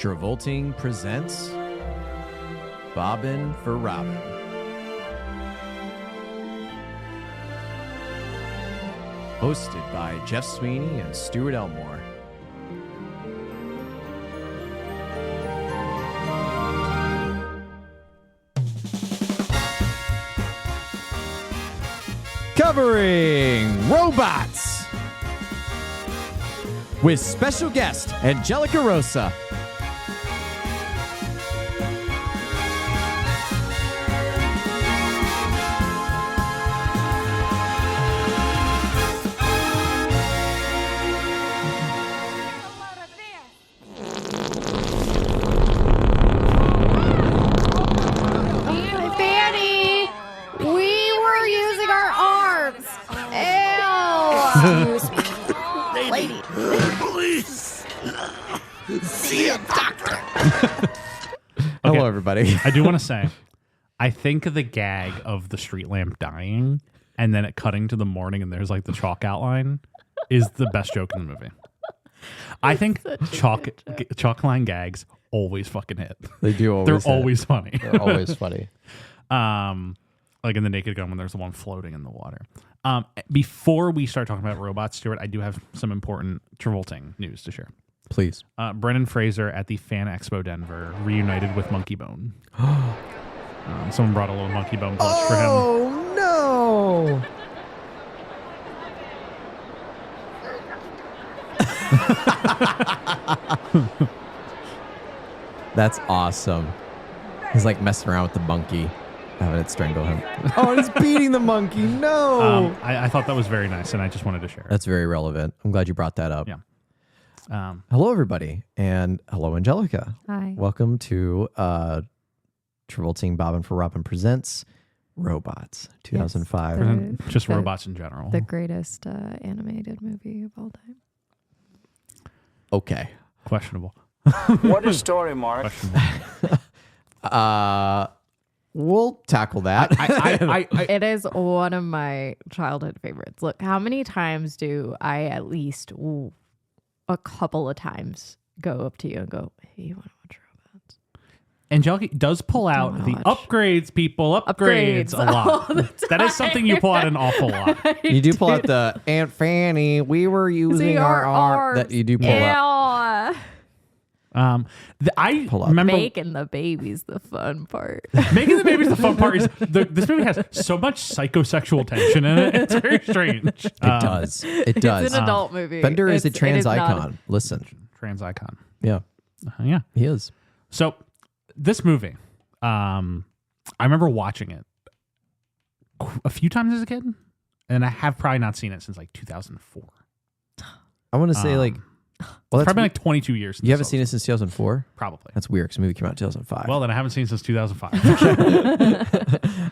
Travolting presents Bobbin for Robin. Hosted by Jeff Sweeney and Stuart Elmore. Covering robots with special guest Angelica Rosa. Fanny, we were using our arms. Ew. Lady. Please. See a doctor. Hello, everybody. I do want to say, I think the gag of the street lamp dying and then it cutting to the morning and there's like the chalk outline is the best joke in the movie. I think chalk line gags always fucking hit. They do always. They're always funny. They're always funny. Like in The Naked Gun when there's the one floating in the water. Before we start talking about robots, Stuart, I do have some important Travolting news to share. Please. Brendan Fraser at the Fan Expo Denver reunited with Monkey Bone. Someone brought a little Monkey Bone plush for him. Oh, no. That's awesome. He's like messing around with the monkey, having it strangle him. Oh, he's beating the monkey. No. I thought that was very nice, and I just wanted to share it. That's very relevant. I'm glad you brought that up. Yeah. Hello, everybody. And hello, Angelica. Hi. Welcome to Travolting Bobbin for Robin Presents Robots 2005. Yes. Just robots in general. The greatest animated movie of all time. Okay. Questionable. What a story, Mark. We'll tackle that. It is one of my childhood favorites. Look, how many times do I at least a couple of times go up to you and go, hey, you want to watch robots? Angelica does pull out the upgrades, people. Upgrades a lot. That is something you pull out an awful lot. You do pull out the Aunt Fanny. We were using our arm. That you do pull out. I Pull up. remember Making the baby's the fun part. making the babies the fun part is this movie has so much psychosexual tension in it. It's very strange. It does. It does. It's an adult movie. Bender is a It trans not icon. Listen. Trans icon. Yeah, Yeah. he is. So this movie, I remember watching it a few times as a kid, and I have probably not seen it since like 2004. I want to say well, that's Probably like 22 years. you haven't seen it since 2004? Probably. That's weird because the movie came out in 2005. Well, then I haven't seen it since 2005.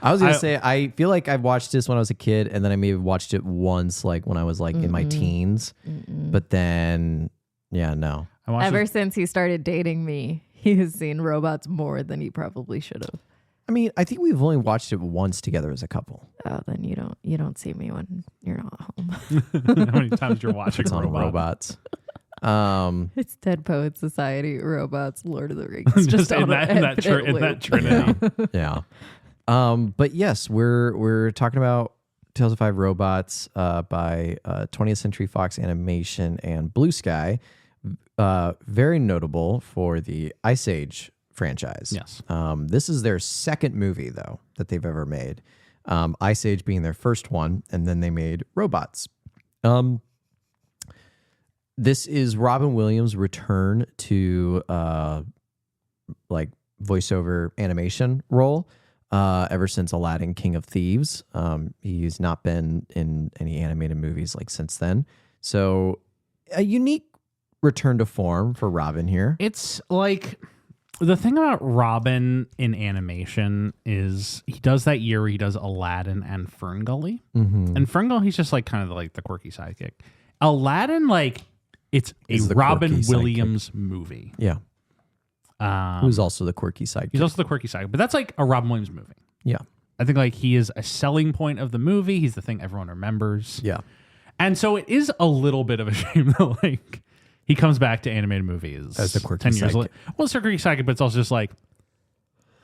I was going to say, I feel like I watched this when I was a kid, and then I maybe watched it once, like when I was like in my teens. But then, yeah, no. I watched Ever it. since he started dating me, he has seen robots more than he probably should have. I mean, I think we've only watched it once together as a couple. Oh, then you don't see me when you're not home. How many times you're watching It's on robots? It's Dead Poet Society, robots, Lord of the Rings. Just in on that, an in, that infinite in that loop. trinity. Yeah. But yes, we're talking about 2005 Robots by 20th Century Fox Animation and Blue Sky. Very notable for the Ice Age franchise. Yes. This is their second movie, though, that they've ever made. Ice Age being their first one, and then they made Robots. This is Robin Williams' return to like voiceover animation role. Ever since Aladdin, King of Thieves, he's not been in any animated movies like since then. So a unique return to form for Robin here. It's like the thing about Robin in animation is he does that year where he does Aladdin and Ferngully. Mm-hmm. And Ferngully, he's just like kind of like the quirky sidekick. Aladdin, like it's a Is the Robin quirky Williams movie. Yeah. Who's also the quirky sidekick. He's also the quirky sidekick, but that's like a Robin Williams movie. Yeah. I think like he is a selling point of the movie. He's the thing everyone remembers. Yeah. And so it is a little bit of a shame that like he comes back to animated movies As the quirky 10 years sidekick. later. Well, it's a quirky sidekick, but it's also just like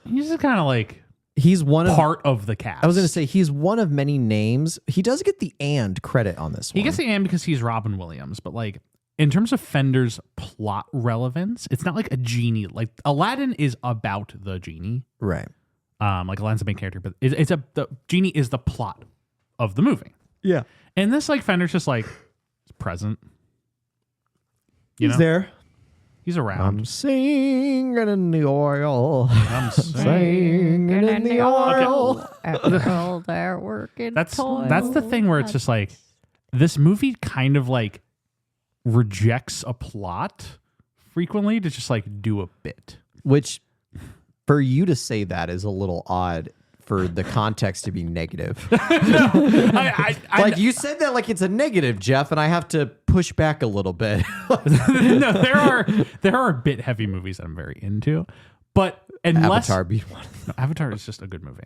he's just kind of like He's one of part of the cast. I was going to say he's one of many names. He does get the and credit on this one. He gets the and because he's Robin Williams, but like in terms of Fender's plot relevance, it's not like a genie. Like Aladdin is about the genie, right. like Aladdin's the main character, but the genie is the plot of the movie. Yeah. And this like Fender's just like present. You He's know? there. He's around. I'm singing in the oil. I'm Singing in the oil. All their work and That's toil. the thing where it's just like this movie kind of like rejects a plot frequently to just like do a bit. Which, for you to say that is a little odd for the context to be negative. I Like you said that like it's a negative, Jeff, and I have to push back a little bit. no, there are bit heavy movies that I'm very into, but unless Avatar be one. No, Avatar is just a good movie.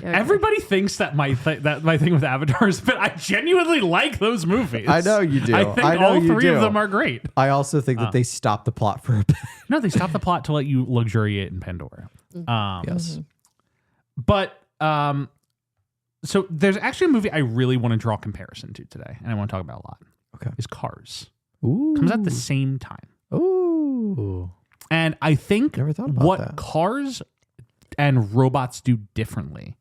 Everybody thinks that my thing with Avatar is, but I genuinely like those movies. I know you do. I think I know all you three do. of them are great. I also think that they stopped the plot for a bit. No, they stopped the plot to let you luxuriate in Pandora. Yes. But so there's actually a movie I really want to draw a comparison to today, and I want to talk about a lot. Okay. Is Cars. Ooh. Comes at the same time. Ooh. And I think Never thought about what that. Cars and robots do differently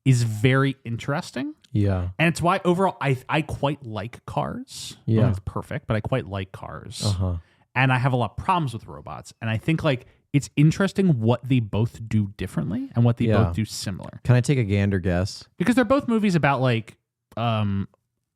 is very interesting. Yeah. And it's why overall I quite like Cars. I don't Yeah. think it's perfect, but I quite like Cars. Uh-huh. And I have a lot of problems with robots. And I think like it's interesting what they both do differently and what they Yeah. both do similar. Can I take a gander guess? Because they're both movies about like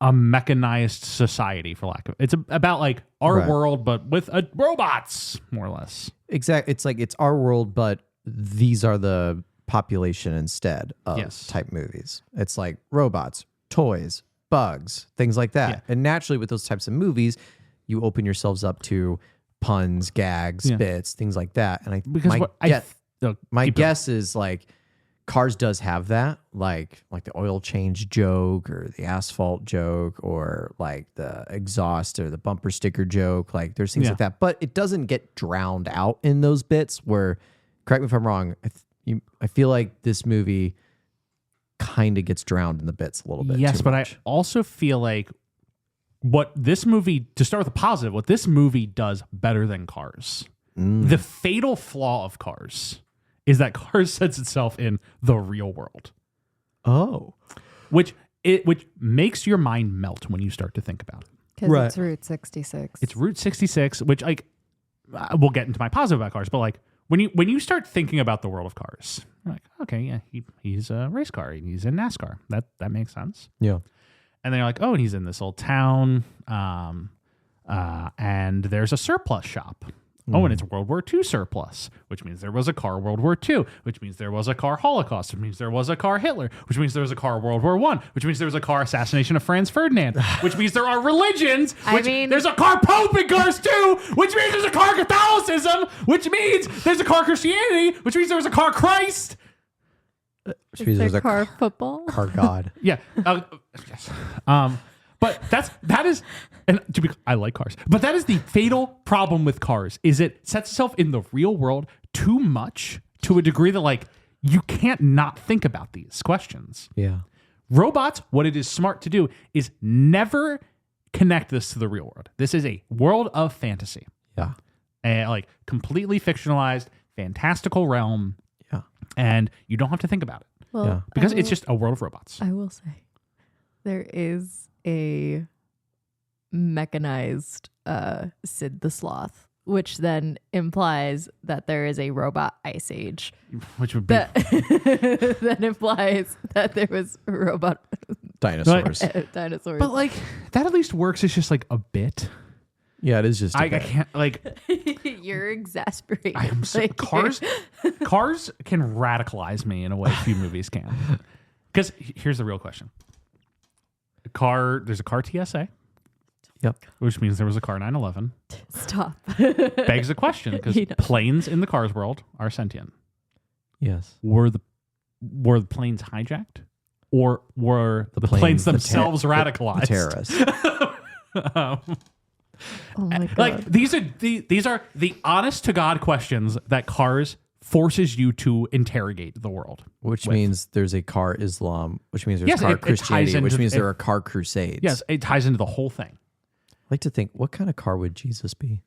a mechanized society, for lack of it's about like our Right. world, but with robots, more or less. Exactly. It's like it's our world, but these are the population instead of Yes. type movies. It's like robots, toys, bugs, things like that. Yeah. And naturally, with those types of movies, you open yourselves up to puns, gags, Yeah. bits, things like that. And Because my, what get- my keep going. guess is like Cars does have that, like the oil change joke or the asphalt joke or like the exhaust or the bumper sticker joke. Like there's things Yeah. like that, but it doesn't get drowned out in those bits. Where, correct me if I'm wrong, I feel like this movie kind of gets drowned in the bits a little bit. Yes, too but much. I also feel like what this movie, to start with a positive, what this movie does better than Cars, the fatal flaw of Cars is that Cars sets itself in the real world, which makes your mind melt when you start to think about it. Because Right. it's Route 66. It's Route 66, which like we'll get into my positive about Cars, but like when you start thinking about the world of Cars, you're like, okay, yeah, he's a race car, he's in NASCAR, that makes sense. Yeah. And then you're like, oh, and he's in this old town, and there's a surplus shop. Oh, and it's World War II surplus, which means there was a car World War II, which means there was a car Holocaust, which means there was a car Hitler, which means there was a car World War I, which means there was a car assassination of Franz Ferdinand, which means there are religions, which there's a car Pope in Cars 2, which means there's a car Catholicism, which means there's a car Christianity, which means there was a car Christ. Which Is means there there's a car football? car god. Yeah. Yes. But that is, and I like Cars, but that is the fatal problem with Cars is it sets itself in the real world too much to a degree that like you can't not think about these questions. Yeah. Robots, what it is smart to do is never connect this to the real world. This is a world of fantasy, Yeah. and like completely fictionalized, fantastical realm, Yeah. and you don't have to think about it Well, Yeah. because it's just a world of robots. I will say there is a mechanized Sid the Sloth, which then implies that there is a robot ice age. Which would be That that implies that there was robot Dinosaurs. dinosaurs. But like that at least works. It's just like a bit. Yeah, it is just. I can't like. You're exasperating. I am so, Like, cars can radicalize me in a way few movies can. Because here's the real question: there's a car TSA. Yep. Which means there was a car 911. Stop. Begs the question because You know. planes in the Cars world are sentient. Yes. Were the planes hijacked, or were the planes the themselves The radicalized? terrorists. Oh my god. Like these are the honest to God questions that Cars forces you to interrogate the world. Which means there's a car Islam, which means there's Yes, car it ties Christianity, which into- means there are car crusades. Yes, it ties into the whole thing. I like to think, what kind of car would Jesus be?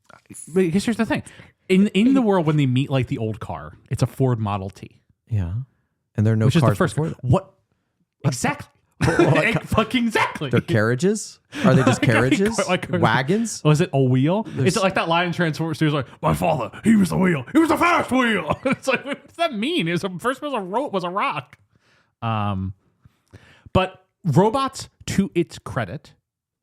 Because here's the thing. In the world when they meet like the old car, it's a Ford Model T. Yeah. And there are no Which is cars the first before that. What? Exactly. Fucking exactly. They're carriages? Are they just carriages? Like- Wagons? Was it a wheel? It's like that line in Transformers 2 is like, my father, he was the wheel. He was the fast wheel. It's like, what does that mean? It was first was a rock. But Robots, to its credit,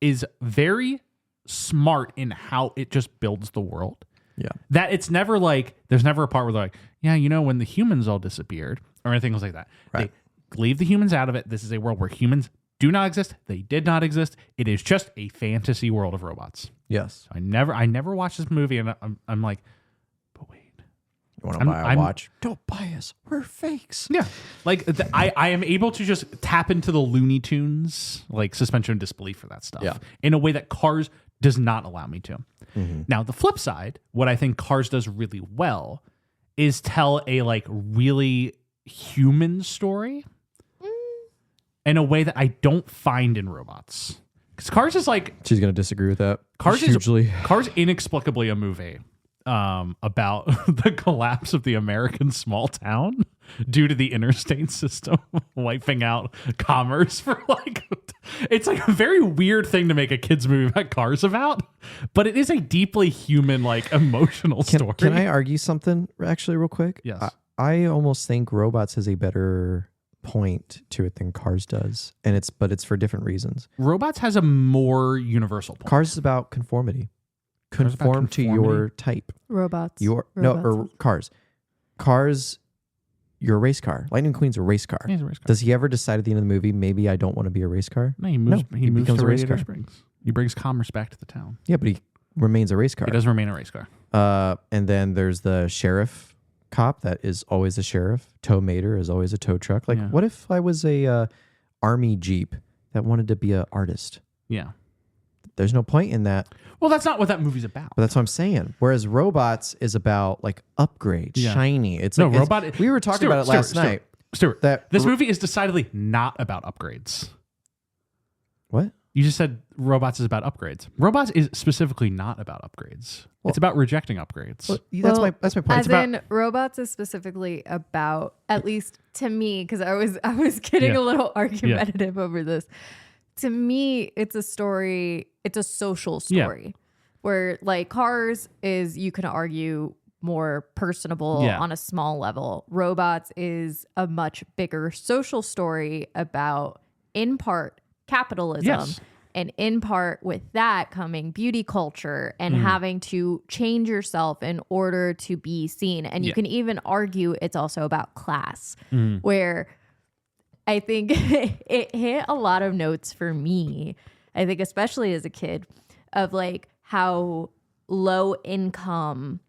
is very smart in how it just builds the world. Yeah. That it's never like, there's never a part where they're like, yeah, you know, when the humans all disappeared or anything like that. Right. They leave the humans out of it. This is a world where humans do not exist. They did not exist. It is just a fantasy world of robots. Yes. I never watched this movie, and I'm like, but wait. You want to buy a watch? Don't buy us. We're fakes. Yeah. Like, I am able to just tap into the Looney Tunes, like, suspension of disbelief for that stuff. Yeah. In a way that Cars does not allow me to. Mm-hmm. Now, the flip side, what I think Cars does really well is tell a, like, really human story in a way that I don't find in Robots. Because Cars is like... She's going to disagree with that. Cars hugely. Cars inexplicably a movie about the collapse of the American small town due to the interstate system wiping out commerce for like it's like a very weird thing to make a kids movie about cars about, but it is a deeply human, like, emotional story. Can I argue something actually real quick? Yes. I almost think Robots has a better point to it than Cars does, and it's for different reasons. Robots has a more universal point. Cars is about conformity. Cars is about Conform to your type. Robots. Cars. Cars, you're a race car. Lightning McQueen's a race car. He's a race car. Does he ever decide at the end of the movie, maybe I don't want to be a race car? No, he moves. No, he moves becomes to a race Radiator car. Springs. He brings commerce back to the town. Yeah, but he remains a race car. He does remain a race car. And then there's the sheriff cop that is always a sheriff. Tow Mater is always a tow truck. Like, Yeah. what if I was a army Jeep that wanted to be an artist? Yeah. There's no point in that. Well, that's not what that movie's about. But that's what I'm saying. Whereas Robots is about like upgrade, Yeah. shiny. It's No, like Robot. we were talking Stuart, about it last Stuart, night. Stuart, That this movie is decidedly not about upgrades. What? You just said Robots is about upgrades. Robots is specifically not about upgrades. It's about rejecting upgrades. Well, that's my point. As in, Robots is specifically about, at least to me, because I was getting Yeah. a little argumentative over this. To me, it's a story. It's a social story, where like Cars is, you can argue, more personable on a small level. Robots is a much bigger social story about, in part, capitalism. Yes. And in part, with that coming beauty culture and having to change yourself in order to be seen. And you can even argue it's also about class, where I think it hit a lot of notes for me, I think, especially as a kid, of like how low income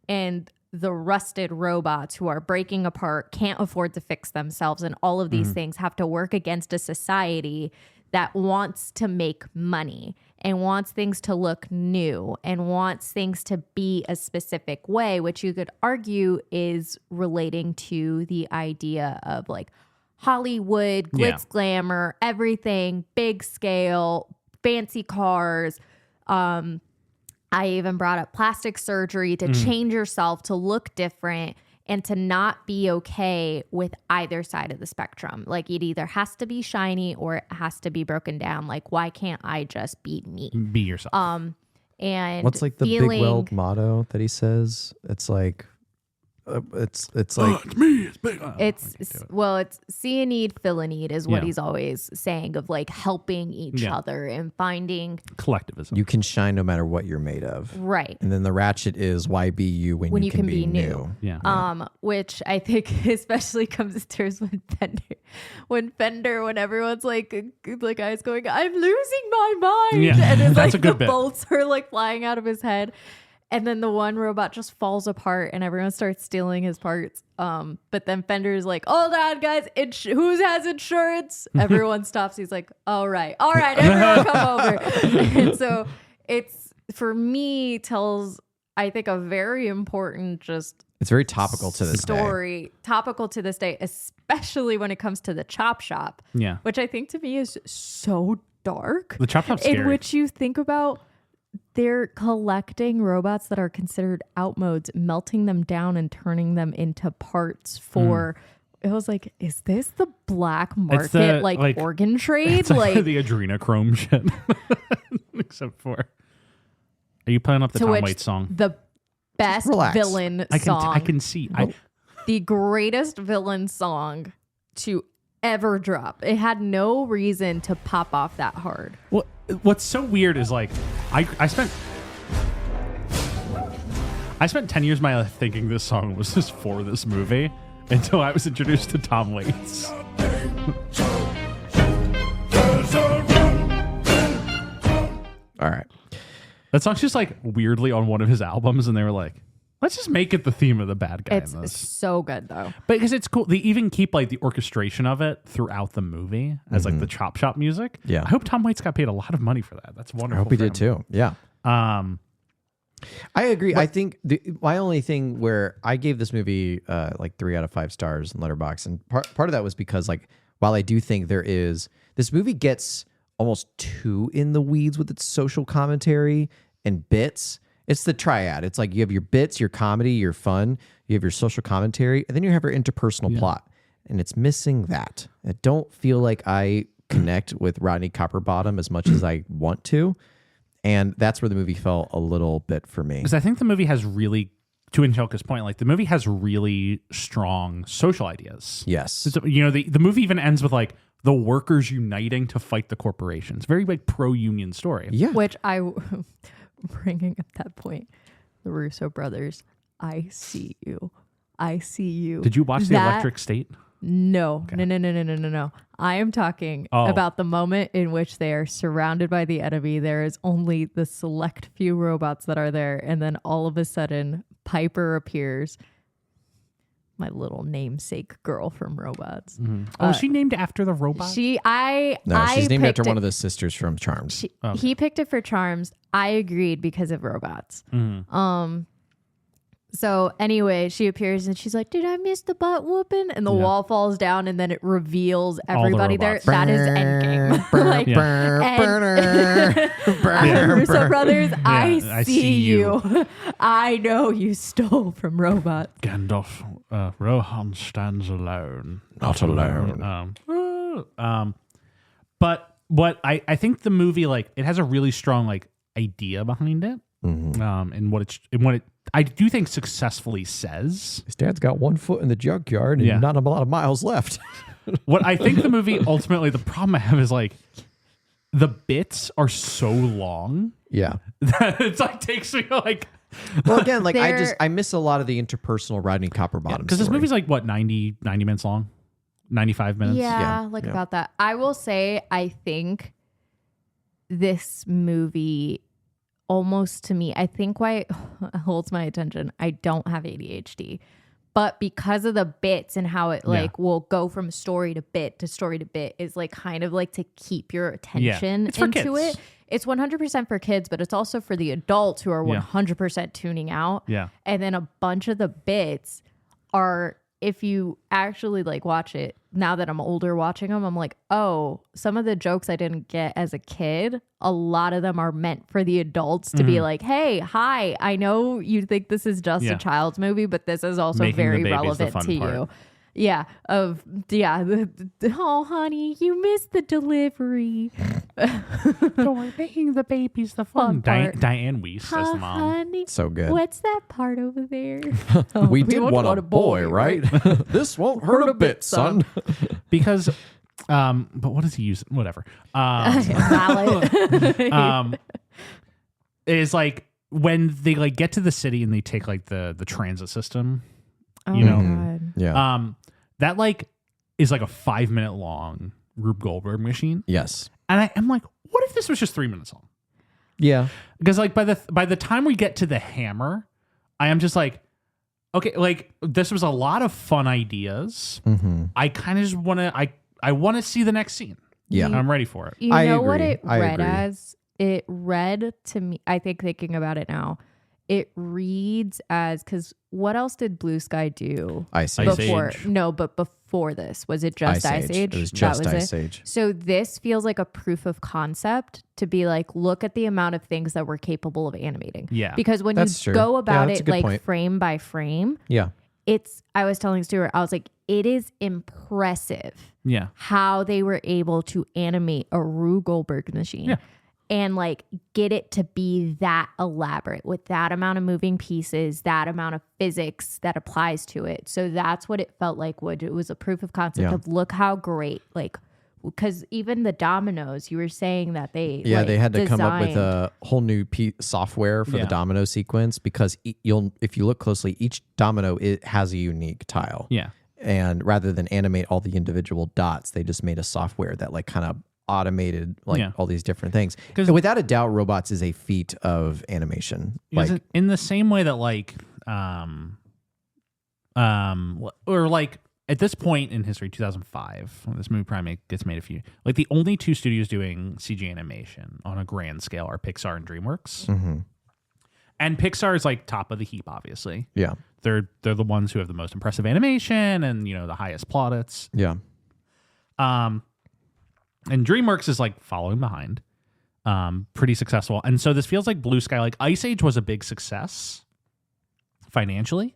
and the rusted robots who are breaking apart, can't afford to fix themselves, and all of these things have to work against a society that wants to make money and wants things to look new and wants things to be a specific way, which you could argue is relating to the idea of like Hollywood, glitz, glamour, everything, big scale, fancy cars. I even brought up plastic surgery to change yourself to look different and to not be okay with either side of the spectrum. Like, it either has to be shiny or it has to be broken down. Like, why can't I just be me? Be yourself. And what's like the big weld motto that he says? It's like, it's like it's me. It's big. it's see a need, fill a need is what he's always saying, of like helping each other and finding Collectivism. you can shine no matter what you're made of. right. And then the ratchet is why be you when you can be new. Yeah. Which I think especially comes to terms with Fender, when everyone's like the guy's going, I'm losing my mind. Yeah, And it's that's like a good the bit. bolts are like flying out of his head. And then the one robot just falls apart and everyone starts stealing his parts. But then Fender's like, hold on, guys. Who has insurance? Everyone stops. He's like, all right, everyone come over. And so for me tells, I think, a very important just It's very topical to this story, topical to this day, especially when it comes to the Chop Shop. Yeah. Which I think to me is so dark. The Chop Shop's scary. In which you think about they're collecting robots that are considered outmodes, melting them down and turning them into parts for. It was like, is this the black market, the, like organ trade? It's like the adrenochrome shit. Except for, are you playing up the To Tom which Waits song? The best relax. villain song. I can see. The greatest villain song to ever drop. It had no reason to pop off that hard. What's so weird is like I spent 10 years of my life thinking this song was just for this movie until I was introduced to Tom Waits. All right. That song's just like weirdly on one of his albums, and they were like, let's just make it the theme of the bad guy It's in this. so good though. But because it's cool, they even keep like the orchestration of it throughout the movie as like the Chop Shop music. Yeah. I hope Tom Waits got paid a lot of money for that. That's wonderful. I hope he for did him. too. Yeah. I agree. I think my only thing where I gave this movie like 3 out of 5 stars in Letterboxd, and part of that was because like while I do think this movie gets almost too in the weeds with its social commentary and bits. It's the triad. It's like you have your bits, your comedy, your fun, you have your social commentary, and then you have your interpersonal plot. And it's missing that. I don't feel like I connect with Rodney Copperbottom as much as I want to. And that's where the movie fell a little bit for me. Because I think the movie has really, to Angelika's point, like the movie has really strong social ideas. Yes. So, you know, the movie even ends with like the workers uniting to fight the corporations. Very like pro-union story. Yeah. Which bringing up that point, the Russo brothers, I see you. I see you. Did you watch The Electric State? No. No. I am talking about the moment in which they are surrounded by the enemy. There is only the select few robots that are there. And then all of a sudden, Piper appears. My little namesake girl from Robots. Mm-hmm. Oh, is she named after the robot? She's named after one of the sisters from Charmed. He picked it for Charms. I agreed because of Robots. Mm-hmm. So anyway, she appears and she's like, "Did I miss the butt whooping?" And the wall falls down, and then it reveals everybody there. robots. That is Endgame. Russo brothers, I see you. I know you stole from Robots. Gandalf, Rohan stands alone. Not alone. But what I think the movie, like, it has a really strong like idea behind it. And what it I do think successfully says. His dad's got 1 foot in the junkyard and not a lot of miles left. What I think the movie ultimately, the problem I have is like the bits are so long. Yeah. That it's like takes me like. Well, again, like I miss a lot of the interpersonal Rodney Copperbottom Because this story. movie's like what, 90 minutes long? 95 minutes? Yeah, Yeah. about that. I will say, I think this movie almost to me, I think why it holds my attention, I don't have ADHD, but because of the bits and how it like will go from story to bit to story to bit is like kind of like to keep your attention It's for into kids. it. It's 100% for kids, but it's also for the adults who are 100% tuning out. Yeah. And then a bunch of the bits are, if you actually like watch it, now that I'm older watching them, I'm like, oh, some of the jokes I didn't get as a kid, a lot of them are meant for the adults to be like, hey, hi, I know you think this is just a child's movie, but this is also Making very the baby's the relevant fun to part. you. Yeah. Oh, honey, you missed the delivery. Making the baby's the fun part. Diane Weiss as the mom. Honey, So good. what's that part over there? We did want a boy, right? This won't hurt a bit, son. Because, but what does he use? Whatever. Valid. Is like when they like get to the city and they take like the transit system, you know, God. Yeah. that like is like a 5-minute long Rube Goldberg machine. Yes. And I'm like, what if this was just 3 minutes long? Yeah. Because like by the time we get to the hammer, I am just like, okay, like this was a lot of fun ideas. Mm-hmm. I kind of just want to, I want to see the next scene. Yeah. I'm ready for it. You I know what agree. it I read agree. as? it read to me, I think thinking about it now, it reads as, because what else did Blue Sky do? Ice Age. Before, Age. no, but before this, was it just Ice Age? It was just That Ice Age. So this feels like a proof of concept to be like, look at the amount of things that we're capable of animating. Yeah. Because when That's you true. go Yeah, about that's a it good like point. frame by frame, Yeah. I was telling Stuart, I was like, it is impressive Yeah. how they were able to animate a Rube Goldberg machine. Yeah. And like get it to be that elaborate with that amount of moving pieces, that amount of physics that applies to it. So that's what it felt like. It was a proof of concept Yeah. of look how great, like, because even the dominoes, you were saying that they They had to come up with designed- a whole new software for Yeah. the domino sequence because if you look closely, each domino it has a unique tile. Yeah. And rather than animate all the individual dots, they just made a software that like kind of automated like Yeah. all these different things. 'Cause- And without a doubt, robots is a feat of animation. Because in the same way that like or like at this point in history, 2005, when this movie probably gets made a few, like the only two studios doing CG animation on a grand scale are Pixar and DreamWorks. Mhm. And Pixar is like top of the heap, obviously. Yeah. They're the ones who have the most impressive animation and, you know, the highest plaudits. Yeah. And DreamWorks is like following behind, pretty successful. And so this feels like Blue Sky. Like Ice Age was a big success financially.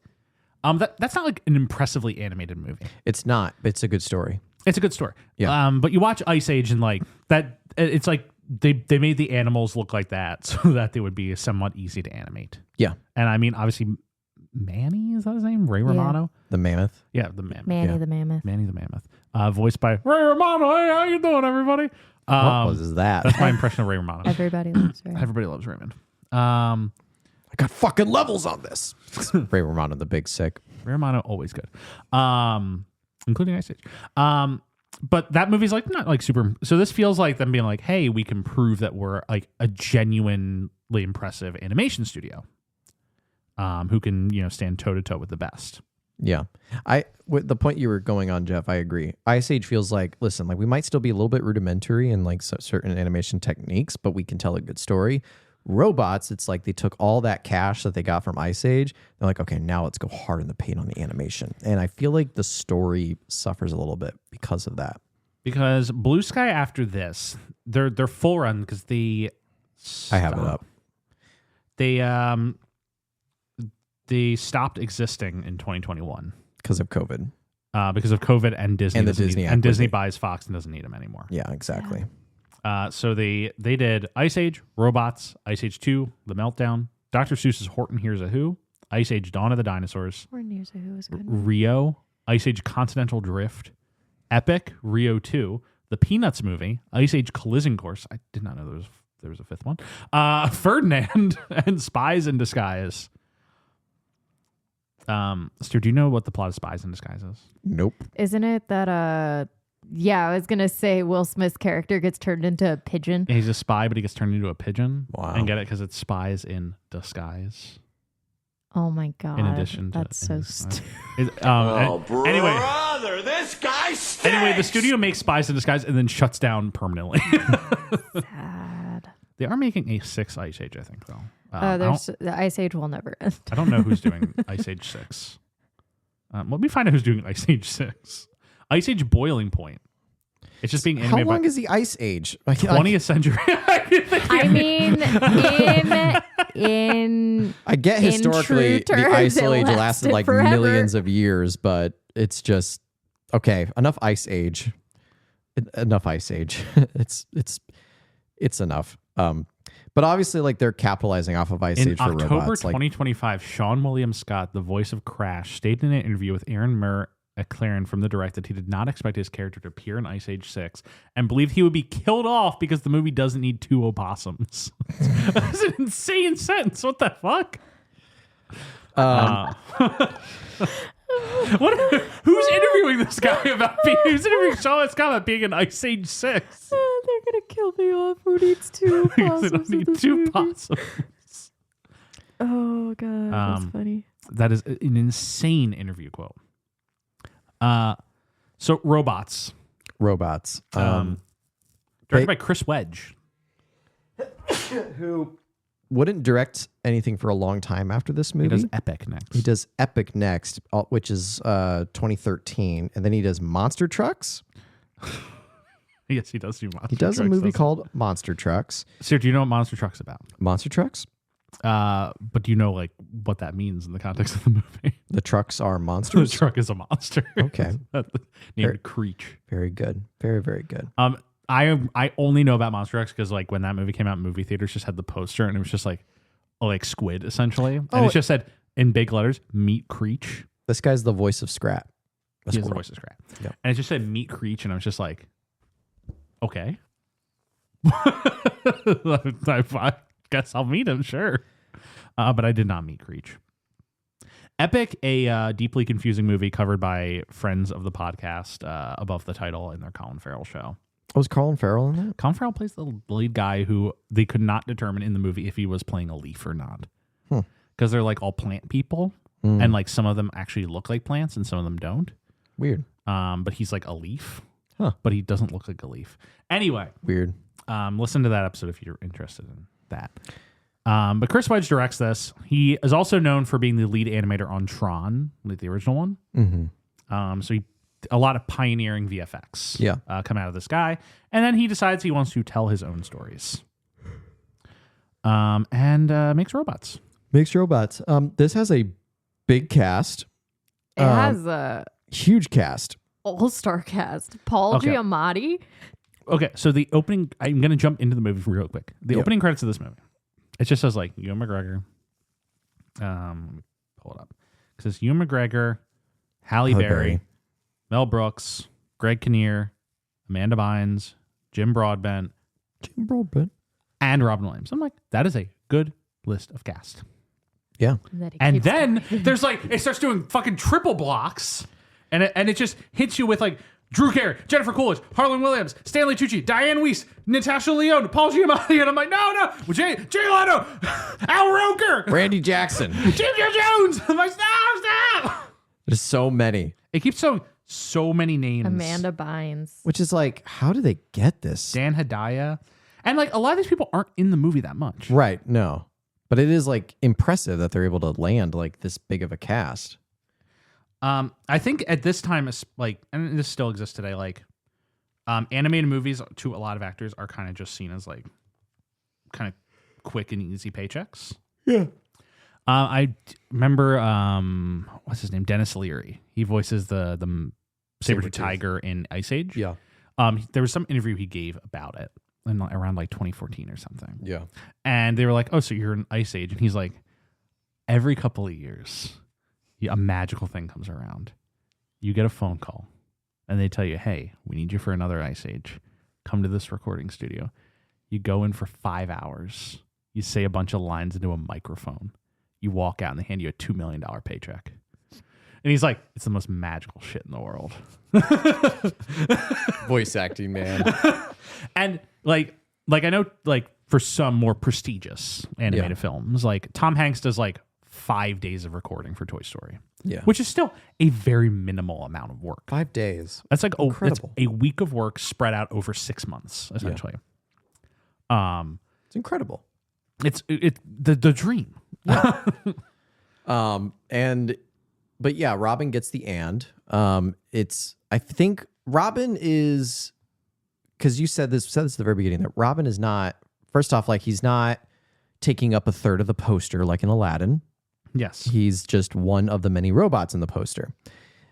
That's not like an impressively animated movie. It's not, but it's a good story. It's a good story. Yeah. But you watch Ice Age and like that, it's like they made the animals look like that so that they would be somewhat easy to animate. Yeah. And I mean, obviously, Manny, is that his name? Ray Romano? The mammoth. Yeah, the mammoth. Manny Yeah. the Mammoth. Manny the Mammoth. Voiced by Ray Romano. Hey, how you doing, everybody? What was that? That's my impression of Ray Romano. Everybody loves Ray. Everybody loves Raymond. I got fucking levels on this. Ray Romano, the big sick. Ray Romano, always good. Including Ice Age. But that movie's like not like super. So this feels like them being like, hey, we can prove that we're like a genuinely impressive animation studio. Who can, you know, stand toe to toe with the best. Yeah. With the point you were going on, Jeff, I agree. Ice Age feels like, listen, like we might still be a little bit rudimentary in like certain animation techniques, but we can tell a good story. Robots, it's like they took all that cash that they got from Ice Age. They're like, okay, now let's go hard in the paint on the animation. And I feel like the story suffers a little bit because of that. Because Blue Sky after this, they're full run because I have it up. They stopped existing in 2021 Because of COVID. because of COVID and Disney. And the doesn't Disney need, and Disney acquisition. buys Fox and doesn't need them anymore. Yeah, exactly. So they did Ice Age, Robots, Ice Age 2, The Meltdown, Dr. Seuss's Horton Hears a Who, Ice Age Dawn of the Dinosaurs, Or Nears Who was good. Rio, Ice Age Continental Drift, Epic, Rio 2, The Peanuts movie, Ice Age Collision Course. I did not know there was a fifth one. Ferdinand and Spies in Disguise. Stu, do you know what the plot of Spies in Disguise is? Nope. Isn't it that yeah, I was gonna say Will Smith's character gets turned into a pigeon. He's a spy, but he gets turned into a pigeon. Wow. And get it because it's Spies in Disguise. Oh my god. In addition to that's so in stupid. Disguise. Anyway, Brother, this guy stinks. Anyway, the studio makes Spies in Disguise and then shuts down permanently. Sad. They are making a 6 Ice Age, I think, though. I The Ice Age will never end. don't know who's doing Ice Age 6. Let me find out who's doing Ice Age 6. Ice Age Boiling Point. It's just being How animated long by is the Ice Age? Like, 20th century. I mean, in I get in historically true the terms, Ice it Age lasted lasted like forever. millions of years, but it's just okay. Enough Ice Age. Enough Ice Age. it's enough. But obviously, like they're capitalizing off of Ice In Age for October robots. Like 2025, Sean William Scott, the voice of Crash, stated in an interview with Aaron McLaren from The Direct that he did not expect his character to appear in Ice Age 6 and believed he would be killed off because the movie doesn't need 2 opossums. That's an insane sentence. What the fuck? Who's interviewing this guy about being? Who's interviewing Sean Scott about being in Ice Age 6? they're gonna kill me off. Who needs 2 Because they don't need 2 possums. Oh god, that's funny. That is an insane interview quote. So Robots, robots. directed they- by Chris Wedge. who wouldn't direct anything for a long time after this movie. He does Epic next. He does Epic next, which is 2013, and then he does Monster Trucks. Yes, he does do Monster He does Trucks, a movie doesn't called Monster Trucks. he? So do you know what Monster Trucks about? Monster Trucks? But do you know like what that means in the context of the movie? The trucks are The monsters. truck is a monster. Okay. Named Creech. Very good. Very, very good. I only know about Monster Trucks because like when that movie came out, movie theaters just had the poster and it was just like squid essentially, and it just said in big letters, "Meet Creech." This guy's the voice of Scrat. He has the voice of Scrat. Yep. And it just said "Meet Creech," and I was just like, okay. I guess I'll meet him, sure. But I did not meet Creech. Epic, a deeply confusing movie covered by friends of the podcast above the title in their Colin Farrell show. Oh, was Colin Farrell in that? Colin Farrell plays the lead guy who they could not determine in the movie if he was playing a leaf or not. Because they're like all plant people. And like some of them actually look like plants and some of them don't. Weird. But he's like a leaf. Huh. But he doesn't look like a leaf. Anyway. Weird. Listen to that episode if you're interested in that. But Chris Wedge directs this. He is also known for being the lead animator on Tron, like the original one. Mm-hmm. So a lot of pioneering VFX come out of this guy. And then he decides he wants to tell his own stories. And makes robots. Makes robots. This has a big cast. It has a huge cast. all-star cast. Paul Okay. Giamatti. Okay, so the opening, I'm going to jump into the movie real quick. The opening credits of this movie, it just says like Ewan McGregor. Let me pull it up. It says Ewan McGregor, Halle Berry, Mel Brooks, Greg Kinnear, Amanda Bynes, Jim Broadbent, and Robin Williams. I'm like, that is a good list of cast. Yeah. And then there's like, it starts doing fucking triple blocks, and it just hits you with like Drew Carey, Jennifer Coolidge, Harlan Williams, Stanley Tucci, Diane Weiss, Natasha Lyonne, Paul Giamatti, and I'm like, no, Jay Leno, Al Roker, Randy Jackson. James Earl Jones. I'm like, stop. There's so many. It keeps showing so many names. Amanda Bynes. Which is like, how do they get this? Dan Hedaya. And like a lot of these people aren't in the movie that much. Right. No. But it is like impressive that they're able to land like this big of a cast. I think at this time, it's like, and this still exists today, like animated movies to a lot of actors are kind of just seen as like kind of quick and easy paychecks. Yeah. I remember, what's his name? Dennis Leary. He voices the saber-tooth tiger in Ice Age. Yeah. There was some interview he gave about it around like 2014 or something. Yeah. And they were like, oh, so you're in Ice Age. And he's like, every couple of years, a magical thing comes around. You get a phone call and they tell you, hey, we need you for another Ice Age. Come to this recording studio. You go in for 5 hours. You say a bunch of lines into a microphone. You walk out and they hand you a $2 million paycheck. And he's like, it's the most magical shit in the world. Voice acting, man. And like I know, like for some more prestigious animated films, like Tom Hanks does like 5 days of recording for Toy Story. Yeah. Which is still a very minimal amount of work. 5 days. That's like that's Incredible. a week of work spread out over 6 months, essentially. It's incredible. It's the dream. But yeah, Robin gets the and. I think Robin is, because you said this at the very beginning, that Robin is not, first off, like he's not taking up a third of the poster like in Aladdin. Yes. He's just one of the many robots in the poster.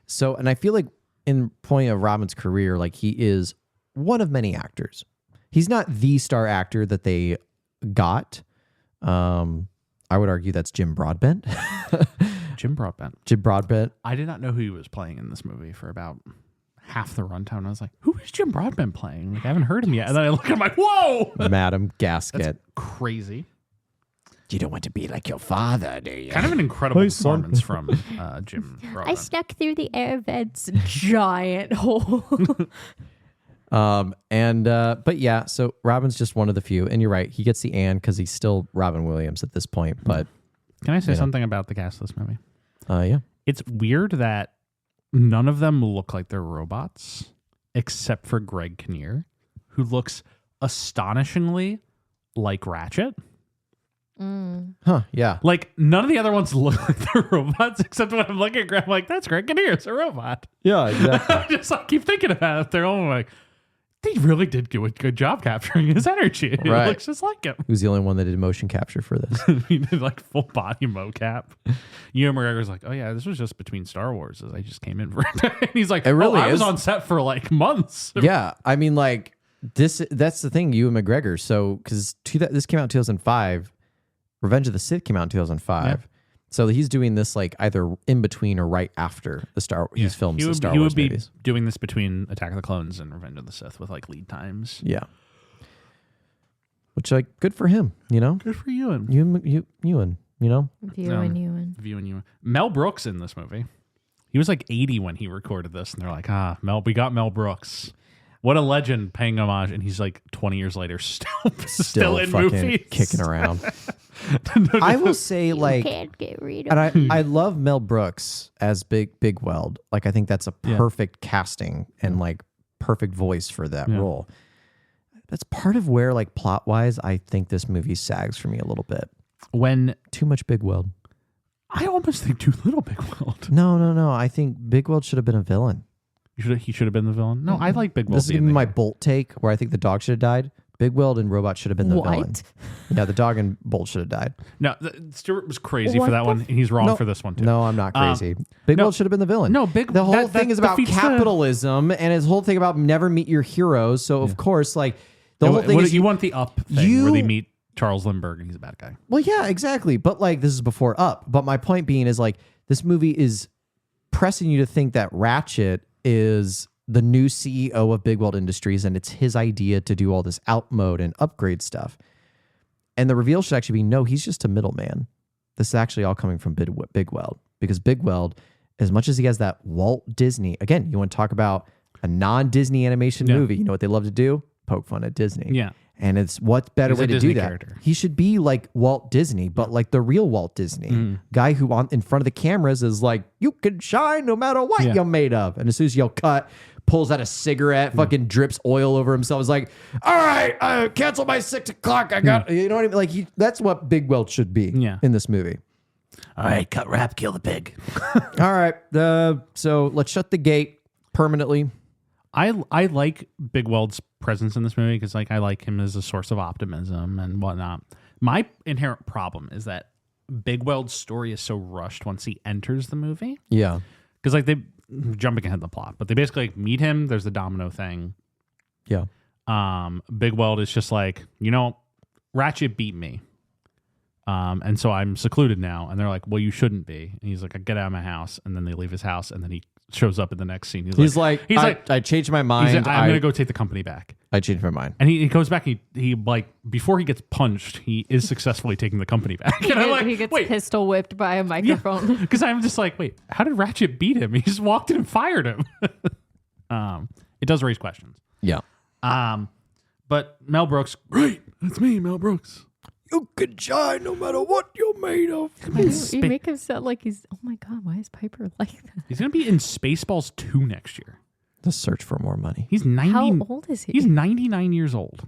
So, and I feel like in point of Robin's career, like he is one of many actors. He's not the star actor that they got. I would argue that's Jim Broadbent. Jim Broadbent. Jim Broadbent. I did not know who he was playing in this movie for about half the runtime. I was like, who is Jim Broadbent playing? Like, I haven't heard him yet. And then I look at him like, whoa! Madam Gasket. That's crazy. You don't want to be like your father, do you? Kind of an incredible performance from Jim Broadbent. I snuck through the air vents giant hole. But yeah, so Robin's just one of the few, and you're right, he gets the and because he's still Robin Williams at this point. But can I say something about the cast of this movie? yeah, it's weird that none of them look like they're robots, except for Greg Kinnear, who looks astonishingly like Ratchet. Huh? Yeah. Like none of the other ones look like they're robots, except when I'm looking at Graham, I'm like, that's Grenadier, it's a robot. Yeah. Exactly. I just like, keep thinking about it. They're all like, they really did do a good job capturing his energy. It Right. looks just like him. Who's the only one that did motion capture for this? He did like full body mocap. Ewan McGregor's like, oh yeah, this was just between Star Wars. I just came in for it. And he's like, It really I was is. on set for like months. Yeah. I mean, like that's the thing. Ewan McGregor. So because this came out in 2005. Revenge of the Sith came out in 2005. Yeah. So he's doing this like either in between or right after he's filmed the Star he Wars would be movies. doing this between Attack of the Clones and Revenge of the Sith with like lead times. Yeah. Which like good for him, you know? Good for Ewan. Ewan, you know? Ewan. Mel Brooks in this movie. He was like 80 when he recorded this, and they're like, we got Mel Brooks. What a legend paying homage, and he's like 20 years later still in fucking movies. kicking around. I will say like Can't get rid of and I love Mel Brooks as Big Weld. Like I think that's a perfect casting and like perfect voice for that role. That's part of where like plot wise I think this movie sags for me a little bit. When Too much Big Weld. I almost think too little Big Weld. No. I think Big Weld should have been a villain. He should have been the villain. No, I like Big Weld. This is gonna be my Bolt take where I think the dog should have died. Big Weld and Robot should have been the villain. Yeah, the dog and Bolt should have died. No, Stuart was crazy What for that one. And he's wrong No. for this one too. No, I'm not crazy. Big no. Weld should have been the villain. No, the whole thing is about defeats capitalism and his whole thing about never meet your heroes. So of course, like the whole thing is you want the Up thing where they meet Charles Lindbergh and he's a bad guy. Well, yeah, exactly. But like this is before Up. But my point being is like this movie is pressing you to think that Ratchet is the new CEO of Big Weld Industries and it's his idea to do all this outmode and upgrade stuff. And the reveal should actually be, no, he's just a middleman. This is actually all coming from Big Weld because Big Weld, as much as he has that Walt Disney, again, you want to talk about a non-Disney animation movie. You know what they love to do? Poke fun at Disney. Yeah. And it's what better He's way a to Disney do that? character. He should be like Walt Disney, but like the real Walt Disney guy who in front of the cameras is like, you can shine no matter what you're made of. And as soon as you'll cut, pulls out a cigarette, fucking drips oil over himself. Is like, all right, I cancel my 6 o'clock. I got, you know what I mean? Like that's what Big Weld should be in this movie. All right, cut rap, kill the pig. All right. So let's shut the gate permanently. I like Big Weld's presence in this movie because like I like him as a source of optimism and whatnot. My inherent problem is that Big Weld's story is so rushed once he enters the movie. Yeah. Because like they jumping ahead of the plot, but they basically like, meet him. There's the domino thing. Yeah. Big Weld is just like, Ratchet beat me. And so I'm secluded now. And they're like, well, you shouldn't be. And he's like, I get out of my house. And then they leave his house. And then he shows up in the next scene. He's like, I changed my mind. I'm going to go take the company back. I changed my mind. And he goes back. He like, before he gets punched, he is successfully taking the company back. And I'm like, he gets wait. pistol whipped by a microphone. Because I'm just like, wait, how did Ratchet beat him? He just walked in and fired him. It does raise questions. Yeah. But Mel Brooks, great. That's me, Mel Brooks. You can shine no matter what you're made of. You make him sound like he's, oh my God, why is Piper like that? He's going to be in Spaceballs 2 next year. The search for more money. He's 90. How old is he? He's 99 years old.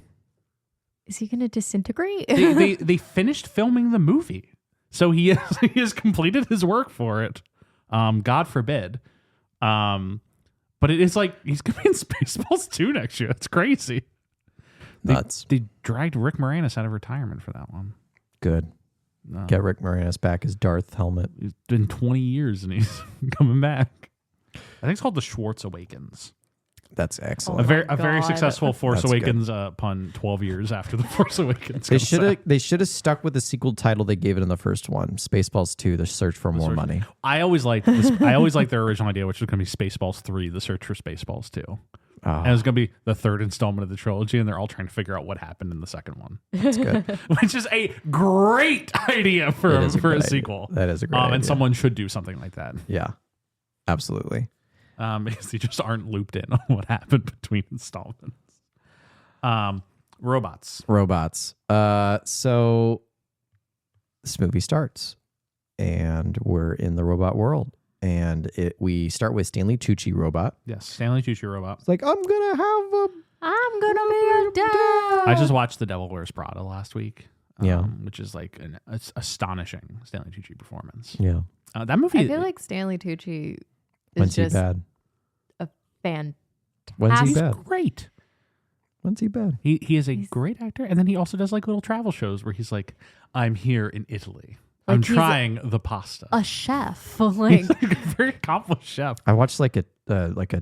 Is he going to disintegrate? They finished filming the movie. So he has completed his work for it. God forbid. But it is like, he's going to be in Spaceballs 2 next year. That's crazy. Nuts. They dragged Rick Moranis out of retirement for that one. Good. Get Rick Moranis back as Darth Helmet. It's been 20 years and he's coming back. I think it's called The Schwartz Awakens. That's excellent. A very successful Force That's Awakens pun 12 years after The Force Awakens. They should have stuck with the sequel title they gave it in the first one, Spaceballs 2: The Search for More Money. I always liked their original idea, which was going to be Spaceballs 3: The Search for Spaceballs 2. And it was going to be the third installment of the trilogy, and they're all trying to figure out what happened in the second one. That's good. Which is a great idea for a sequel. That is a great idea. And someone should do something like that. Yeah, absolutely. Because they just aren't looped in on what happened between installments. Robots. So this movie starts, and we're in the robot world. And we start with Stanley Tucci robot. Yes, Stanley Tucci robot. It's like, I'm going to have a I'm gonna be a dad. I just watched The Devil Wears Prada last week. Yeah. Which is like an astonishing Stanley Tucci performance. Yeah. That movie. I feel like Stanley Tucci is When's he just bad? a fantastic. When's he he's bad? great. When's he bad? He is a great actor, and then he also does like little travel shows where he's like, "I'm here in Italy. Like, I'm he's trying the pasta." A chef, like He's like a very accomplished chef. I watched like a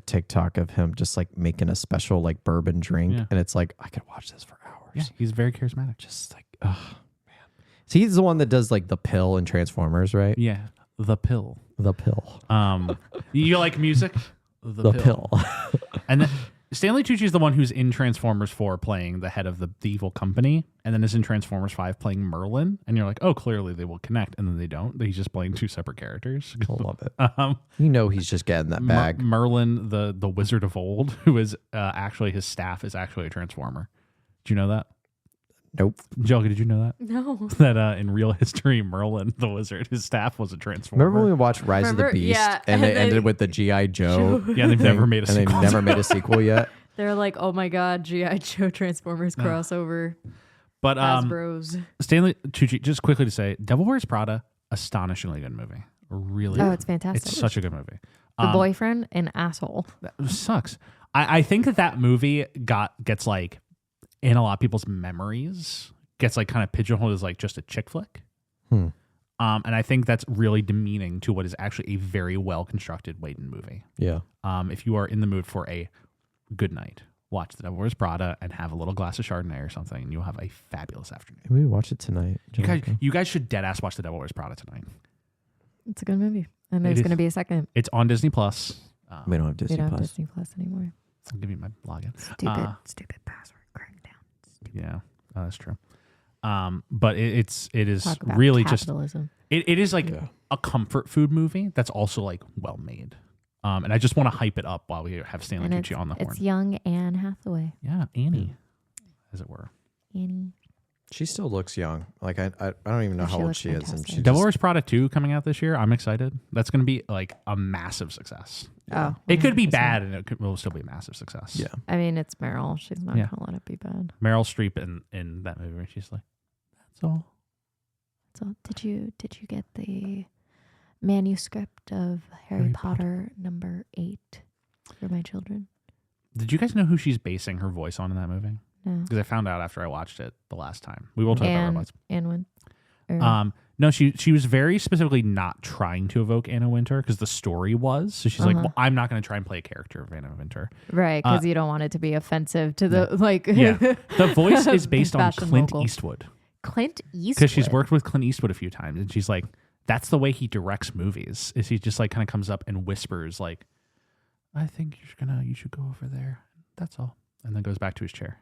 TikTok of him just like making a special like bourbon drink, Yeah. and it's like I could watch this for hours. Yeah, he's very charismatic. Just like, oh man. So he's the one that does like the pill in Transformers, right? Yeah, the pill. The pill. You like music? The pill. And then Stanley Tucci is the one who's in Transformers 4 playing the head of the evil company, and then is in Transformers 5 playing Merlin. And you're like, oh, clearly they will connect, and then they don't. He's just playing two separate characters. I love it. You know he's just getting that bag. Merlin, the wizard of old, who is actually his staff is actually a Transformer. Did you know that? Nope. Angelica, did you know that? no. That in real history, Merlin, the wizard, his staff was a Transformer. Remember when we watched Rise of the Remember? Beast, Yeah, and they and ended then- with the G.I. Joe? Yeah, they've never made a and sequel. they've never made a sequel yet. They're like, oh my god, GI Joe Transformers crossover, But Hasbro's. Stanley Tucci, just quickly to say, Devil Wears Prada, astonishingly good movie. Really, Oh, it's fantastic. It's such a good movie. The boyfriend, an asshole. That sucks. I think that movie gets like in a lot of people's memories, gets like kind of pigeonholed as like just a chick flick. And I think that's really demeaning to what is actually a very well constructed Whedon movie. Yeah. If you are in the mood for a good night, watch The Devil Wears Prada and have a little glass of Chardonnay or something, and you'll have a fabulous afternoon. Maybe we watch it tonight. You guys should dead ass watch The Devil Wears Prada tonight. It's a good movie, and there's is. going to be a second. It's on Disney Plus. We don't have We Disney don't have Plus. Disney Plus anymore. I'll give you my login. Stupid password crackdown. Yeah, that's true. But it is Talk about really just capitalism. it is like a comfort food movie that's also like well made. And I just want to hype it up while we have Stanley And Tucci on the horn. it's young Anne Hathaway. Yeah, Annie, as it were. Annie. She still looks young. Like I don't even know She how old looks she is, and fantastic. she Devil just, Wears Prada 2 coming out this year. I'm excited. That's going to be like a massive success. Oh, It could be 100%. bad, and will still be a massive success. yeah. I mean, it's Meryl. She's not Yeah. going to let it be bad. Meryl Streep in that movie, where she's like, "That's all." So, did you get the manuscript of Harry Potter #8 for my children? Did you guys know who she's basing her voice on in that movie? No. Because I found out after I watched it the last time. We will talk about robots. Anne Win. No, she was very specifically not trying to evoke Anna Wintour because the story was. So she's like, well, I'm not going to try and play a character of Anna Wintour. Right, because you don't want it to be offensive to the like. Yeah, the voice is based on Fashion Clint mogul. Eastwood Clint Eastwood. because she's worked with Clint Eastwood a few times, and she's like, that's the way he directs movies. Is he just like kind of comes up and whispers like, I think you should go over there. That's all, and then goes back to his chair.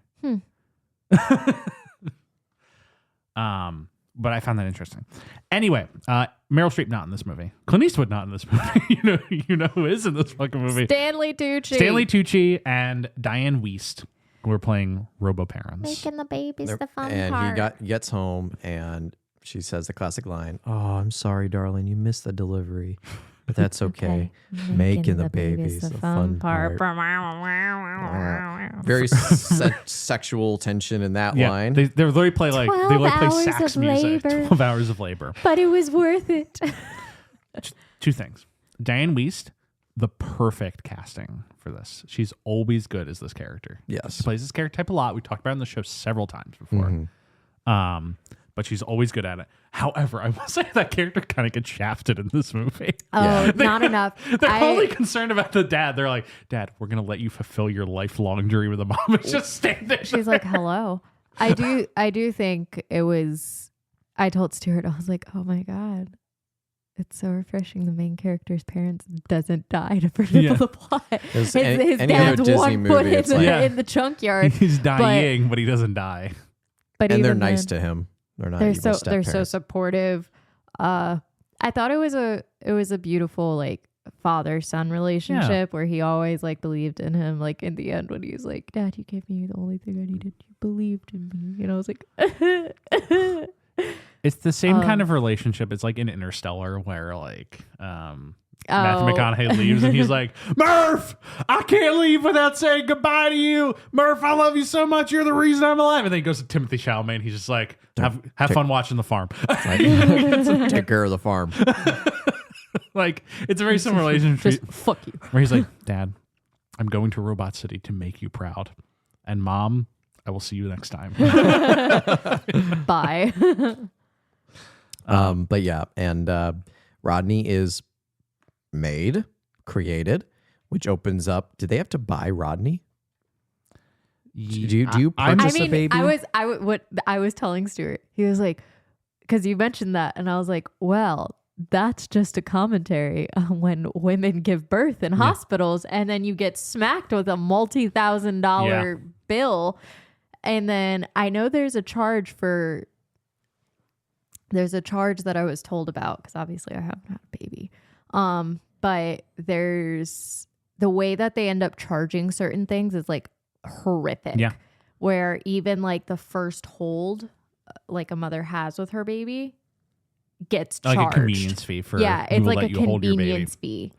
But I found that interesting. Anyway, Meryl Streep not in this movie. Clint Eastwood not in this movie. you know who is in this fucking movie? Stanley Tucci. Stanley Tucci and Diane Wiest, who are playing robo-parents. Making the babies the fun And part. he gets home, and she says the classic line, "Oh, I'm sorry, darling, you missed the delivery, but that's okay. Making the babies the fun part." Very sexual tension in that Yeah, line. they literally play like 12 hours sax of music. labor. 12 hours of labor. But it was worth it. Two things. Diane Wiest, the perfect casting for this. She's always good as this character. Yes. She plays this character type a lot. We talked about it on the show several times before. But she's always good at it. However, I will say that character kind of gets shafted in this movie. Oh, not enough. They're only concerned about the dad. They're like, Dad, we're going to let you fulfill your lifelong dream with a mom. It's just standing She's like, hello. I do think it was, I told Stuart, I was like, oh my God. It's so refreshing. The main character's parents doesn't die to prevent Yeah. the plot. His His any other dad's Disney 1 movie, foot it's like- Yeah. in the junkyard. He's dying, but he doesn't die. But and they're even nice then, to him. They're not they're evil so they're so step-parents. supportive. I thought it was a beautiful like father son relationship where he always like believed in him. Like in the end when he was like, Dad, you gave me the only thing I needed. You believed in me. And I was like, It's the same kind of relationship. It's like in Interstellar where like Matthew McConaughey leaves and he's like, Murph, I can't leave without saying goodbye to you. Murph, I love you so much. You're the reason I'm alive. And then he goes to Timothy Chalamet. He's just like, have fun watching the farm. Take care of the farm. Like, it's a very similar relationship. Just fuck you. Where he's like, Dad, I'm going to Robot City to make you proud. And Mom, I will see you next time. Bye. But yeah, and Rodney is created, which opens up. Did they have to buy Rodney? Do you purchase a baby? I was telling Stuart. He was like, because you mentioned that, and I was like, well, that's just a commentary on when women give birth in hospitals, and then you get smacked with a multi-$1,000 bill, and then I know there's a charge that I was told about because obviously I haven't had a baby. But there's the way that they end up charging certain things is like horrific. Yeah. Where even like the first hold like a mother has with her baby gets charged. Like a convenience fee for it's like a you hold your baby. convenience fee.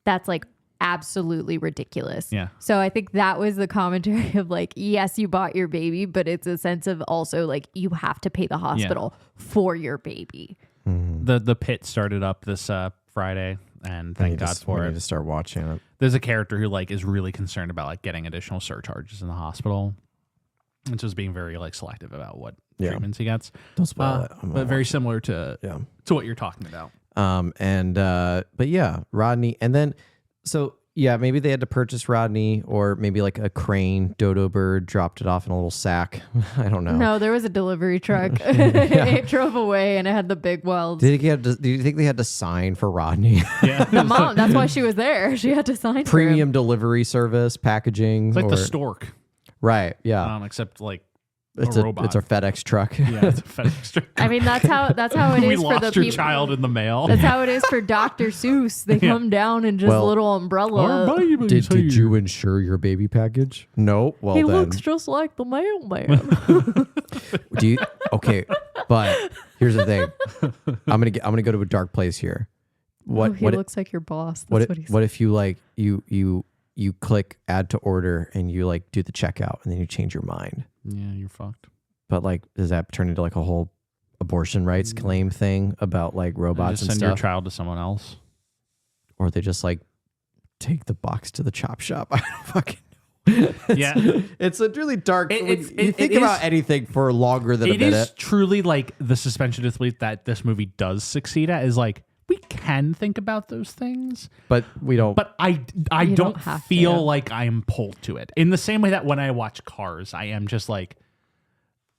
That's like absolutely ridiculous. Yeah. So I think that was the commentary of like, yes, you bought your baby, but it's a sense of also like you have to pay the hospital for your baby. The Pit started up this Friday, and thank God for I it. need to start watching it. There's a character who like is really concerned about like getting additional surcharges in the hospital, and just being very like selective about what treatments he gets. Don't spoil it. But very similar to what you're talking about. But yeah, Rodney, and then so yeah, maybe they had to purchase Rodney, or maybe like a crane dodo bird dropped it off in a little sack. I don't know. No, there was a delivery truck. It drove away and it had the big welds. Do you think they had to sign for Rodney? Yeah, The mom, that's why she was there. She had to sign for Premium him. delivery service, packaging. it's like the or- stork, Right. Yeah. except like it's a robot. It's a FedEx truck. Yeah, it's a FedEx truck. I mean, that's how it We is for the lost your people. child in the mail. That's how it is for Dr. Seuss. They come down in just Well, a little umbrella. Did you insure your baby package? No. Well, He then looks just like the mailman. do you? Okay, but here's the thing. I'm gonna go to a dark place here. He looks like your boss. That's what he said. What if you like you click add to order and you like do the checkout and then you change your mind? Yeah, you're fucked. But like, does that turn into like a whole abortion rights claim thing about like robots Just and send stuff? your child to someone else. Or they just like take the box to the chop shop? I don't fucking know. Yeah. It's a really dark. It- when it's- you it- think it about is- anything for longer than a It minute. is truly like the suspension of disbelief that this movie does succeed at is like, we can think about those things, but we don't. but I You don't don't have feel to. like I am pulled to it in the same way that when I watch Cars, I am just like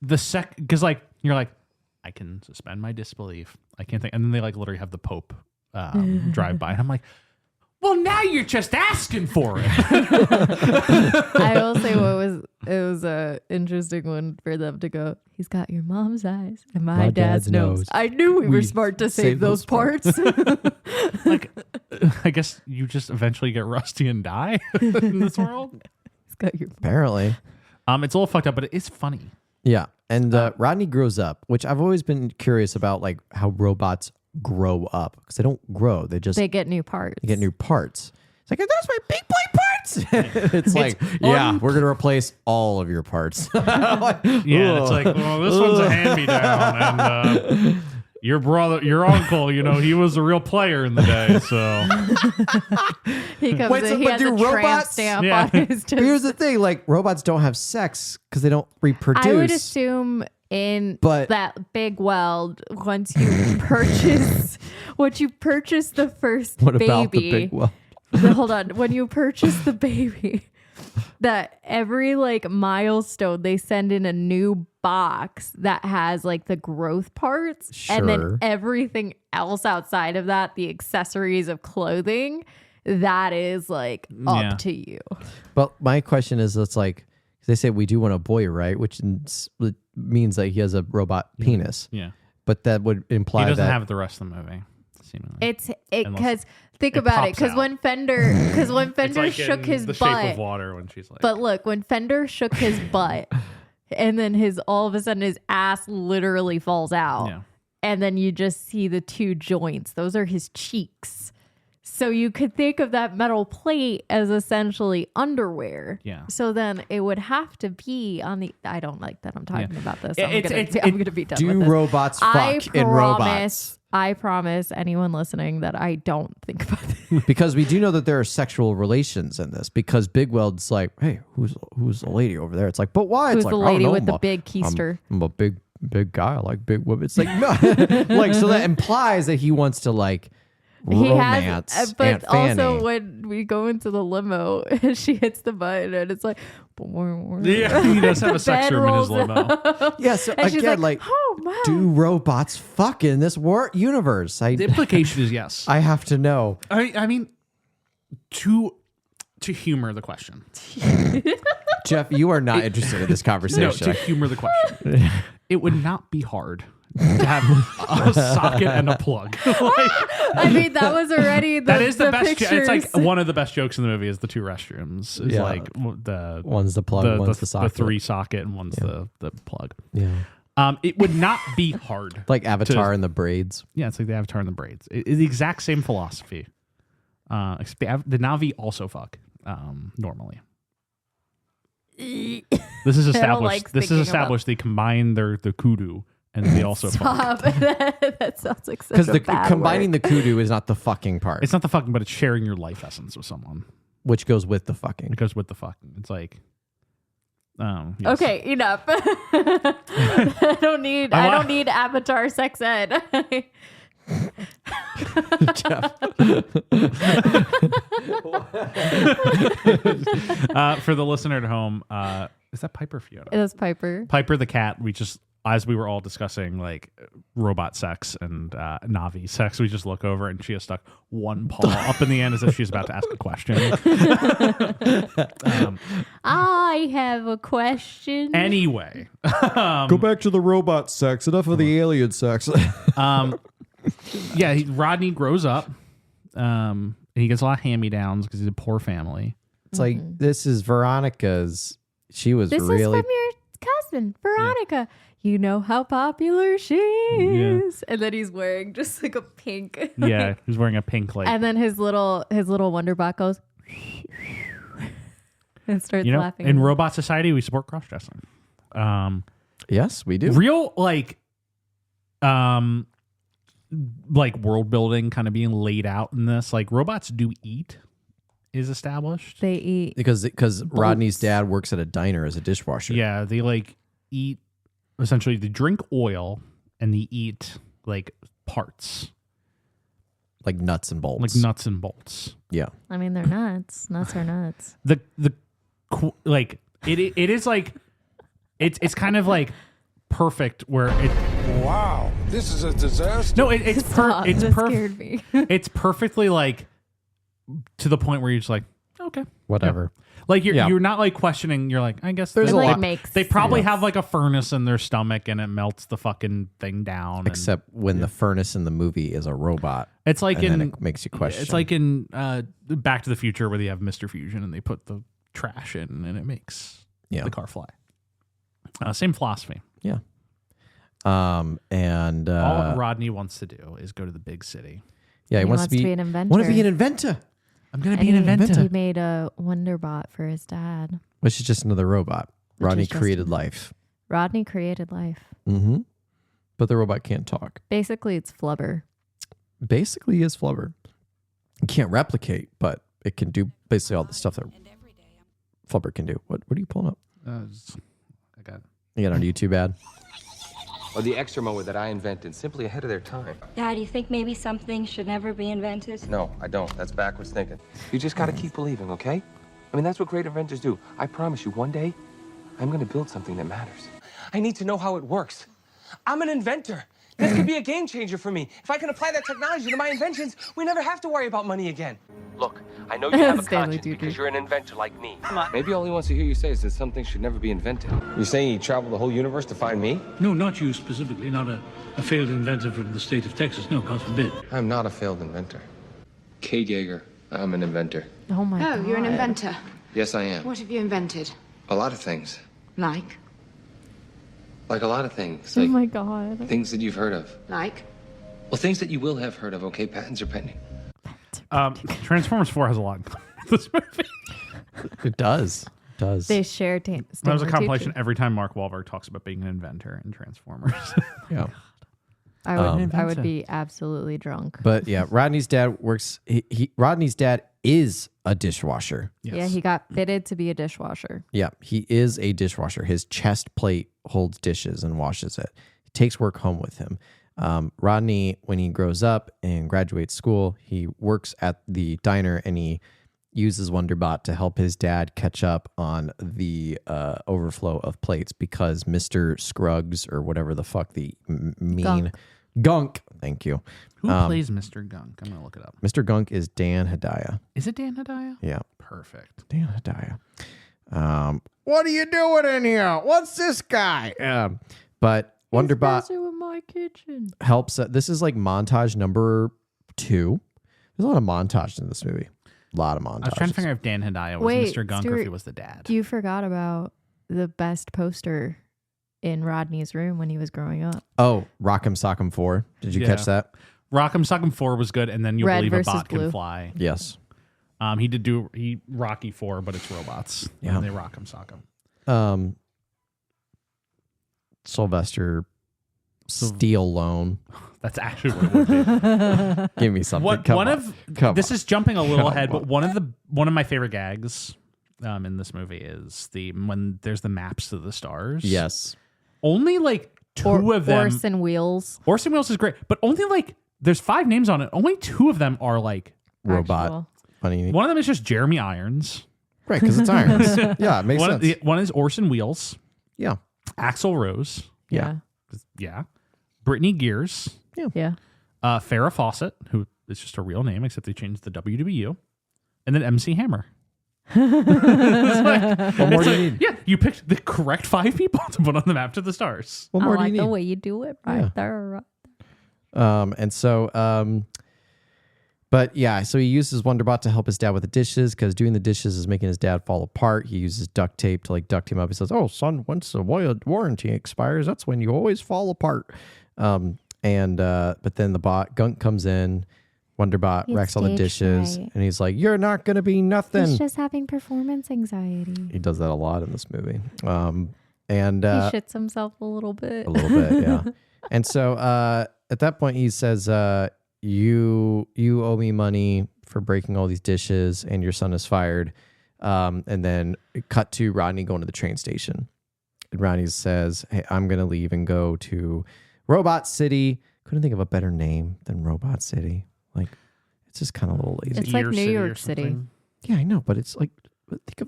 because like you're like, I can suspend my disbelief. I can't think, and then they like literally have the Pope drive by, and I'm like, well, now you're just asking for it. I will say it was a interesting one for them to go, he's got your mom's eyes and my dad's nose. I knew we were smart to save those parts. Like, I guess you just eventually get rusty and die in this world. He's got your apparently. It's all fucked up, but it's funny. Yeah. And Rodney grows up, which I've always been curious about, like how robots grow up, because they don't grow. They get new parts. get new parts. It's like, that's my big boy parts. It's like, yeah, we're going to replace all of your parts. Yeah, it's like, well, this one's a hand-me-down, and your brother, your uncle, he was a real player in the day, so He comes Wait, in, so- he but has do a tramp robots- stamp Yeah. on his But here's the thing, like robots don't have sex because they don't reproduce. I would assume in But- that big weld, once you purchase the first What baby. about the big well? Hold on. When you purchase the baby, that every like milestone they send in a new box that has like the growth parts, and then Sure. everything else outside of that, the accessories of clothing, that is like Yeah. up to you. But my question is, it's like they say we do want a boy, right? Which means that he has a robot penis. yeah. But that would imply He doesn't that have it the rest of the movie, seemingly. It's Unless because think it about it. pops Because out. when Fender It's shook in his the Shape butt, of Water when she's like, but look, when Fender shook his butt, and then all of a sudden his ass literally falls out, yeah. and then you just see the two joints. Those are his cheeks. So you could think of that metal plate as essentially underwear. Yeah. So then it would have to be on the. I don't like that I'm talking about this. Yeah, I'm gonna be done Do with this. robots fuck in robots? I promise anyone listening that I don't think about this. Because we do know that there are sexual relations in this. Because Big Weld's like, hey, who's the lady over there? It's like, but why? Who's It's like, the I don't lady know, with the I'm big keister? I'm a big guy. I like big women. It's like, no. Like, so that implies that he wants to like romance but Aunt Fanny. also when we go into the limo, she hits the button and it's like, Yeah, he does have a sex bed room in his rolls limo. Yeah, so and she's again, like, oh man, do robots fuck in this universe? The implication is yes. I have to know. I mean, to humor the question. Jeff, you are not interested in this conversation. No, to humor the question. It would not be hard to have a socket and a plug. Like, I mean, that was already that is the best. Pictures. It's like one of the best jokes in the movie is the two restrooms. It's Yeah. like the One's the plug, one's the socket. The 3 socket, and one's the plug. Yeah. It would not be hard. Like Avatar and the braids. Yeah, it's like the Avatar and the braids. It's the exact same philosophy. The Na'vi also fuck normally. This is established. This is established. They combine the kudu and they also fuck. Stop. That sounds like such Because a bad combining word. the kudu is not the fucking part. It's not the fucking, but it's sharing your life essence with someone. Which goes with the fucking. It goes with the fucking. It's like, yes. Okay, enough. I don't need Avatar sex ed. Jeff. For the listener at home, is that Piper Fiona? It is Piper. Piper the cat. We just, as we were all discussing like robot sex and Na'vi sex, we just look over and she has stuck one paw up in the end as if she's about to ask a question. I have a question. Anyway, Go back to the robot sex. Enough of the alien sex. yeah, Rodney grows up. And he gets a lot of hand-me-downs because he's a poor family. It's like, this is Veronica's. She was This really. is from your cousin, Veronica. You know how popular she is. And then he's wearing just like a pink. Yeah, he's wearing a pink like. And then his little Wonderbot goes and starts laughing. In Robot Society, we support cross-dressing. Yes, we do. Real like world building kind of being laid out in this. Like robots do eat is established. They eat. Because Rodney's dad works at a diner as a dishwasher. Yeah, they like eat, essentially they drink oil and they eat like parts. Like nuts and bolts. Like nuts and bolts. Yeah. I mean, they're nuts. Nuts are nuts. Like it is like it's kind of like perfect where it. Wow, this is a disaster. No, it's scared me. It's perfectly like to the point where you're just like, okay, Whatever. yeah. Like you're not like questioning. You're like, I guess There's It a like lot. makes they probably sense. have like a furnace in their stomach and it melts the fucking thing down. Except when the furnace in the movie is a robot. It's like and then in it makes you question. It's like in Back to the Future where they have Mr. Fusion and they put the trash in and it makes the car fly. Same philosophy. Yeah. And All Rodney wants to do is go to the big city. yeah, he wants to be an inventor. Want to be an inventor, I'm gonna And be an inventor. He made a Wonderbot for his dad. which is just another robot. Which Rodney is just- created life. Rodney created life. Mm-hmm. But the robot can't talk. Basically, it's Flubber. Basically, he is Flubber. It can't replicate, but it can do basically all the stuff that Flubber can do. What are you pulling up? I got it. You got it on YouTube ad? Or the extra mower that I invented, simply ahead of their time. Dad, you think maybe something should never be invented? No, I don't. That's backwards thinking. You just gotta keep believing, okay? I mean, that's what great inventors do. I promise you, one day, I'm gonna build something that matters. I need to know how it works. I'm an inventor. This could be a game changer for me. If I can apply that technology to my inventions, we never have to worry about money again. Look, I know you have a Stanley conscience Tucci. because you're an inventor like me. Maybe all he wants to hear you say is that something should never be invented. You're saying he traveled the whole universe to find me? No, not you specifically, not a failed inventor from the state of Texas. No, God forbid. I'm not a failed inventor. Kay Yeager, I'm an inventor. Oh my god. Oh, you're an inventor. Yes, I am. What have you invented? A lot of things. Like? Like a lot of things. Oh Like my god. things that you've heard of. Like? Well, things that you will have heard of, okay? Patents are pending. Transformers 4 has a lot in common with this movie. It does. It does. They share That was a compilation every time Mark Wahlberg talks about being an inventor in Transformers. Yeah. I would be absolutely drunk. But yeah, Rodney's dad works. Rodney's dad is a dishwasher. Yes. Yeah, he got fitted to be a dishwasher. Yeah, he is a dishwasher. His chest plate holds dishes and washes it. He takes work home with him. Rodney, when he grows up and graduates school, he works at the diner and he uses Wonderbot to help his dad catch up on the overflow of plates because Mr. Scruggs or whatever the fuck the mean Gunk. Thank you. Who plays Mr. Gunk? I'm gonna look it up. Mr. Gunk is Dan Hedaya. Is it Dan Hedaya? Yeah, Perfect. Dan Hedaya. What are you doing in here? What's this guy? But Wonderbot in my kitchen. helps. This is like montage number 2. There's a lot of montage in this movie. A lot of montage. I was trying to figure out if Dan Hedaya was Wait, Mr. Gunk or if Stuart, he was the dad. You forgot about the best poster in Rodney's room when he was growing up. Oh, Rock'em Sock'em 4. Did you catch that? Rock'em Sock'em 4 was good, and then You'll Red Believe a versus Bot Blue. Can Fly. Yes. He Rocky 4, but it's robots. Yeah. And they Rock'em Sock'em. Sylvester Stallone. That's actually what it would be. Give me something. This is jumping a little ahead, but one of my favorite gags in this movie is when there's the maps to the stars. Yes. Only like two of them. Orson Wheels. Orson Wheels is great, but only like there's 5 names on it. Only 2 of them are like Robot. Actual. Funny. one of them is just Jeremy Irons. Right, because it's irons. Yeah, it makes sense. One is Orson Wheels. Yeah. Axl Rose. Yeah. Yeah. Brittany Gears. Yeah. Farrah Fawcett, who is just a real name, except they changed the W to U. And then MC Hammer. What more do you need? Yeah, you picked the correct 5 people to put on the map to the stars. What more I like do you the need? way you do it right there. But yeah, so he uses Wonderbot to help his dad with the dishes because doing the dishes is making his dad fall apart. He uses duct tape to like duct him up. He says, "Oh, son, once the warranty expires, that's when you always fall apart." But then the Gunk comes in, Wonderbot He's wrecks all the stage dishes, fright. and he's like, "You're not gonna be nothing." He's just having performance anxiety. He does that a lot in this movie. He shits himself a little bit. A little bit, yeah. And so at that point, he says, "You owe me money for breaking all these dishes, and your son is fired." And then cut to Rodney going to the train station. And Rodney says, "Hey, I'm gonna leave and go to Robot City." Couldn't think of a better name than Robot City. Like, it's just kind of a little lazy. It's like Gear New City or York City. something. Yeah, I know, but it's like, how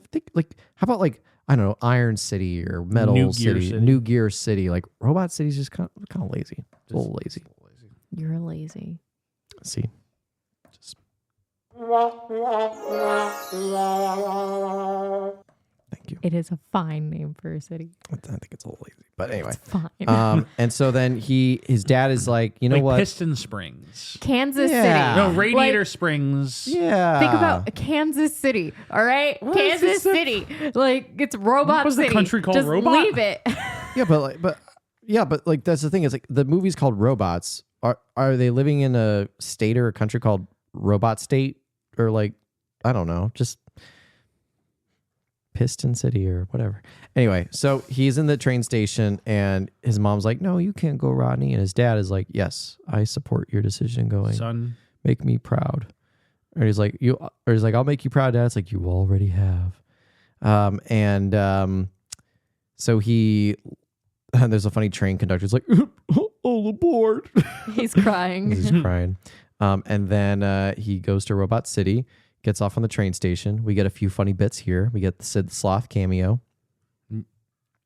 about like, I don't know, Iron City or Metal New Gear City, City. New Gear City. Like Robot City's just kind of lazy. It's a little lazy. You're lazy. See, just thank you. It is a fine name for a city. I think it's a little lazy, but anyway. It's fine. And so then his dad is like, you know Like what? Piston Springs. Kansas Yeah. City. No, Radiator Like, Springs. Yeah. think about Kansas City, all right? What is Kansas this? City. Like, it's Robot What was the City. country called? Just Robot? leave it. Yeah, but like that's the thing is like the movie's called Robots. Are they living in a state or a country called Robot State or like I don't know, just Piston City or whatever. Anyway, so he's in the train station and his mom's like, "No, you can't go, Rodney." And his dad is like, "Yes, I support your decision going. Son. Make me proud." Or he's like, "I'll make you proud, Dad." It's like, "You already have." So there's a funny train conductor. It's like, "All aboard." He's crying. He's crying. And then he goes to Robot City, gets off on the train station. We get a few funny bits here. We get the Sid the Sloth cameo.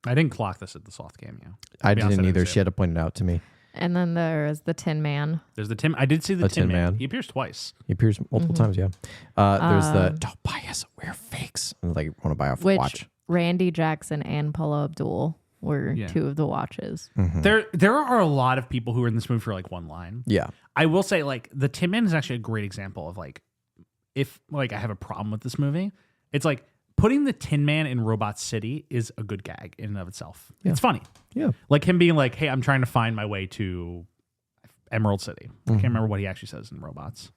I didn't clock this at the Sloth cameo. I be honest, didn't I either. didn't see She had to point it out to me. And then there's the Tin Man. There's the Tim. I did see the The Tin Tin Man. Man. He appears twice. He appears multiple times, yeah. There's the, "Don't bias us, wear fakes." And like, want to buy a Which watch. Randy Jackson and Paula Abdul were Yeah. 2 of the watches. There are a lot of people who are in this movie for like one line. Yeah. I will say like the Tin Man is actually a great example of like if like I have a problem with this movie, it's like putting the Tin Man in Robot City is a good gag in and of itself. Yeah. It's funny. Yeah. Like him being like, "Hey, I'm trying to find my way to Emerald City." I can't remember what he actually says in Robots.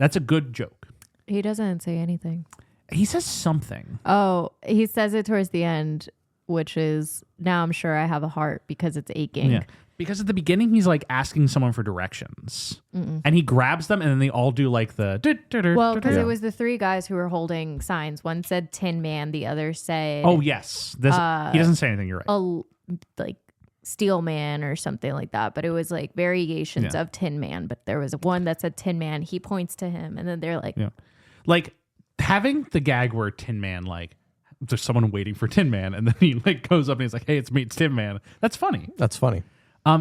That's a good joke. He doesn't say anything. He says something. Oh, he says it towards the end, which is, now I'm sure I have a heart because it's aching. Yeah. Because at the beginning, he's like asking someone for directions. And he grabs them and then they all do like the... Well, because it was the three guys who were holding signs. One said Tin Man. The other said... Oh, yes. He doesn't say anything. You're right. Like Steel Man or something like that. But it was like variations of Tin Man. But there was one that said Tin Man. He points to him. And then they're like... Yeah. Like having the gag where Tin Man, like, there's someone waiting for Tin Man. And then he like goes up and he's like, hey, it's me, it's Tin Man. That's funny. That's funny.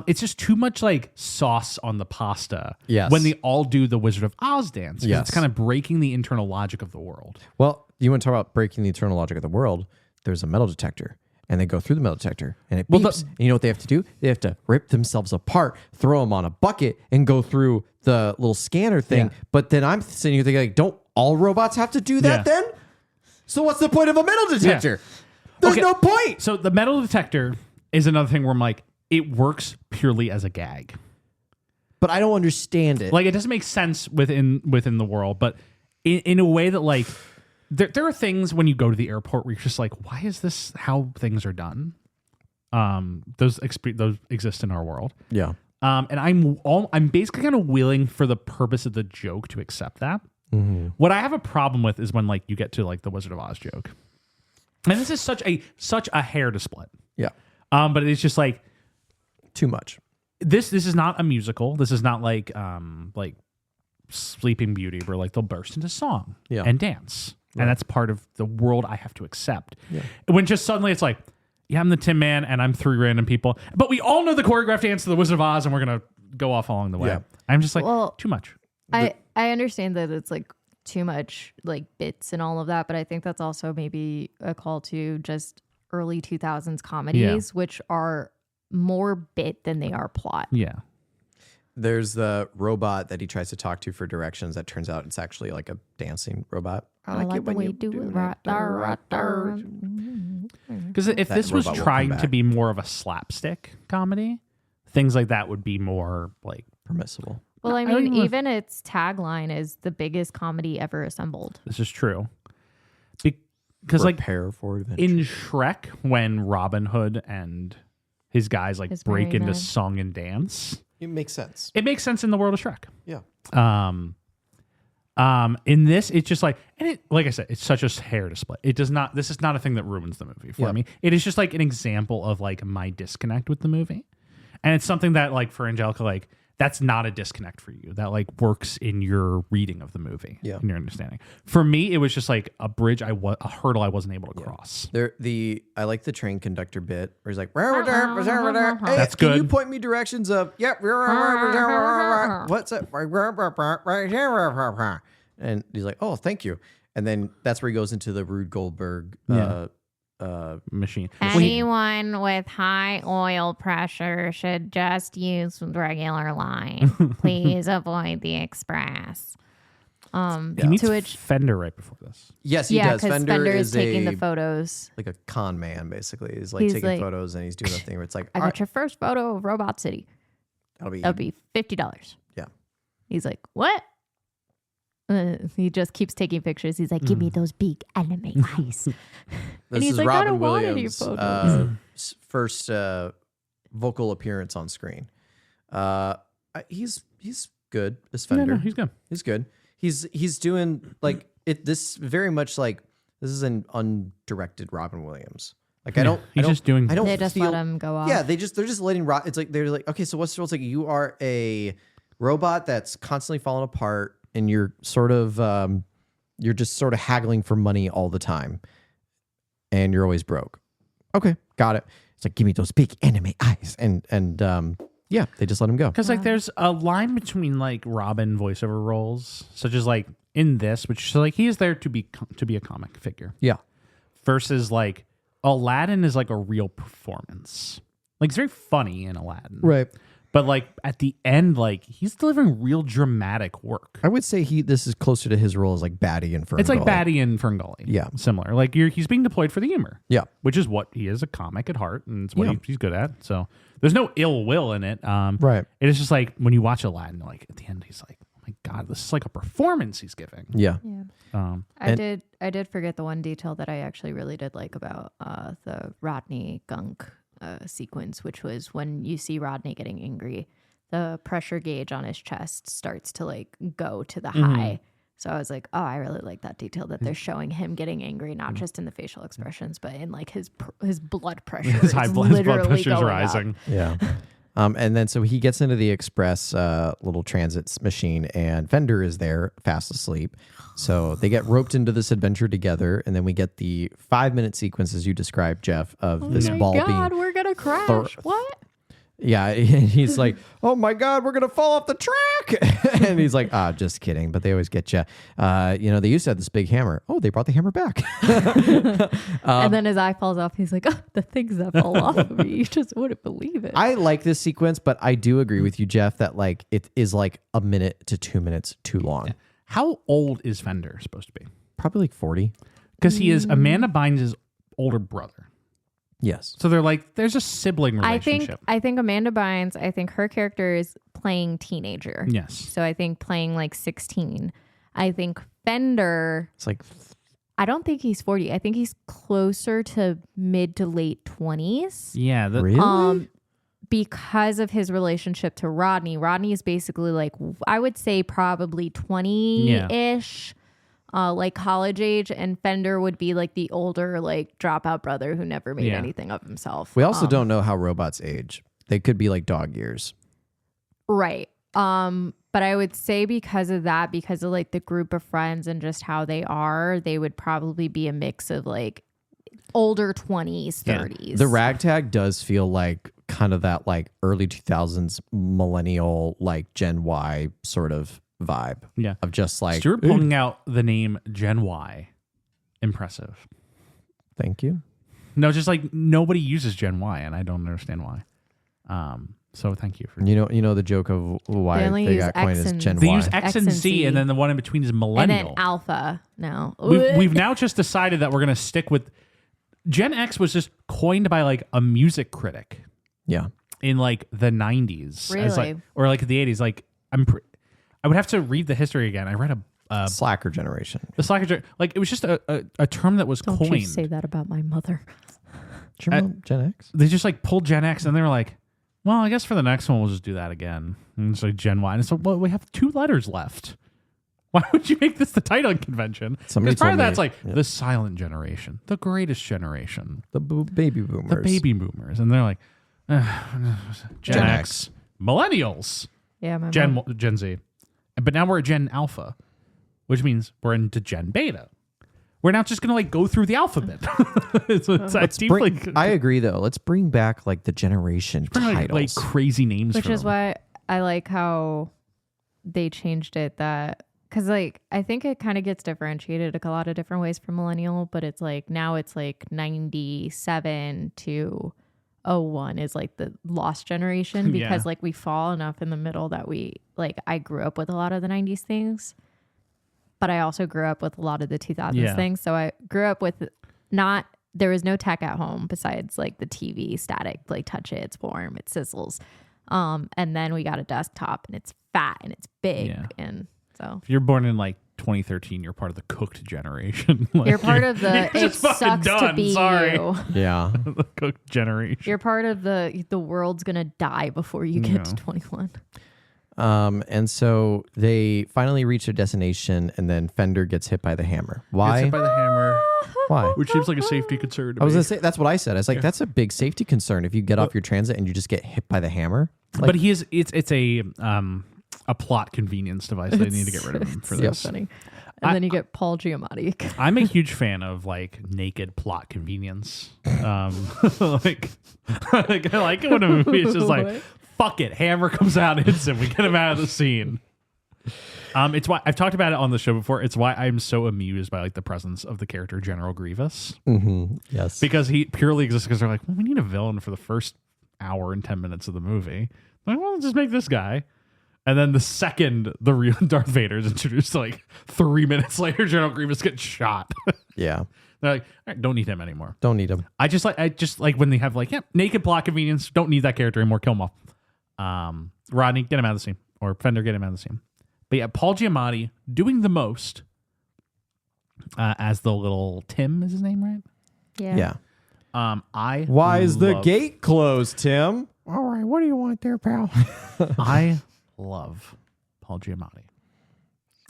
It's just too much like sauce on the pasta. Yes. When they all do the Wizard of Oz dance. Yes. It's kind of breaking the internal logic of the world. Well, you want to talk about breaking the eternal logic of the world? There's a metal detector, and they go through the metal detector, and it beeps. And you know what they have to do? They have to rip themselves apart, throw them on a bucket, and go through the little scanner thing. Yeah. But then I'm sitting here thinking, like, don't all robots have to do that then? So what's the point of a metal detector? There's no point. So the metal detector is another thing where I'm like, it works purely as a gag. But I don't understand it. Like, it doesn't make sense within the world, but in a way that, like, there are things when you go to the airport where you're just like, why is this how things are done? Those exist in our world. Yeah. And I'm basically kind of willing for the purpose of the joke to accept that. Mm-hmm. What I have a problem with is when, like, you get to, like, the Wizard of Oz joke. And this is such a hair to split. Yeah. But it's just like, too much. This is not a musical. This is not like Sleeping Beauty where like they'll burst into song and dance. Right. And that's part of the world I have to accept. Yeah. When just suddenly it's like, yeah, I'm the Tin Man and I'm three random people. But we all know the choreographed dance to the Wizard of Oz and we're going to go off along the way. Yeah. I'm just like, too much. I understand that it's like too much like bits and all of that. But I think that's also maybe a call to just early 2000s comedies, which are more bit than they are plot. Yeah. There's the robot that he tries to talk to for directions that turns out it's actually like a dancing robot. I like the way you do it. Because if this was trying to be more of a slapstick comedy, things like that would be more like permissible. Well, I mean, even its tagline is the biggest comedy ever assembled. This is true. Because like in Shrek, when Robin Hood and his guys like break into song and dance. It makes sense. It makes sense in the world of Shrek. Yeah. In this, it's just like, and it, like I said, it's such a hair to split. It does not, this is not a thing that ruins the movie for me. It is just like an example of like my disconnect with the movie. And it's something that like for Angelica, like that's not a disconnect for you. That like works in your reading of the movie. Yeah. In your understanding. For me, it was just like a hurdle I wasn't able to cross. I like the train conductor bit where he's like, hey, that's good. Can you point me directions of, yep. What's it? Right here. And he's like, oh, thank you. And then that's where he goes into the Rube Goldberg machine. Anyone with high oil pressure should just use regular line. Please avoid the express. He meets Fender right before this. Yes, he does. Fender is taking the photos. Like a con man, basically. He's taking photos and he's doing a thing where it's like, I got your first photo of Robot City. That'll be $50. Yeah. He's like, what? He just keeps taking pictures. He's like, give me those big anime eyes. This is like, Robin Williams' first vocal appearance on screen. He's good as Fender. No, he's good. He's good. He's doing like it. This very much like this is an undirected Robin Williams. Like I don't. They just let him go off. Yeah, they're just letting. It's like they're like, okay, so what's the role? It's like you are a robot that's constantly falling apart. And you're sort of, you're just sort of haggling for money all the time. And you're always broke. Okay, got it. It's like, give me those big anime eyes. And yeah, they just let him go. Because like there's a line between like Robin voiceover roles, such as like in this, which so like he is there to be a comic figure. Yeah. Versus like Aladdin is like a real performance. Like it's very funny in Aladdin. Right. But like at the end, like he's delivering real dramatic work. I would say this is closer to his role as like Batty and Ferngully. It's like Batty and Ferngully. Yeah. Similar. Like he's being deployed for the humor. Yeah. Which is what he is, a comic at heart, and it's what he's good at. So there's no ill will in it. Right. It is just like when you watch Aladdin, like at the end, he's like, oh my God, this is like a performance he's giving. Yeah. I did forget the one detail that I actually really did like about the Rodney Gunk sequence, which was when you see Rodney getting angry, the pressure gauge on his chest starts to like go to the high. So I was like, oh, I really like that detail that they're showing him getting angry, not just in the facial expressions, but in like his blood pressure. His his blood pressure is rising. Yeah. And then so he gets into the express little transit machine, and Fender is there fast asleep. So they get roped into this adventure together, and then we get the 5-minute sequence, as you described, Jeff, of this ball being... Oh my God, we're going to crash. What? Yeah, and he's like, "Oh my God, we're gonna fall off the track!" And he's like, just kidding." But they always get you. They used to have this big hammer. Oh, they brought the hammer back. And then his eye falls off. He's like, "Oh, the things that fall off of me, you just wouldn't believe it." I like this sequence, but I do agree with you, Jeff, that like it is like a minute to 2 minutes too long. Yeah. How old is Fender supposed to be? Probably like 40. Because he is Amanda Bynes' older brother. Yes. So they're like, there's a sibling relationship. I think Amanda Bynes, I think her character is playing teenager. Yes. So I think playing like 16. I think Fender, It's like, I don't think he's 40. I think he's closer to mid to late 20s. Yeah. really? Because of his relationship to Rodney. Rodney is basically like, I would say probably 20-ish. Like college age, and Fender would be like the older, like dropout brother who never made anything of himself. We also don't know how robots age. They could be like dog years. Right. But I would say because of that, because of like the group of friends and just how they are, they would probably be a mix of like older 20s, 30s. The ragtag does feel like kind of that like early 2000s millennial, like Gen Y sort of vibe. Yeah. Of just like Stuart pulling out the name Gen Y. Impressive. Thank you. No, just like nobody uses Gen Y, and I don't understand why. So thank you for You know the joke of why they got coined as Gen they Y. use X and Z, and then the one in between is millennial. And then alpha. No. We've now just decided that we're going to stick with Gen X was just coined by like a music critic. Yeah. In like the 90s. Really? As like, or like the 80s. Like I would have to read the history again. I read a Slacker generation. the Slacker, like it was just a term that was Don't coined. you say that about my mother. Do you remember Gen X? They just like pulled Gen X, and they were like, well, I guess for the next one we'll just do that again. And it's like Gen Y. And so well, we have 2 letters left. Why would you make this the title convention? Somebody Because part of told me- that's like the silent generation, the greatest generation, The baby boomers. the baby boomers, and they're like Gen X, millennials, Yeah, my mom. Gen Z. But now we're at Gen Alpha, which means we're into Gen Beta. We're not just going to like go through the alphabet. I agree though. Let's bring back like the generation titles. like crazy names. Which for is them. why I like how they changed it that because like I think it kind of gets differentiated a lot of different ways for millennial, but it's like now it's like 97 to 01 is like the lost generation because like we fall enough in the middle that we like I grew up with a lot of the 90s things, but I also grew up with a lot of the 2000s things. So I grew up with there was no tech at home besides like the TV static, like touch it, it's warm, it sizzles. And then we got a desktop and it's fat and it's big. And so if you're born in like 2013, you're part of the cooked generation. Like, you're part of the you're it just fucking sucks done. to be Sorry. you. Yeah. The cooked generation. You're part of the world's gonna die before you get to 21. And so they finally reach their destination, and then Fender gets hit by the hammer. Why? Gets hit by the hammer, Why? which seems like a safety concern. To I was me. gonna say that's what I said. I was like, that's a big safety concern if you get off your transit and you just get hit by the hammer. Like, But it's a plot convenience device. They need to get rid of him for So this. funny. And then you get Paul Giamatti. I'm a huge fan of like naked plot convenience. Like I like it when a movie is just like, What? fuck it, hammer comes out instant, we get him out of the scene. It's why I've talked about it on the show before. It's why I'm so amused by like the presence of the character General Grievous, yes. because he purely exists because they're like, well, we need a villain for the first hour and 10 minutes of the movie. Like, well, let's just make this guy. And then the second the real Darth Vader is introduced, like 3 minutes later, General Grievous gets shot. Yeah. They're like, all right, don't need him anymore. Don't need him. I just like when they have like, naked plot convenience. Don't need that character anymore. Kill him off. Rodney, get him out of the scene, or Fender, get him out of the scene. But yeah, Paul Giamatti doing the most as the little Tim is his name, right? Yeah. Why is the gate closed, Tim? All right, what do you want there, pal? I love Paul Giamatti.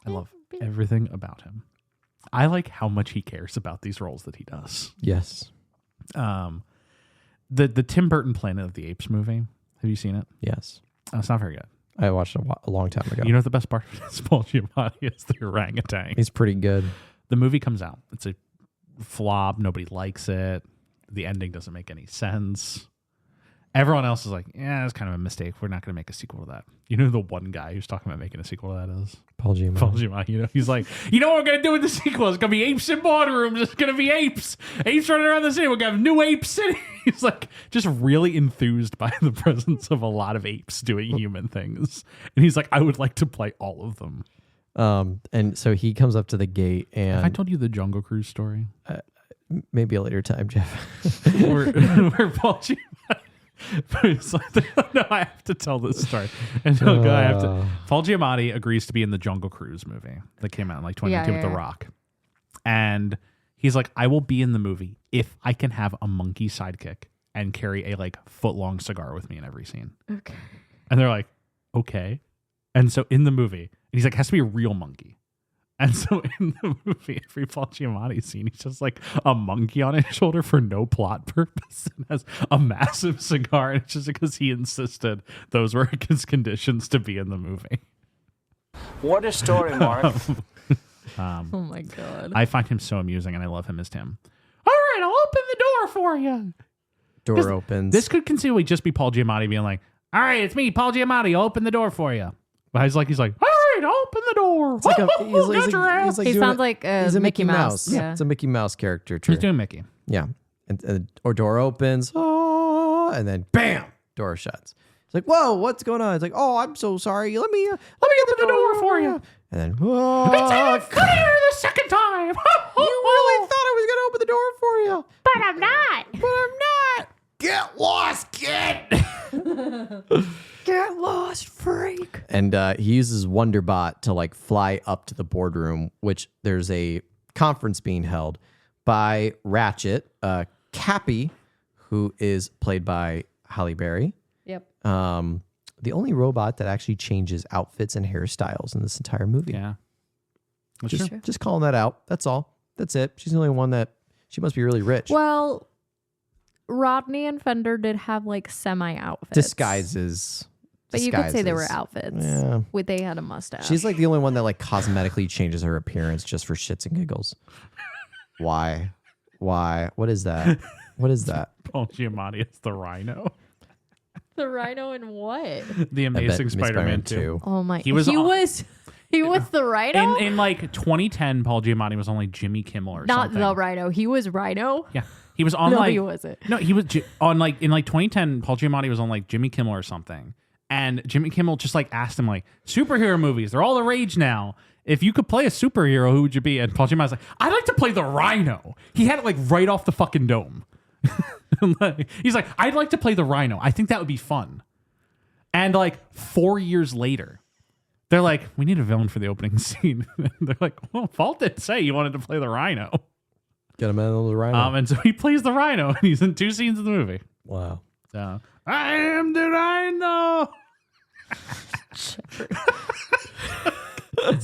I love everything about him. I like how much he cares about these roles that he does. Yes. The Tim Burton Planet of the Apes movie. Have you seen it? Yes. It's not very good. I watched it a long time ago. You know what the best part is? Paul Giamatti is the orangutan. He's pretty good. The movie comes out. It's a flop. Nobody likes it. The ending doesn't make any sense. Everyone else is like, yeah, it's kind of a mistake. We're not going to make a sequel to that. You know the one guy who's talking about making a sequel to that is? Paul Giamatti. Paul Giamatti. You know, he's like, you know what we're going to do with the sequel? It's going to be apes in boardrooms. It's going to be apes. Apes running around the city. We're going to have new ape city. He's like just really enthused by the presence of a lot of apes doing human things. And he's like, I would like to play all of them. And so he comes up to the gate and... Have I told you the Jungle Cruise story? Maybe a later time, Jeff. where Paul Giamatti... It's like, no, I have to tell this story. And so I have to. Paul Giamatti agrees to be in the Jungle Cruise movie that came out in like 2019 with The Rock. And he's like, I will be in the movie if I can have a monkey sidekick and carry a like foot-long cigar with me in every scene. Okay. And they're like, okay. And so in the movie, he's like, has to be a real monkey. And so in the movie, every Paul Giamatti scene, he's just like a monkey on his shoulder for no plot purpose and has a massive cigar. And it's just because he insisted those were his conditions to be in the movie. What a story, Mark. Oh my God. I find him so amusing and I love him as Tim. All right, I'll open the door for you. Door opens. This could conceivably just be Paul Giamatti being like, all right, it's me, Paul Giamatti. I'll open the door for you. But he's like, all right, I'll open the door. It's like He sounds like he's a Mickey Mouse. Yeah. It's a Mickey Mouse character. He's doing Mickey. Yeah. And or door opens. And then bam, door shuts. It's like, whoa, what's going on? It's like, oh, I'm so sorry. Let me open the door for you. And then, It's clear the second time. You really thought I was going to open the door for you. But I'm not. Get lost, kid. Get lost, freak. And he uses Wonderbot to like fly up to the boardroom, which there's a conference being held by Ratchet, Cappy, who is played by Halle Berry. Yep. The only robot that actually changes outfits and hairstyles in this entire movie. Yeah. Just calling that out. That's all. That's it. She's the only one that she must be really rich. Well, Rodney and Fender did have like semi outfits. Disguises. But you could say they were outfits. Yeah. They had a mustache. She's like the only one that like cosmetically changes her appearance just for shits and giggles. Why? What is that? What is that? Paul Giamatti is the Rhino. The Rhino in what? The Amazing Spider-Man 2. Oh my! He was the Rhino. In like 2010, Paul Giamatti was on like Jimmy Kimmel or Not something. the Rhino. He was Rhino. Yeah. He was on No, like... he wasn't. No, he was on like... In like 2010, Paul Giamatti was on like Jimmy Kimmel or something. And Jimmy Kimmel just like asked him like, superhero movies, they're all the rage now. If you could play a superhero, who would you be? And Paul Giamatti's like, I'd like to play the Rhino. He had it like right off the fucking dome. He's like, I'd like to play the Rhino. I think that would be fun. And like 4 years later, they're like, we need a villain for the opening scene. They're like, well, Fault didn't say you wanted to play the Rhino. Get him out of the Rhino. And so he plays the Rhino, and he's in 2 scenes of the movie. Wow. I am the Rhino.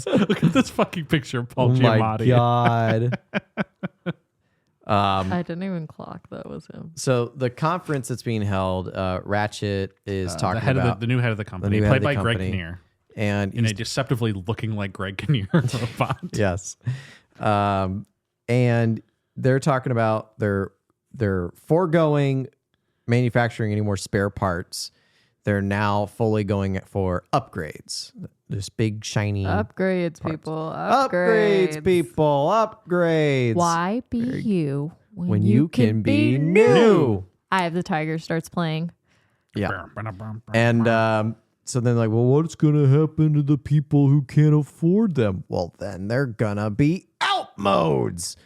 Look at this fucking picture of Paul Giamatti. Oh my God. I didn't even clock that was him. So the conference that's being held, Ratchet is talking about the new head of the company, played by Greg Kinnear, and in a deceptively looking like Greg Kinnear robot. Yes, and they're talking about they're foregoing manufacturing any more spare parts. They're now fully going for upgrades. There's big shiny Upgrades, parts. people. Upgrades, people. Upgrades. Why be you when you can be new? Eye of the Tiger starts playing. Yeah. And so then like, well, what's going to happen to the people who can't afford them? Well, then they're going to be out modes.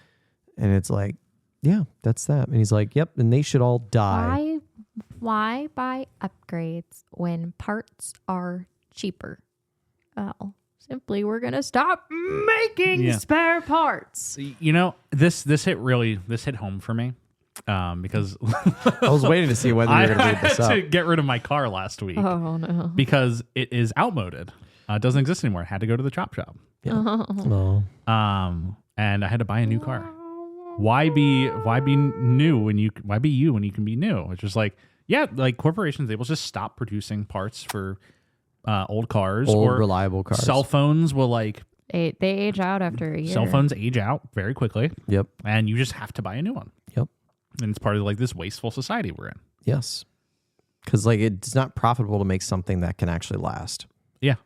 And it's like, yeah, that's that. And he's like, yep, and they should all die. Why buy upgrades when parts are cheaper? Oh, simply we're gonna stop making spare parts. You know, this hit home for me because I was waiting to see whether you were going to I read this had up. to get rid of my car last week Oh no. because it is outmoded. It doesn't exist anymore. I had to go to the chop shop. Well, And I had to buy a new car. Why be new when you can be new? It's just like, yeah, like corporations, they will just stop producing parts for old cars or reliable cars. Cell phones will They age out after a year. cell phones age out very quickly. Yep. And you just have to buy a new one. Yep. And it's part of like this wasteful society we're in. Yes. Because like it's not profitable to make something that can actually last. Yeah.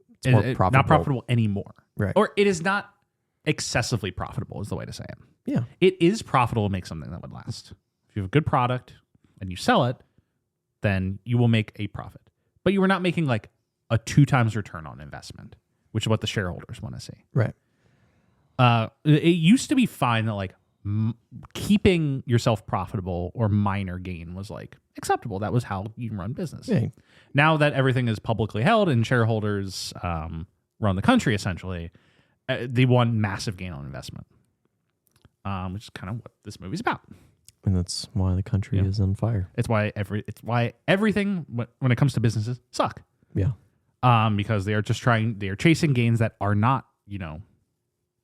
It's more Not profitable. profitable anymore. Right. Or it is not excessively profitable is the way to say it. Yeah. It is profitable to make something that would last. If you have a good product and you sell it, then you will make a profit. But you are not making like a 2 times return on investment, which is what the shareholders want to see. Right. It used to be fine that like keeping yourself profitable or minor gain was like acceptable. That was how you run business. Yeah. Now that everything is publicly held and shareholders run the country, essentially, they want massive gain on investment, which is kind of what this movie's about. And that's why the country is on fire. It's why everything when it comes to businesses suck. Yeah. Because they are chasing gains that are not,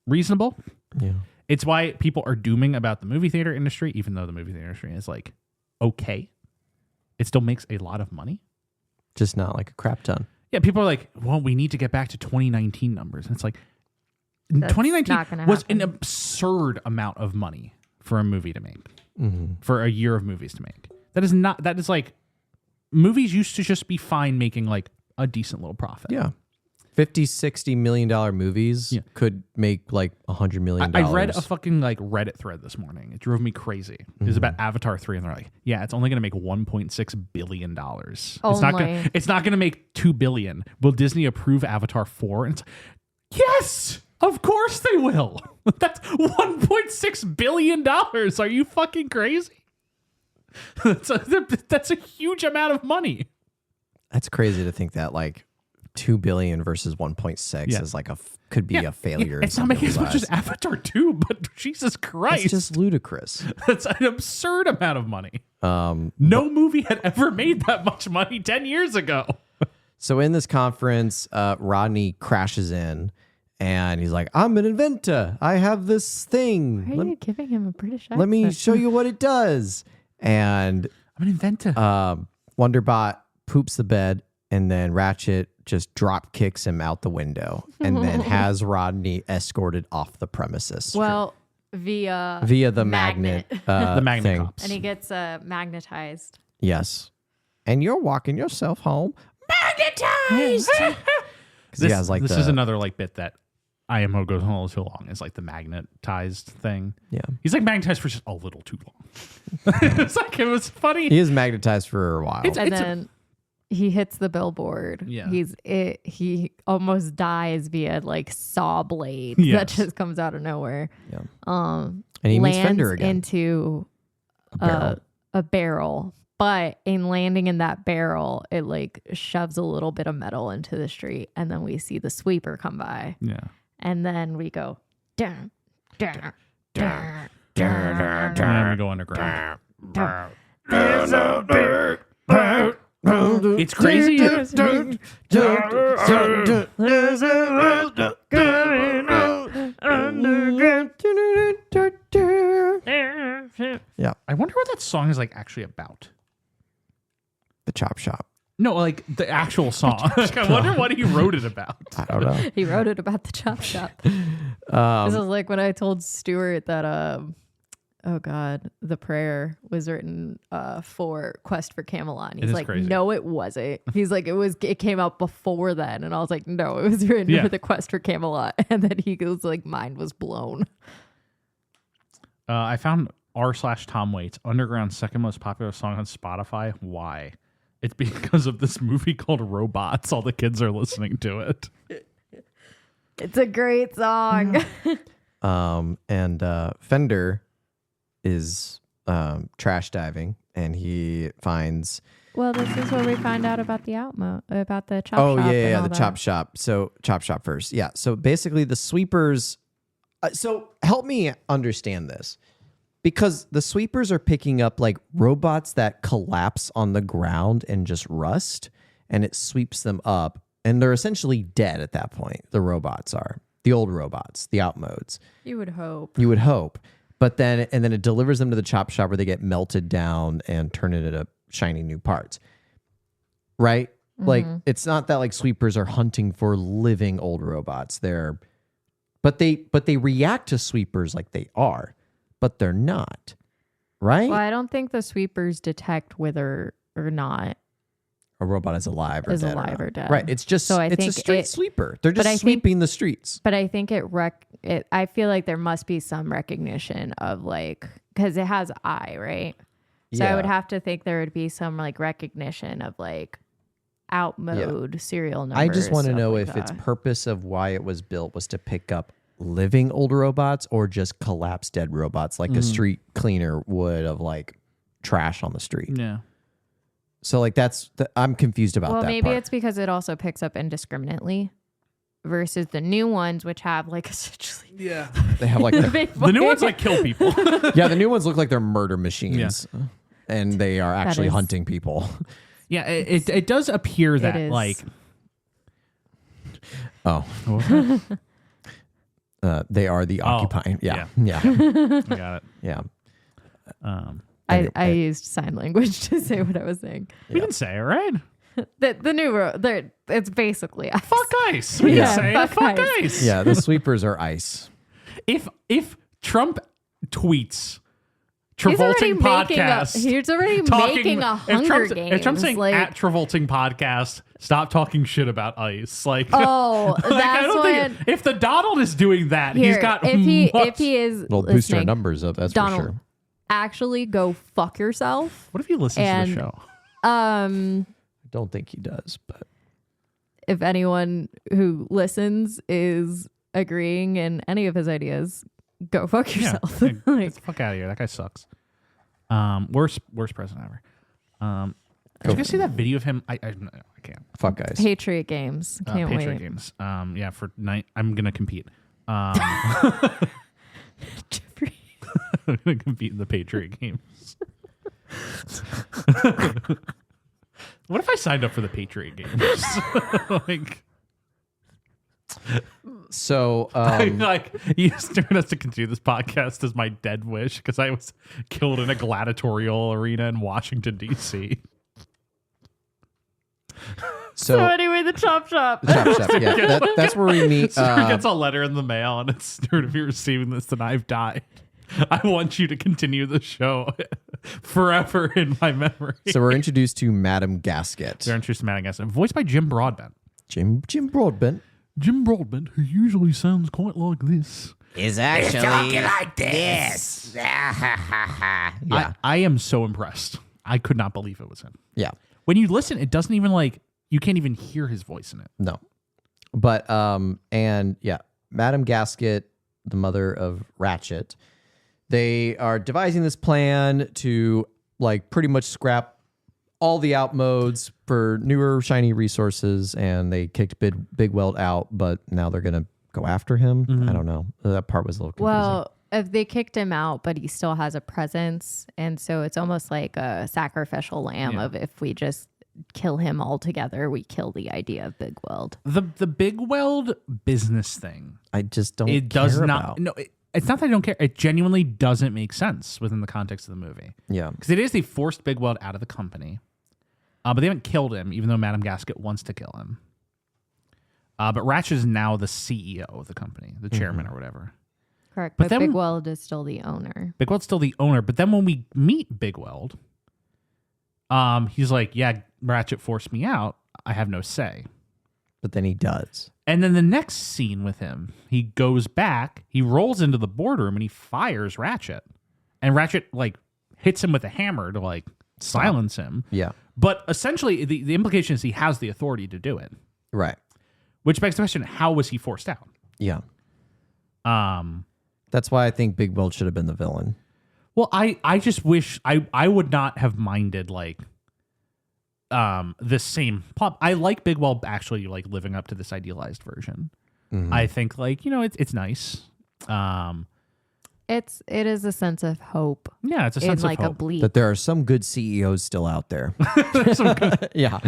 reasonable. Yeah. It's why people are dooming about the movie theater industry, even though the movie theater industry is like okay. It still makes a lot of money. Just not like a crap ton. Yeah, people are like, well, we need to get back to 2019 numbers. And it's like That's 2019 not gonna was an happen. absurd amount of money for a movie to make. Mm-hmm. For a year of movies to make. That is like movies used to just be fine making like a decent little profit. Yeah. $50-60 million movies could make like $100 million. I read a fucking like Reddit thread this morning. It drove me crazy. It was about Avatar 3 and they're like, yeah, it's only going to make $1.6 billion. It's not going to make $2 billion. Will Disney approve Avatar 4? And it's like, yes, of course they will. That's $1.6 billion. Are you fucking crazy? That's a huge amount of money. That's crazy to think that like 2 billion versus 1.6 is like could be a failure. It's not making as much as Avatar 2, but Jesus Christ. It's just ludicrous. That's an absurd amount of money. No movie had ever made that much money 10 years ago. So in this conference, Rodney crashes in and he's like, I'm an inventor. I have this thing. Why are you giving him a British accent? Let me show you what it does. And I'm an inventor. Wonderbot poops the bed, and then Ratchet just drop kicks him out the window and then has Rodney escorted off the premises. Well, via the magnet. The magnet thing. cops. And he gets magnetized. Yes. And you're walking yourself home magnetized. Because he has like this is another like bit that IMO goes on a little too long. It's like the magnetized thing. Yeah. He's like magnetized for just a little too long. It's like, it was funny. He is magnetized for a while. And then he hits the billboard. Yeah. He almost dies via like saw blade Yes. that just comes out of nowhere. Yeah. And he meets Lands Fender again. into barrel. a barrel. But in landing in that barrel, it like shoves a little bit of metal into the street, and then we see the sweeper come by. Yeah. And then we go down, down, down, And then we go underground. It's crazy. Yeah. I wonder what that song is like actually about. The chop shop. No, like the actual song. Like, I wonder what he wrote it about. I don't know. He wrote it about the chop shop. This is like when I told Stuart that oh God, the prayer was written for Quest for Camelot. And he's like, crazy. no, it wasn't. He's like, it came out before then. And I was like, no, it was written for the Quest for Camelot. And then he goes like, mind was blown. I found r/Tom Waits Underground's second most popular song on Spotify. Why? It's because of this movie called Robots. All the kids are listening to it. It's a great song. And Fender is trash diving, and he finds Well, this is where we find out about the about the chop shop. Oh, and yeah, all the that. chop shop. So chop shop first. Yeah. So basically the sweepers. So help me understand this. Because the sweepers are picking up like robots that collapse on the ground and just rust, and it sweeps them up. And they're essentially dead at that point. The robots are. The old robots, the outmodes. You would hope. You would hope. But then it delivers them to the chop shop where they get melted down and turn it into shiny new parts. Right? Like, it's not that like sweepers are hunting for living old robots. But they react to sweepers like they are, but they're not. Right? Well, I don't think the sweepers detect whether or not a robot is alive or dead. or dead. Right. It's just So I it's a think straight sweeper. They're just I think- sweeping the streets. But I think I feel like there must be some recognition of like, because it has eye, right? So I would have to think there would be some like recognition of like out mode serial numbers. I just want to stuff know like if its that. purpose of why it was built was to pick up living old robots or just collapsed dead robots like a street cleaner would of like trash on the street. Yeah. So like I'm confused about Well, that maybe part. it's because it also picks up indiscriminately versus the new ones, which have like essentially They have like The new ones like kill people. the new ones look like they're murder machines and they are actually is- hunting people. Yeah, it does appear that is. like Oh. They are the occupying. Yeah. Yeah. I got it. Yeah. I used sign language to say what I was saying. We can say it, right? The new it's basically ice. Fuck ice. We Yeah, can say fuck it. Fuck ice. ice. Yeah, the sweepers are ice. If Trump tweets He's already Travolting making podcast. he's already making a Hunger Games. If Trump's saying like, at Travolting podcast, stop talking shit about ice. Like, oh, like, that's I don't when. think if the Donald is doing that, he's Here, got if he much- is It'll boost our listening, numbers up, that's Donald, for sure. actually go fuck yourself. What if he listens to and- the show? I don't think he does, but If anyone who listens is agreeing in any of his ideas, go fuck yourself. Yeah, Like, get the fuck out of here. That guy sucks. Worst president ever. Did you guys see that video of him? I can't. fuck guys. Patriot Games. Can't Patriot wait. Games. Yeah, for night. I'm gonna compete. Jeffrey. I'm gonna compete in the Patriot Games. What if I signed up for the Patriot Games? Like, So like you just doing us to continue this podcast as my dead wish because I was killed in a gladiatorial arena in Washington D.C. So anyway, the chop shop. Chop Shop, yeah, that's where we meet. Stuart gets a letter in the mail and it's Stuart, if you're receiving this, then I've died. I want you to continue the show forever in my memory. So we're introduced to Madam Gasket. They're introduced to Matt Gaston, voiced by Jim Broadbent. Jim Broadbent. Jim Broadbent, who usually sounds quite like this. Is actually like this. Yeah. I am so impressed. I could not believe it was him. Yeah. When you listen, it doesn't even like, you can't even hear his voice in it. No. But and yeah, Madam Gasket, the mother of Ratchet, they are devising this plan to like pretty much scrap all the out modes for newer shiny resources, and they kicked Big Weld out, but now they're gonna go after him. I don't know. That part was a little confusing. Well, if they kicked him out, but he still has a presence, and so it's almost like a sacrificial lamb of if we just kill him altogether, we kill the idea of Big Weld. The Big Weld business thing. I just don't. It does care not. about. No, it's not that I don't care. It genuinely doesn't make sense within the context of the movie. Yeah. Because it is they forced Big Weld out of the company, but they haven't killed him, even though Madame Gasket wants to kill him. But Ratchet is now the CEO of the company, the chairman or whatever. Correct, But but then- Big Weld is still the owner. Big Weld's still the owner, but then when we meet Big Weld, he's like, "Yeah, Ratchet forced me out. I have no say." But then he does. And then the next scene with him, he goes back, he rolls into the boardroom, and he fires Ratchet. And Ratchet like hits him with a hammer to like silence him. Yeah. But essentially, the implication is he has the authority to do it, Right. which begs the question: how was he forced out? Yeah. That's why I think Big Weld should have been the villain. Well, I just wish I would not have minded like this same plot. I like Bigwell actually like living up to this idealized version. I think like, it's nice. It is a sense of hope. Yeah, it's a in sense like of a hope. bleak. That there are some good CEOs still out there. Yeah.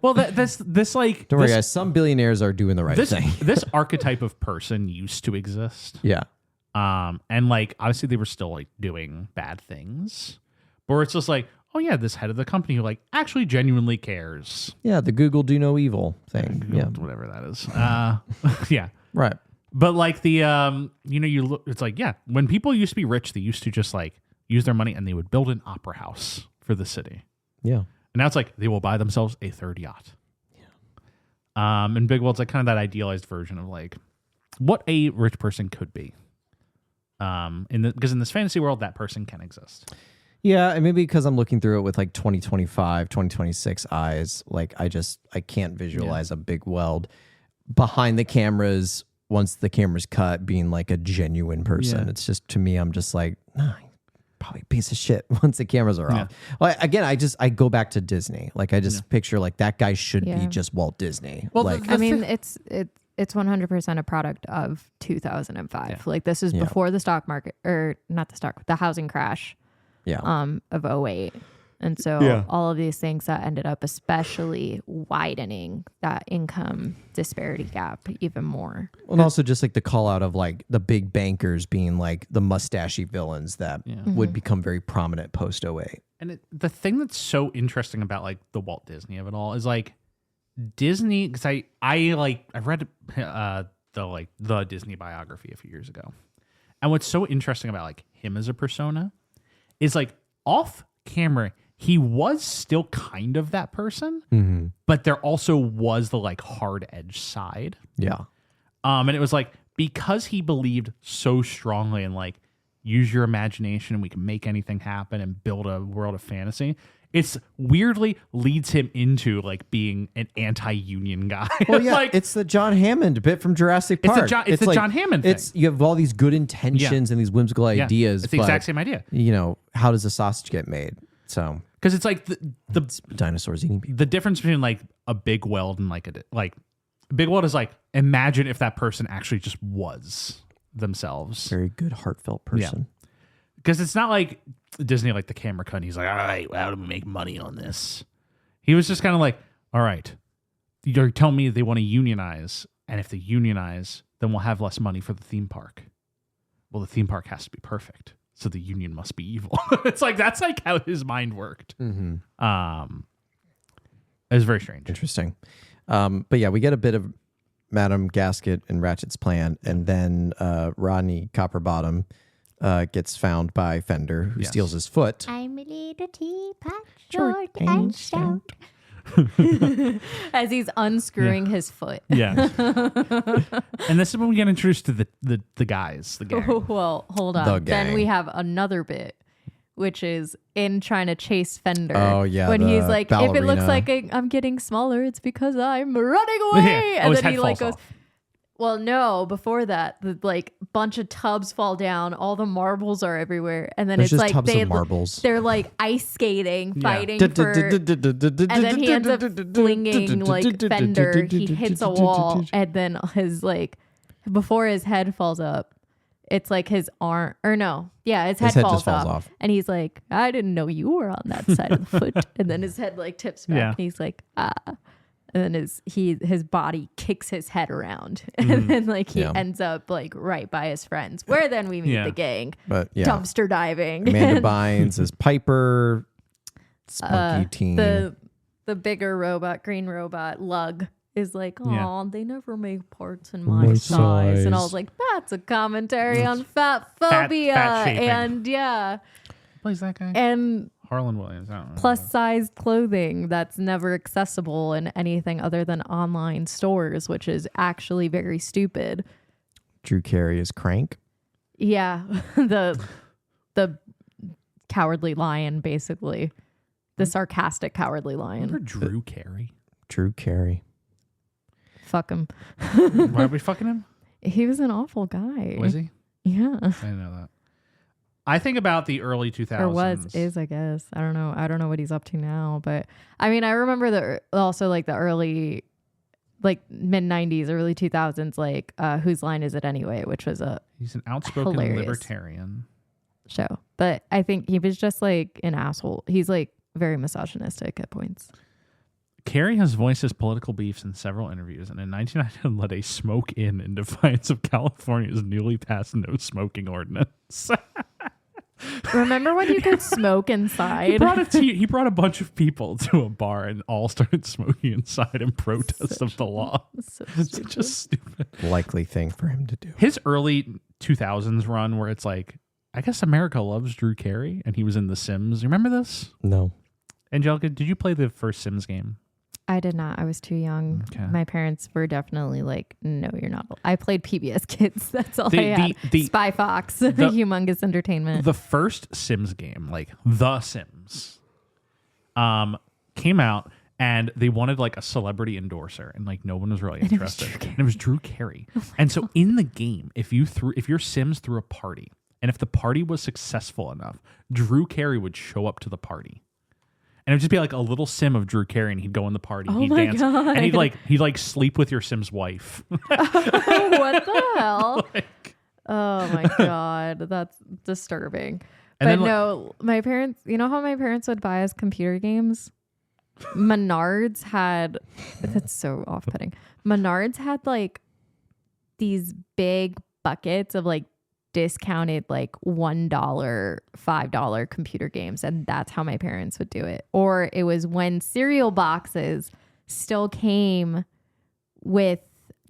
Well, this like Don't worry, guys. Some billionaires are doing the right this thing. this archetype of person used to exist. Yeah. And like obviously they were still like doing bad things, but it's just like, oh yeah, this head of the company who like actually genuinely cares. Yeah. The Google do no evil thing. Yeah. Whatever that is. Yeah. Right. But like the you look, it's like, yeah, when people used to be rich, they used to just like use their money and they would build an opera house for the city. Yeah. And now it's like they will buy themselves a third yacht. Yeah. And Bigwell's like kind of that idealized version of like what a rich person could be. Because in this fantasy world, that person can exist. Yeah, and maybe because I'm looking through it with like 2025, 2026 eyes, like I can't visualize a big weld behind the cameras once the camera's cut being like a genuine person. Yeah. It's just, to me, I'm just like, nah, probably a piece of shit once the cameras are off. Well, again, I go back to Disney. Like I just picture like that guy should be just Walt Disney. Well, like I mean, it's 100% a product of 2005. Yeah. Like this is before the stock market, or not the housing crash. Of 08. And so all of these things that ended up especially widening that income disparity gap even more. And also just like the call out of like the big bankers being like the mustachy villains that would become very prominent post 08. And the thing that's so interesting about like the Walt Disney of it all is like Disney, because I read the Disney biography a few years ago. And what's so interesting about like him as a persona is like off camera, he was still kind of that person, but there also was the like hard edge side. Yeah. And it was like, because he believed so strongly in like, use your imagination and we can make anything happen and build a world of fantasy. It's weirdly leads him into like being an anti-union guy. Well, yeah, like, it's the John Hammond bit from Jurassic Park. It's the like, John Hammond thing. You have all these good intentions and these whimsical ideas. It's the exact same idea. You know, how does the sausage get made? So because it's like the dinosaurs eating people. The difference between like a big weld and like big weld is like, imagine if that person actually just was themselves. Very good, heartfelt person. Yeah. Because it's not like Disney, like the camera cut, and he's like, all right, well, how do we make money on this? He was just kind of like, all right, you're telling me they want to unionize, and if they unionize, then we'll have less money for the theme park. Well, the theme park has to be perfect, so the union must be evil. It's like, that's like how his mind worked. Mm-hmm. It was very strange. Interesting. But yeah, we get a bit of Madame Gasket and Ratchet's plan, and then Rodney Copperbottom gets found by Fender, who steals his foot. I'm a little teapot, short and stout. As he's unscrewing his foot. Yeah. And this is when we get introduced to the guys, the gang. Well, hold on. The gang. Then we have another bit, which is in trying to chase Fender. Oh, yeah, when the he's like, if it looks ballerina. like I'm getting smaller, it's because I'm running away. Yeah. And his then head he like falls goes, off. well, no, before that, the like bunch of tubs fall down, all the marbles are everywhere, and then There's it's just like tubs of marbles. they're like ice skating, fighting Yeah. for, and then he ends up flinging like Fender. He hits a wall, and then his like before his head falls up, it's like his arm or no, yeah, his head just falls up, off. and he's like, I didn't know you were on that side of the foot, and then his head like tips back, Yeah. and he's like, ah. And then his body kicks his head around, and then like he ends up like right by his friends, where then we meet the gang. But yeah, Dumpster diving. Amanda Bynes is Piper. Spunky team. The bigger robot, green robot, Lug, is like, oh, Yeah. they never make parts in my My size. And I size. was like, that's a commentary on fat phobia. fat shaming. And yeah. Plays that guy? And Harlan Williams. I don't know. plus size clothing that's never accessible in anything other than online stores, which is actually very stupid. Drew Carey is Crank. Yeah. the cowardly lion, basically. The sarcastic cowardly lion. Remember Drew Carey? Drew Carey. Fuck him. Why are we fucking him? He was an awful guy. Was he? Yeah. I didn't know that. I think about the early 2000s. Or is, I guess. I don't know. I don't know what he's up to now, but I mean, I remember also like the early, like mid 90s, early 2000s, like Whose Line Is It Anyway, which was He's an outspoken hilarious libertarian show. But I think he was just like an asshole. He's like very misogynistic at points. Kerry has voiced his political beliefs in several interviews, and in 1999 led a smoke-in defiance of California's newly passed no smoking ordinance. Remember when you could smoke inside? He brought a bunch of people to a bar and all started smoking inside in protest of the law. So It's stupid. just stupid. Likely thing for him to do. His early 2000s run where it's like, I guess America loves Drew Carey, and he was in The Sims. You remember this? No. Angelica, did you play the first Sims game? I did not. I was too young. Okay. My parents were definitely like, no, you're not. I played PBS Kids. That's all I had. Spy Fox, the humongous entertainment. The first Sims game, like The Sims, came out and they wanted like a celebrity endorser, and like no one was really interested. And it was Drew Carey. And so in the game, if your Sims threw a party, and if the party was successful enough, Drew Carey would show up to the party. And it would just be like a little sim of Drew Carey, and he'd go in the party, Oh he'd my dance, God. and he'd sleep with your Sim's wife. What the hell? Oh my God. That's disturbing. And but then, no, my parents, you know how my parents would buy us computer games? Menards had, that's so off-putting. Menards had like these big buckets of like discounted like $1, $5 computer games, and that's how my parents would do it. Or it was when cereal boxes still came with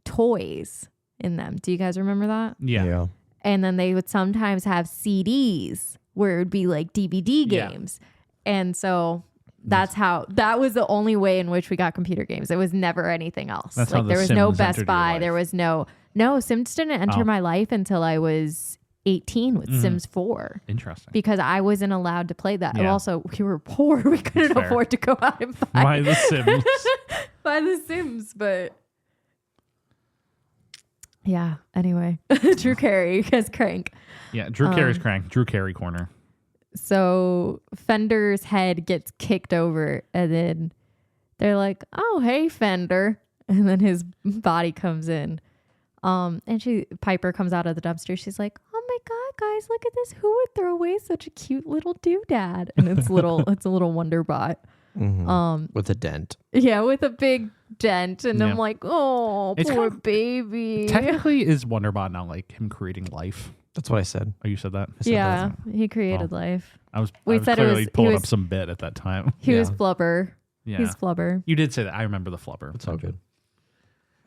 toys in them. Do you guys remember that? Yeah. And then they would sometimes have CDs where it would be like DVD games. And so that was the only way in which we got computer games. It was never anything else. That's how Like The there was no Sims Best entered your Buy. life. There was no Sims didn't enter my life until I was 18 with Sims 4. Interesting. Because I wasn't allowed to play that. And Yeah. also, we were poor. We couldn't fair. afford to go out and Buy The Sims. buy the Sims. But yeah, anyway. Drew Carey as Crank. Yeah, Drew Carey's crank. Drew Carey corner. So Fender's head gets kicked over, and then they're like, "Oh, hey, Fender," and then his body comes in. And Piper comes out of the dumpster. She's like, "Oh my God, guys, look at this! Who would throw away such a cute little doodad?" And it's a little Wonder Bot. With a dent. Yeah, with a big dent, and Yeah. I'm like, "Oh, It's poor kind of- baby." Technically, is Wonderbot not like him creating life? That's what I said. Oh, you said that? Yeah, he created life. I was We I said it clearly was- pulling he up was- some bit at that time. He was Yeah. Flubber. Yeah. He's Flubber. You did say that. I remember the flubber. It's all good.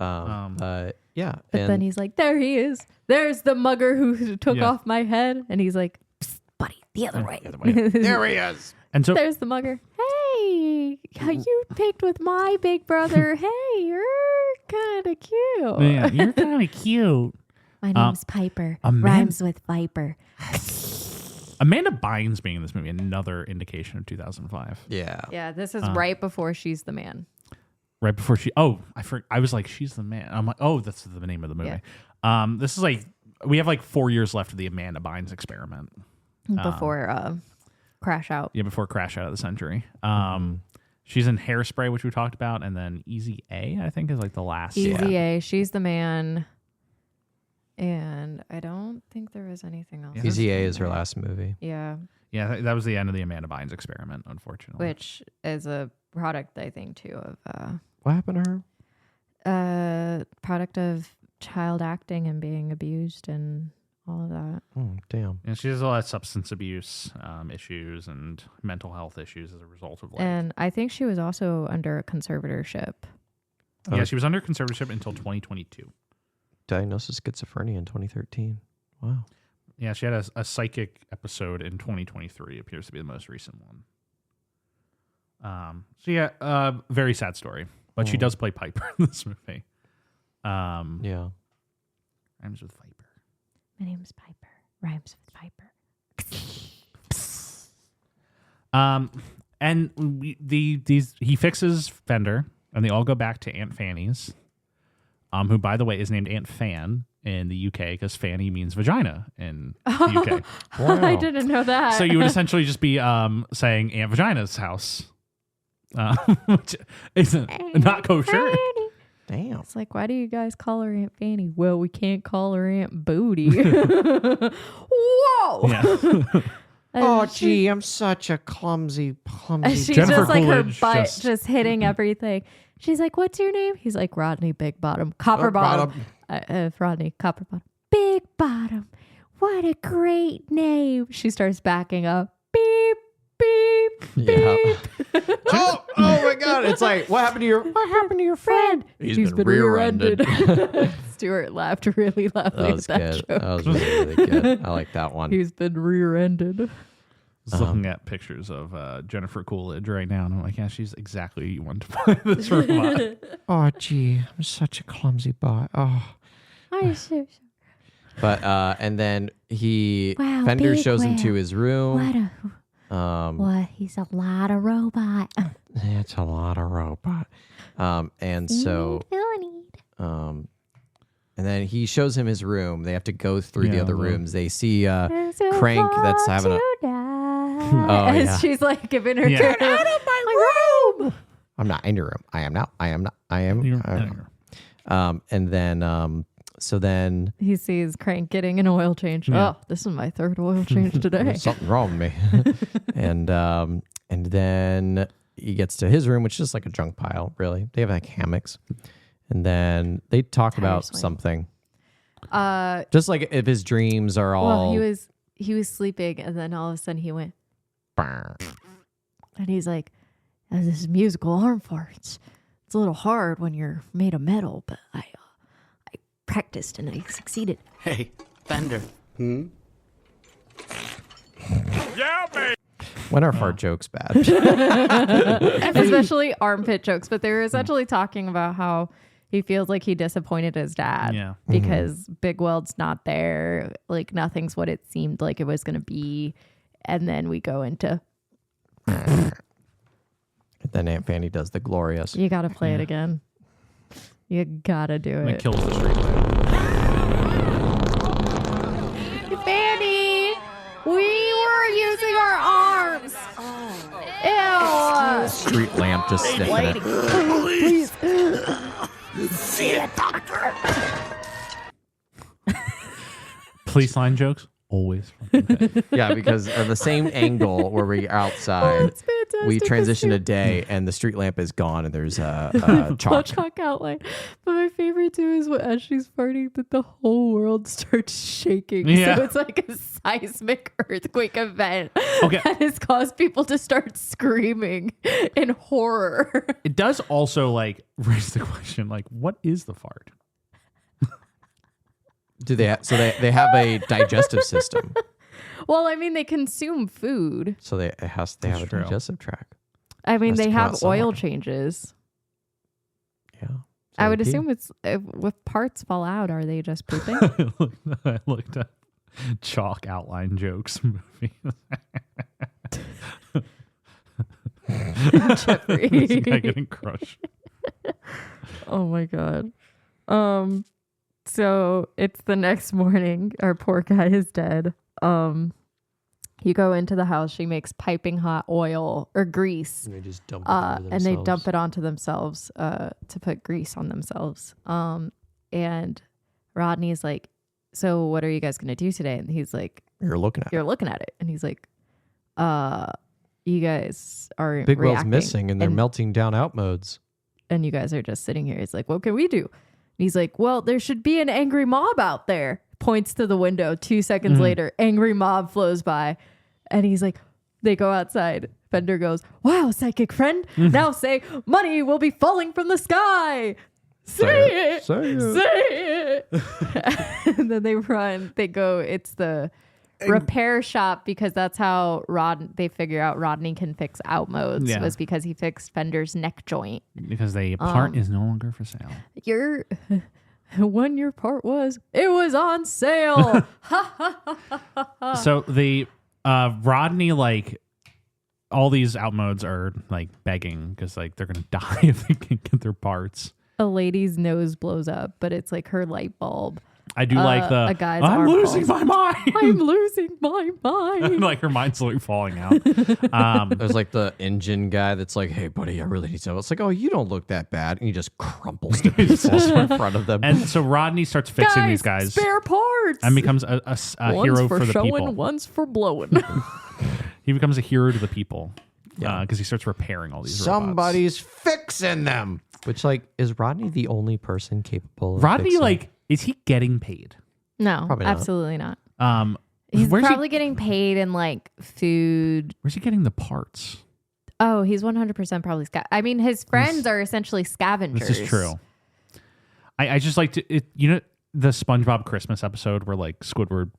Yeah. But then he's like, "There he is. There's the mugger who took Yeah. off my head." And he's like, "Psst, buddy, the other way." there he is. And so There's the mugger. "Hey, you picked with my big brother. Hey, you're kind of cute." yeah, you're kind of cute. My name's Piper. Amanda- Rhymes with Viper. Amanda Bynes being in this movie, another indication of 2005. Yeah. Yeah, this is right before She's the Man. Right before I was like, she's the man. I'm like, oh, that's the name of the movie. This is like, we have like 4 years left of the Amanda Bynes experiment. Before Crash Out. Yeah, before Crash Out of the Century. She's in Hairspray, which we talked about, and then Easy A, I think, is like the last. Easy A. She's the Man. And I don't think there was anything else. Easy A is her last movie. Yeah. Yeah, that was the end of the Amanda Bynes experiment, unfortunately. Which is a product, I think, too, of What happened to her? product of child acting and being abused and all of that. Oh, damn. And she has a lot of substance abuse issues and mental health issues as a result of life. And I think she was also under a conservatorship. Yeah, she was under conservatorship until 2022. Diagnosis schizophrenia in 2013. Wow. Yeah, she had a psychic episode in 2023. Appears to be the most recent one. So yeah, very sad story. But she does play Piper in this movie. Yeah. Rhymes with Viper. My name's Piper. Rhymes with Piper. And he fixes Fender, and they all go back to Aunt Fanny's, who, by the way, is named Aunt Fan in the UK because Fanny means vagina in the UK. I didn't know that. So you would essentially just be saying Aunt Vagina's house, which is not kosher. Fanny. Damn. It's like, why do you guys call her Aunt Fanny? Well, we can't call her Aunt Booty. Whoa! Yeah. Oh, gee, I'm such a clumsy. She's Jennifer just like her Coolidge butt just hitting everything. She's like, what's your name? He's like, Rodney Big Bottom. Copper Bottom. Rodney Copper Bottom. Big Bottom. What a great name. She starts backing up. Beep, beep, Yeah. beep. oh my God! It's like, what happened to your friend? He's been rear-ended. Stuart laughed really loudly That was at that good. joke. That was really good. I like that one. He's been rear-ended. I was looking at pictures of Jennifer Coolidge right now, and I'm like, yeah, she's exactly who you want to play this robot. Oh, gee, I'm such a clumsy bot. Oh. But and then Fender big shows him to whale. his room. What? He's a lot of robot. It's a lot of robot. And so and then he shows him his room. They have to go through the other rooms. They see Crank that's having a and yeah. she's like giving her Yeah. get out of my room. I'm not in your room. I am not. I am not. I am. And then so then He sees Crank getting an oil change. Yeah. Oh, this is my third oil change today. there's something wrong with me. and then he gets to his room, which is just like a junk pile, really. They have like hammocks. And then they talk about swing. something. Just like if his dreams are all Well, he was sleeping, and then all of a sudden he went, and he's like, "Oh, this is musical arm farts. It's a little hard when you're made of metal, but I practiced and I succeeded." Hey, Fender. when are fart jokes bad? Especially armpit jokes. But they were essentially talking about how he feels like he disappointed his dad Yeah. because Big Weld's not there. Like nothing's what it seemed like it was going to be. And then we go into, Then Aunt Fanny does the glorious. you got to play it again. You got to do And it it. kills the street lamp. Fanny, we were using our arms. Ew. Street lamp just sniffing it. Police line jokes always. Okay. Yeah, because of the same angle where we're outside, It's fantastic. we transition to a day and the street lamp is gone and there's a chalk. chalk outline. But my favorite too is as she's farting that the whole world starts shaking. Yeah. So it's like a seismic earthquake event Okay. that has caused people to start screaming in horror. It does also like raise the question, like, what is the fart? Do they? So they have a digestive system. Well, I mean, they consume food. So they have a true. digestive tract. I mean, Has to they come have out oil somewhere. changes. Yeah. I So would they pee. assume it's if parts fall out, are they just pooping? I looked at chalk outline jokes movie. Jeffrey. This guy getting crushed. Oh my god. So it's the next morning. Our poor guy is dead. You go into the house. She makes piping hot oil or grease, And they just dump and they dump it onto themselves to put grease on themselves. And Rodney's like, "So what are you guys gonna do today?" And he's like, You're looking at it. "You're looking at it." And he's like, "You guys are Big Well's reacting, missing and they're melting down out modes. and you guys are just sitting here." He's like, "What can we do?" And he's like, "Well, there should be an angry mob out there." Points to the window. 2 seconds later, angry mob flows by. And he's like, they go outside. Fender goes, "Wow, psychic friend. Now say, money will be falling from the sky. Say it. Say it." And then they run. They go, it's the repair shop because that's how they figure out Rodney can fix out modes. Yeah. Was because he fixed Fender's neck joint. Because the part is no longer for sale. When your part was, it was on sale. So the Rodney, like, all these out modes are like begging because like they're gonna die if they can't get their parts. A lady's nose blows up, but it's like her light bulb. I do like the a guy's I'm arm losing falls. my mind. I'm losing my mind. Like her mind's slowly falling out. There's like the engine guy that's like, hey, buddy, I really need some. It's like, oh, you don't look that bad. And he just crumples to pieces in front of them. And so Rodney starts fixing these guys Spare parts. and becomes a one's hero for for the showing, people. one's for blowing. He becomes a hero to the people Yeah. because he starts repairing all these robots. Somebody's fixing them. Which, like, is Rodney the only person capable of Rodney, fixing? like, is he getting paid? No, Probably not. absolutely not. He's He's probably getting paid in like food. Where's he getting the parts? Oh, he's 100% probably I mean, his friends are essentially scavengers. This is true. I just like to, the SpongeBob Christmas episode where like Squidward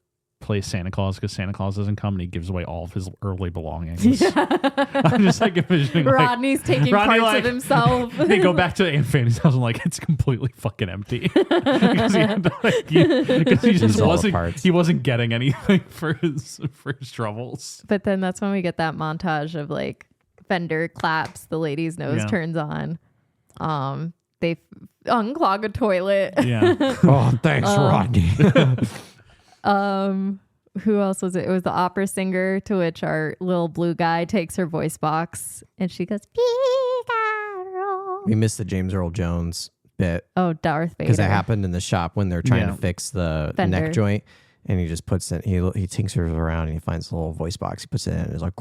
plays Santa Claus because Santa Claus doesn't come and he gives away all of his early belongings. I'm just like envisioning Rodney's taking Rodney, parts like, of himself. They go back to Aunt Fanny's house and like it's completely fucking empty because he just all the wasn't parts. he wasn't getting anything for his troubles. But then that's when we get that montage of like Fender claps, the lady's nose Yeah. turns on. They unclog a toilet. Yeah. oh, thanks, Rodney. Who else was it? It was the opera singer, to which our little blue guy takes her voice box and she goes, Figaro. We missed the James Earl Jones bit Oh, Darth Vader. because it happened in the shop when they're trying Yeah. to fix the Fender. neck joint. And he just puts it, he tinkers around and he finds the little voice box. He puts it in and it's like,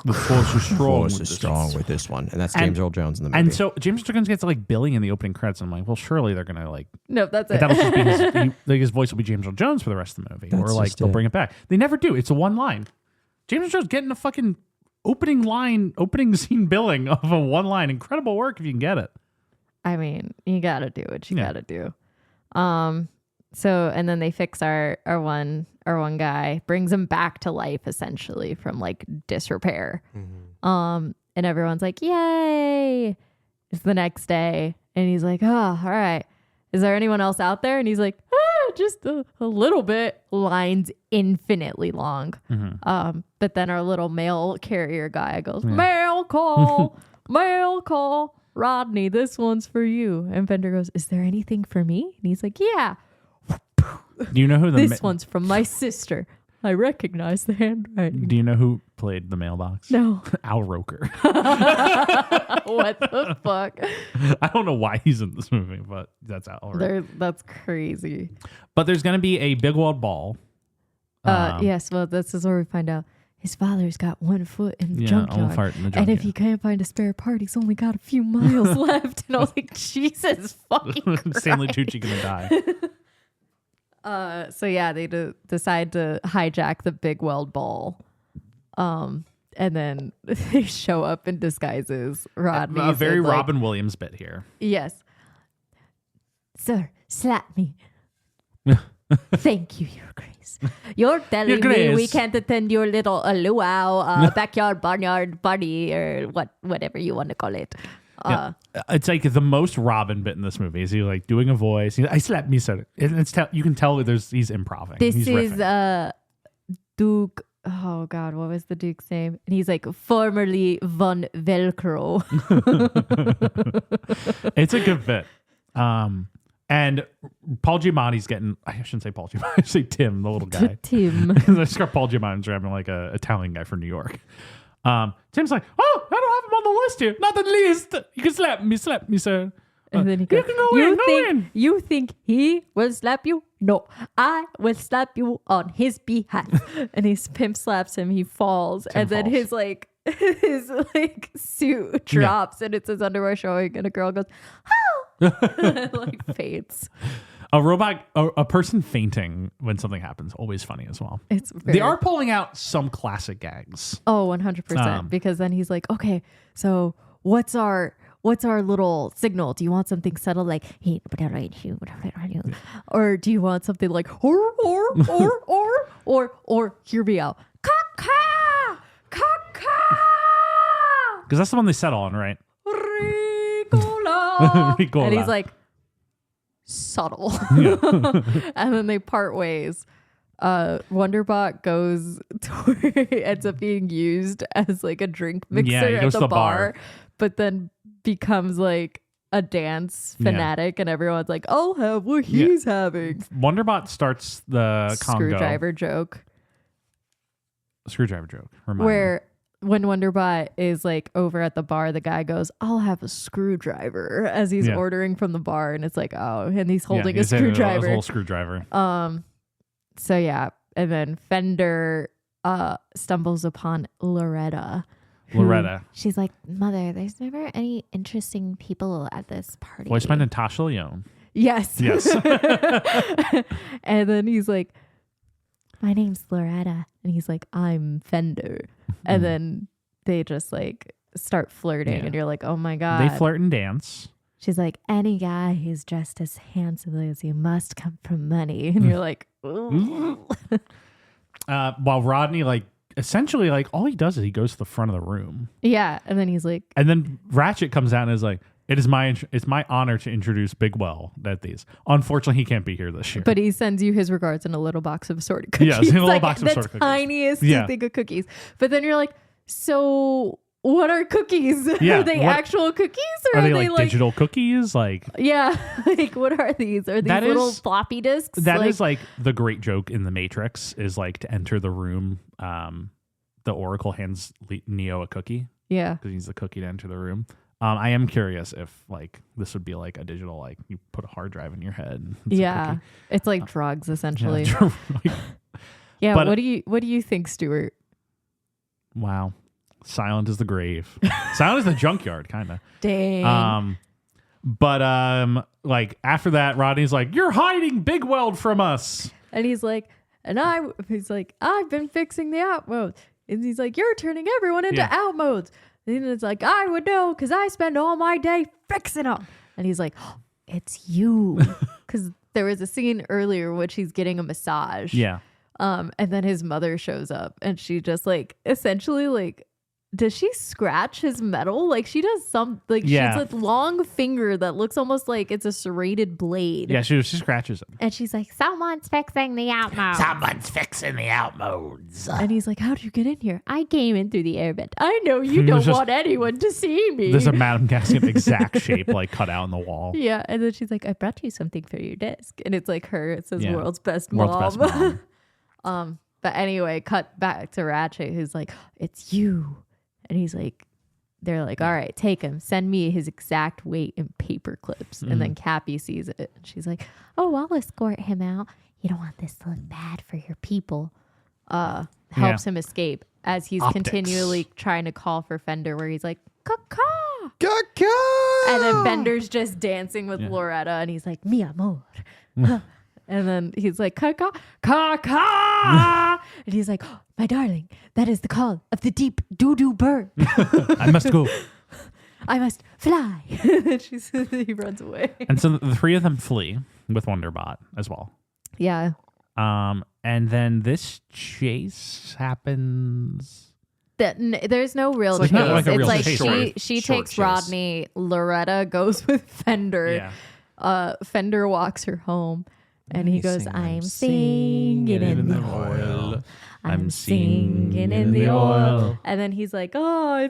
The force is strong. voice with is this strong one. with this one. And that's And- James Earl Jones in the movie. And so James Earl Jones gets like billing in the opening credits. And I'm like, well, surely they're gonna like No, that's it. that'll just be his voice will be James Earl Jones for the rest of the movie, That's or like just they'll it. bring it back. They never do. It's a one line. James Earl Jones getting a fucking opening scene billing of a one line. Incredible work if you can get it. I mean, you gotta do what you Yeah. gotta do. So and then they fix our one guy, brings him back to life essentially from like disrepair. And everyone's like, yay. It's the next day. And he's like, oh, all right. Is there anyone else out there? And he's like, just a little bit. Lines infinitely long. But then our little mail carrier guy goes, mail call, mail call. Rodney, this one's for you. And Fender goes, is there anything for me? And he's like, yeah. Do you know who This one's from my sister. I recognize the handwriting. Do you know who played the mailbox? No. Al Roker. What the fuck? I don't know why he's in this movie, but that's Al Roker. That's crazy. But there's gonna be a big walled ball. Yes, well, this is where we find out his father's got one foot in the Yeah, junkyard. one foot in the And if junkyard. he can't find a spare part, he's only got a few miles left. And I was like, Jesus fucking Christ. Stanley Tucci gonna die. So yeah, they decide to hijack the big weld ball. And then they show up in disguises. Rodney. A very Robin Williams bit here. Yes. Sir, slap me. Thank you, Your Grace. You're telling Your me we Grace. can't attend your little luau, backyard barnyard party, or whatever you want to call it. Yeah. It's like the most Robin bit in this movie. Is he like doing a voice? He's, I slapped me, sir. And it's you can tell he's improving. This he's is riffing. Duke. Oh God, what was the Duke's name? And he's like formerly von Velcro. It's a good bit. And Paul Giamatti's getting, I shouldn't say Paul Giamatti, I should say Tim, the little guy. Tim. I just got Paul Giamatti's grabbing like a Italian guy from New York. Tim's like, oh, I don't have him on the list here. Not the least. You can slap me, sir. And then he goes, You can go in, go in. You think he will slap you? No, I will slap you on his behalf. And his pimp slaps him. He falls. Tim and then falls. his suit drops and it's his underwear showing. And a girl goes, oh, and like faints. A person fainting when something happens, always funny as well. It's They are pulling out some classic gags. Oh, 100%. Because then he's like, okay, so what's our little signal? Do you want something subtle like, hey, or do you want something like, or hear me out, caca, caca, Because that's the one they settle on, right? Ricola. Ricola. And he's like, subtle. And then they part ways. Wonderbot goes to where it ends up being used as like a drink mixer Yeah, he at goes the to the bar, bar. but then becomes like a dance fanatic, and everyone's like, I'll have what he's having. Wonderbot starts the Screwdriver joke. Screwdriver joke. Remind me. Where when Wonderbot is like over at the bar, the guy goes, I'll have a screwdriver as he's ordering from the bar. And it's like, oh, and he's holding a screwdriver. A whole screwdriver. So yeah. And then Fender stumbles upon Loretta. She's like, Mother, there's never any interesting people at this party. Voiced by Natasha Lyonne. Yes. Yes. And then he's like, my name's Loretta. And he's like, I'm Fender. And then they just like start flirting and you're like, oh my God. They flirt and dance. She's like, any guy who's dressed as handsomely as you must come from money. And you're like, ooh. While Rodney, like, essentially, like, all he does is he goes to the front of the room. Yeah. And then he's like. And then Ratchet comes out and is like, it's my honor to introduce Bigwell at these. Unfortunately, he can't be here this year. But he sends you his regards in a little box of assorted cookies. Yes, in a little box of assorted cookies. The tiniest thing of cookies. But then you're like, so what are cookies? Yeah, are they actual cookies? Or are they like digital cookies? Like, yeah. Like, what are these? Are these little floppy disks? That is like the great joke in The Matrix is like to enter the room. The Oracle hands Neo a cookie. Yeah. Because he needs the cookie to enter the room. I am curious if like this would be like a digital, like you put a hard drive in your head. And it's it's like drugs essentially. Yeah. But, what do you think, Stuart? Wow, silent as the grave, silent as the junkyard, kind of. Dang. But like after that, Rodney's like, "You're hiding Big Weld from us," and he's like, "I've been fixing the out modes," and he's like, "You're turning everyone into out modes." And it's like, I would know because I spend all my day fixing them. And he's like, oh, it's you. Because there was a scene earlier which he's getting a massage. Yeah. And then his mother shows up and she just like essentially like, does she scratch his metal? Like she does she has a long finger that looks almost like it's a serrated blade. Yeah, she scratches him. And she's like, someone's fixing the out modes. Someone's fixing the out modes. And he's like, how'd you get in here? I came in through the air vent. I know you don't want anyone to see me. There's a Madame Gaskin exact shape like cut out in the wall. Yeah. And then she's like, I brought you something for your desk. And it's like her. It says world's best mom. World's best mom. But anyway, cut back to Ratchet who's like, it's you. And he's like, they're like, all right, take him. Send me his exact weight in paper clips. And then Cappy sees it. And she's like, oh, I'll escort him out. You don't want this to look bad for your people. Helps him escape as he's continually trying to call for Fender where he's like, caw-caw. Caw-caw. And then Fender's just dancing with Loretta. And he's like, mi amor. And then he's like, caw-caw, caw-caw. And he's like, oh, my darling, that is the call of the deep doo-doo bird. I must go. I must fly. He runs away. And so the three of them flee with Wonderbot as well. Yeah. And then this chase happens. There's no real chase. It's like she takes chase. Rodney. Loretta goes with Fender. Yeah. Fender walks her home. And he goes, I'm singing in the oil. I'm singing in the oil. And then he's like, oh,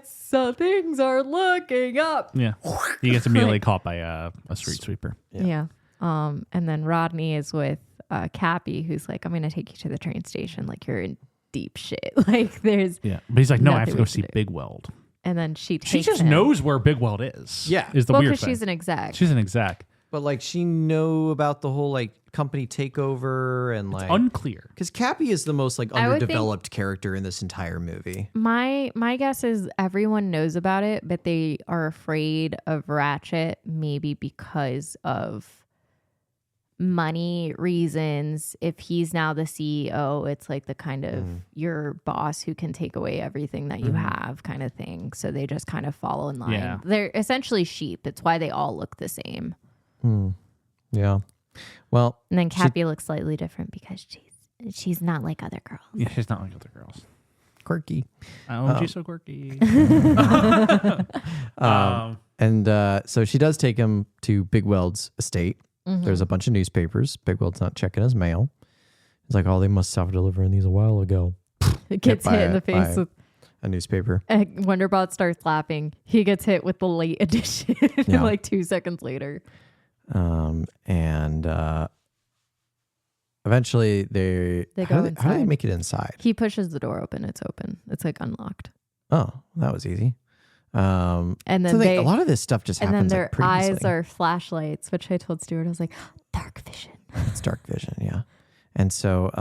things are looking up. Yeah. He gets immediately caught by a street sweeper. Yeah. And then Rodney is with Cappy, who's like, I'm going to take you to the train station. Like, you're in deep shit. Like, there's. Yeah. But he's like, no, I have to go see Big Weld. And then she just knows where Big Weld is. Yeah. Is the weird thing. Because she's an exec. She's an exec. But like she know about the whole like company takeover and like it's unclear because Cappy is the most like underdeveloped character in this entire movie. My guess is everyone knows about it, but they are afraid of Ratchet maybe because of money reasons. If he's now the CEO, it's like the kind of your boss who can take away everything that you have kind of thing. So they just kind of fall in line. Yeah. They're essentially sheep. It's why they all look the same. Yeah. Well, and then Cappy looks slightly different because she's not like other girls. Yeah, she's not like other girls. Quirky. Oh, she's so quirky. So she does take him to Big Weld's estate. There's a bunch of newspapers. Big Weld's not checking his mail. He's like, oh, they must self-deliver these a while ago. It gets hit in the face with a newspaper. And Wonderbot starts laughing. He gets hit with the late edition Yeah. like 2 seconds later. And eventually they They how go do how do they inside. make it inside? He pushes the door open. It's open. It's like unlocked. Oh, that was easy. And then so they, a lot of this stuff just and then happens their like pretty eyes easily. are flashlights, which I told Stuart, I was like, dark vision. It's dark vision, yeah. And so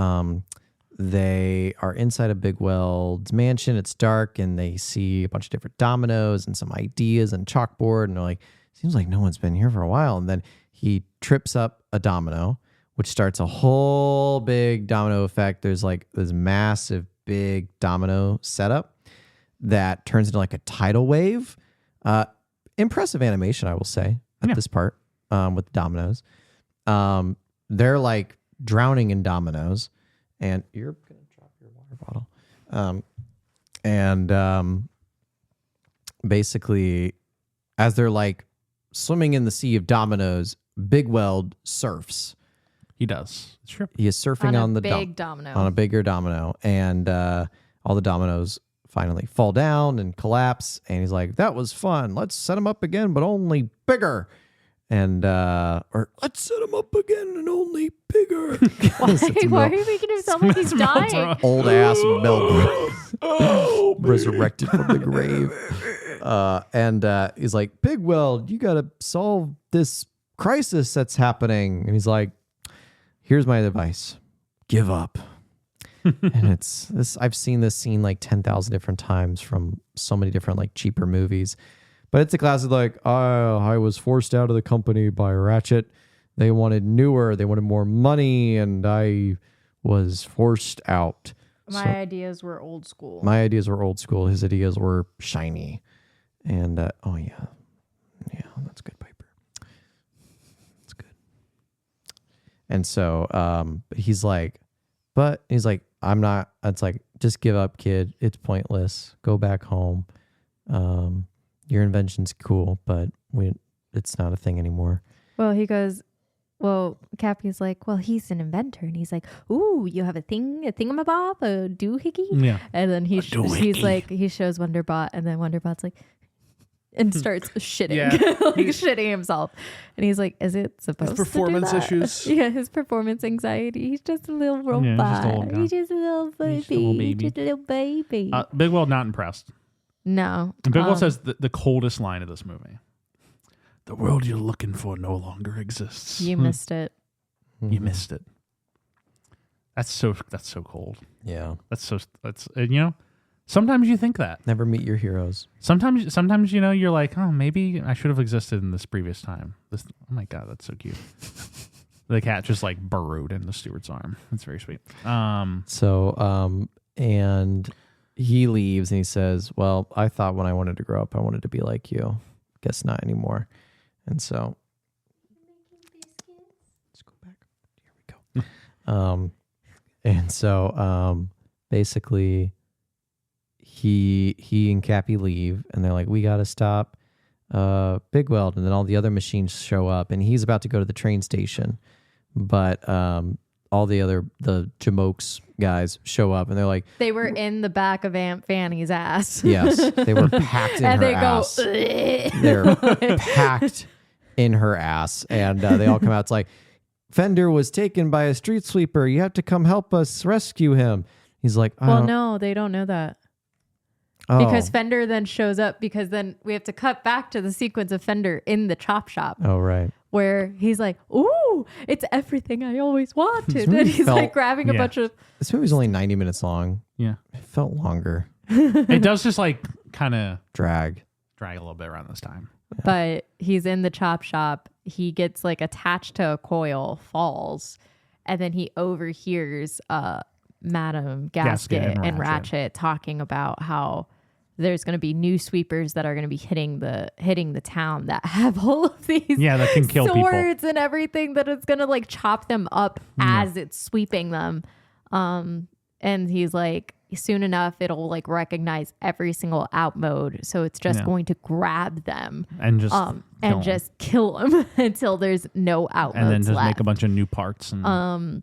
they are inside of Big Weld's mansion. It's dark, and they see a bunch of different dominoes and some ideas and chalkboard, and they're like, seems like no one's been here for a while. And then he trips up a domino, which starts a whole big domino effect. There's like this massive big domino setup that turns into like a tidal wave. Impressive animation, I will say, at this part with the dominoes. They're like drowning in dominoes, and you're gonna drop your water bottle. Basically, as they're like swimming in the sea of dominoes, Big Weld surfs. He does. Sure. He is surfing on the big domino. on a bigger domino, and all the dominoes finally fall down and collapse. And he's like, "That was fun. Let's set them up again, but only bigger." And or let's set him up again and only bigger. Why are you making him sound like he's dying? Old ass Mel Brooks resurrected from the grave. And he's like, Big Weld, you got to solve this crisis that's happening. And he's like, here's my advice. Give up. And it's this. I've seen this scene like 10,000 different times from so many different like cheaper movies. But it's a classic like, oh, I was forced out of the company by Ratchet. They wanted newer, they wanted more money, and I was forced out. My ideas were old school. My ideas were old school. His ideas were shiny. And oh yeah. Yeah, that's good, Piper. That's good. And so he's like, I'm not, it's like, just give up, kid. It's pointless. Go back home. Your invention's cool, but it's not a thing anymore. Well, he goes, well, Cappy's like, well, he's an inventor. And he's like, ooh, you have a thingamabob, a doohickey? Yeah. And then he's like, he shows Wonderbot, and then Wonderbot's like, and starts shitting, like shitting himself. And he's like, is it supposed to performance do that? issues. Yeah, his performance anxiety. He's just a little robot. Yeah, He's just a little baby. Just a little baby. Big Weld not impressed. No. And Big Weld says the coldest line of this movie. The world you're looking for no longer exists. You missed it. You missed it. That's so cold. Yeah. That's sometimes you think that. Never meet your heroes. Sometimes you're like, oh, maybe I should have existed in this previous time. Oh my God, that's so cute. The cat just like burrowed into Stewart's arm. That's very sweet. And he leaves and he says, well, I thought when I wanted to grow up, I wanted to be like you. Guess not anymore. And so let's go back. Here we go. And so basically he and Cappy leave, and they're like, we got to stop Big Weld. And then all the other machines show up, and he's about to go to the train station. But all the Jamokes guys show up, and they're like, They were in the back of Aunt Fanny's ass. yes, they were packed in and her they ass. go, They're packed in her ass, and they all come out. It's like, Fender was taken by a street sweeper. You have to come help us rescue him. He's like, well, no, they don't know that. oh, Because Fender then shows up, because then we have to cut back to the sequence of Fender in the chop shop oh right. where he's like, ooh, it's everything I always wanted. movie And he's felt- like grabbing a bunch of... This movie's only 90 minutes long. Yeah. It felt longer. It does just like kind of Drag drag a little bit around this time. But he's in the chop shop. He gets like attached to a coil, falls, and then he overhears Madam Gasket and Ratchet talking about how there's going to be new sweepers that are going to be hitting the town that have all of these that can kill people. swords and everything, that it's going to like chop them up as it's sweeping them. And he's like, soon enough it'll like recognize every single out mode, so it's just going to grab them And just kill them until there's no out and then modes just left. make a bunch of new parts. And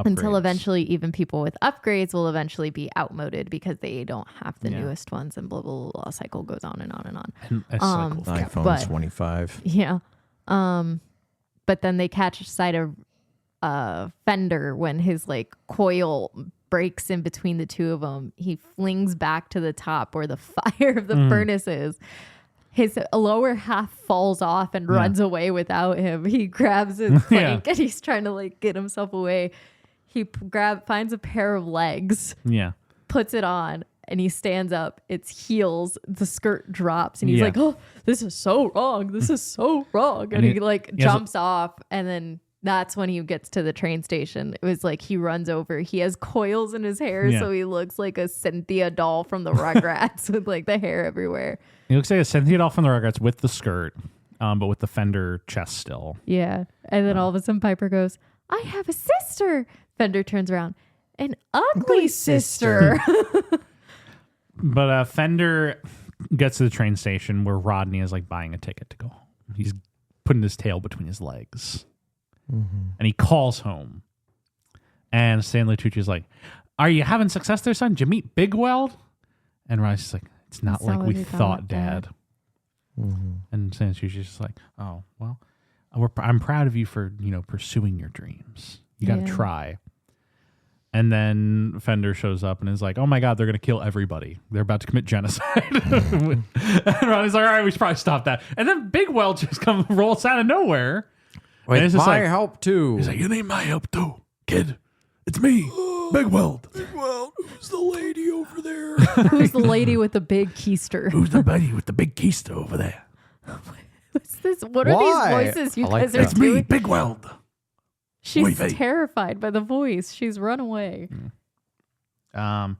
Until upgrades. eventually even people with upgrades will eventually be outmoded because they don't have the newest ones, and blah, blah, blah, blah. Cycle goes on and on and on. And a cycle. iPhone but- 25. Yeah. But then they catch sight of Fender when his like coil breaks in between the two of them. He flings back to the top where the fire of the furnace is. His lower half falls off and runs away without him. He grabs his plank and he's trying to like get himself away. He finds a pair of legs, puts it on, and he stands up. It's heels. The skirt drops, and he's like, "Oh, this is so wrong. This is so wrong." And he like jumps off, and then that's when he gets to the train station. It was like he runs over. He has coils in his hair, so he looks like a Cynthia doll from the Rugrats with like the hair everywhere. He looks like a Cynthia doll from the Rugrats with the skirt, but with the Fender chest still. Yeah, and then all of a sudden Piper goes, "I have a sister." Fender turns around, "An ugly sister." But Fender gets to the train station where Rodney is like buying a ticket to go home. He's putting his tail between his legs. And he calls home. And Stanley Tucci's like, "Are you having success there, son? Did you meet Big Weld?" And Rodney's like, "It's not like we thought, Dad." And Stanley Tucci's just like, "Oh, well, I'm proud of you for, pursuing your dreams. You got to try." And then Fender shows up and is like, "Oh my God, they're going to kill everybody. They're about to commit genocide." And Ronnie's like, "All right, we should probably stop that." And then Big Weld just rolls out of nowhere. With it's just my like- help too. He's like, "You need my help too, kid. It's me, Big Weld. Who's the lady over there? Who's the lady with the big keister? Who's the buddy with the big keister over there? What's this? What are Why? these voices you I like guys that. are It's doing? Big Weld." She's Wait. terrified by the voice. She's run away. But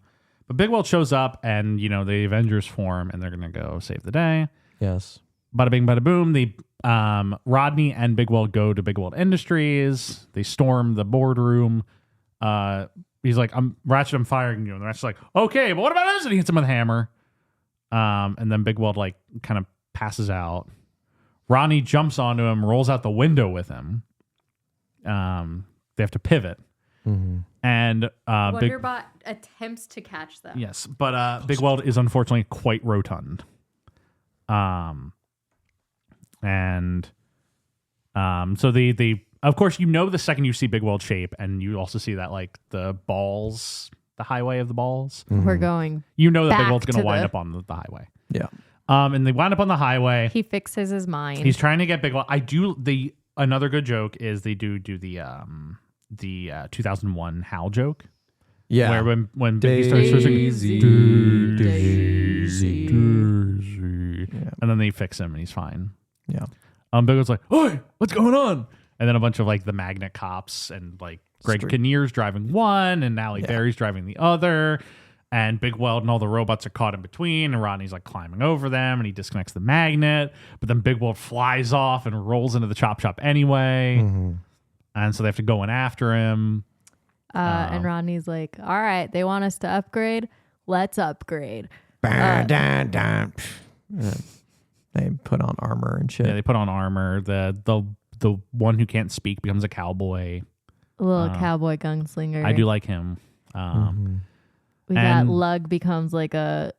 Big Weld shows up, and the Avengers form, and they're gonna go save the day. Yes. Bada bing, bada boom. Rodney and Big Weld go to Big Weld Industries. They storm the boardroom. He's like, Ratchet, I'm firing you. And the Ratchet's like, "Okay, but what about this?" And he hits him with a hammer. And then Big Weld like kind of passes out. Rodney jumps onto him, rolls out the window with him. They have to pivot. And Wonderbot attempts to catch them. Yes, but Big Weld is unfortunately quite rotund. So they of course the second you see Big Weld shape, and you also see that like the balls, the highway of the balls. We're going. That Big back Weld's going to to wind the- up on the highway. Yeah. And they wind up on the highway. He fixes his mind. He's trying to get Big Weld. Another good joke is they do the 2001 Hal joke. Yeah. Where when Biggie starts switching, Daisy. and then they fix him and he's fine. Yeah. Big Weld's like, "Oi, what's going on?" And then a bunch of like the Magnet cops and like Greg Kinnear's driving one, and Halle Berry's driving the other. And Big Weld and all the robots are caught in between, and Rodney's like climbing over them, and he disconnects the magnet. But then Big Weld flies off and rolls into the chop shop anyway. And so they have to go in after him. And Rodney's like, "All right, they want us to upgrade. Let's upgrade." They put on armor and shit. Yeah, they put on armor. The one who can't speak becomes a cowboy. A little cowboy gunslinger. I do like him. We got and- Lug becomes like a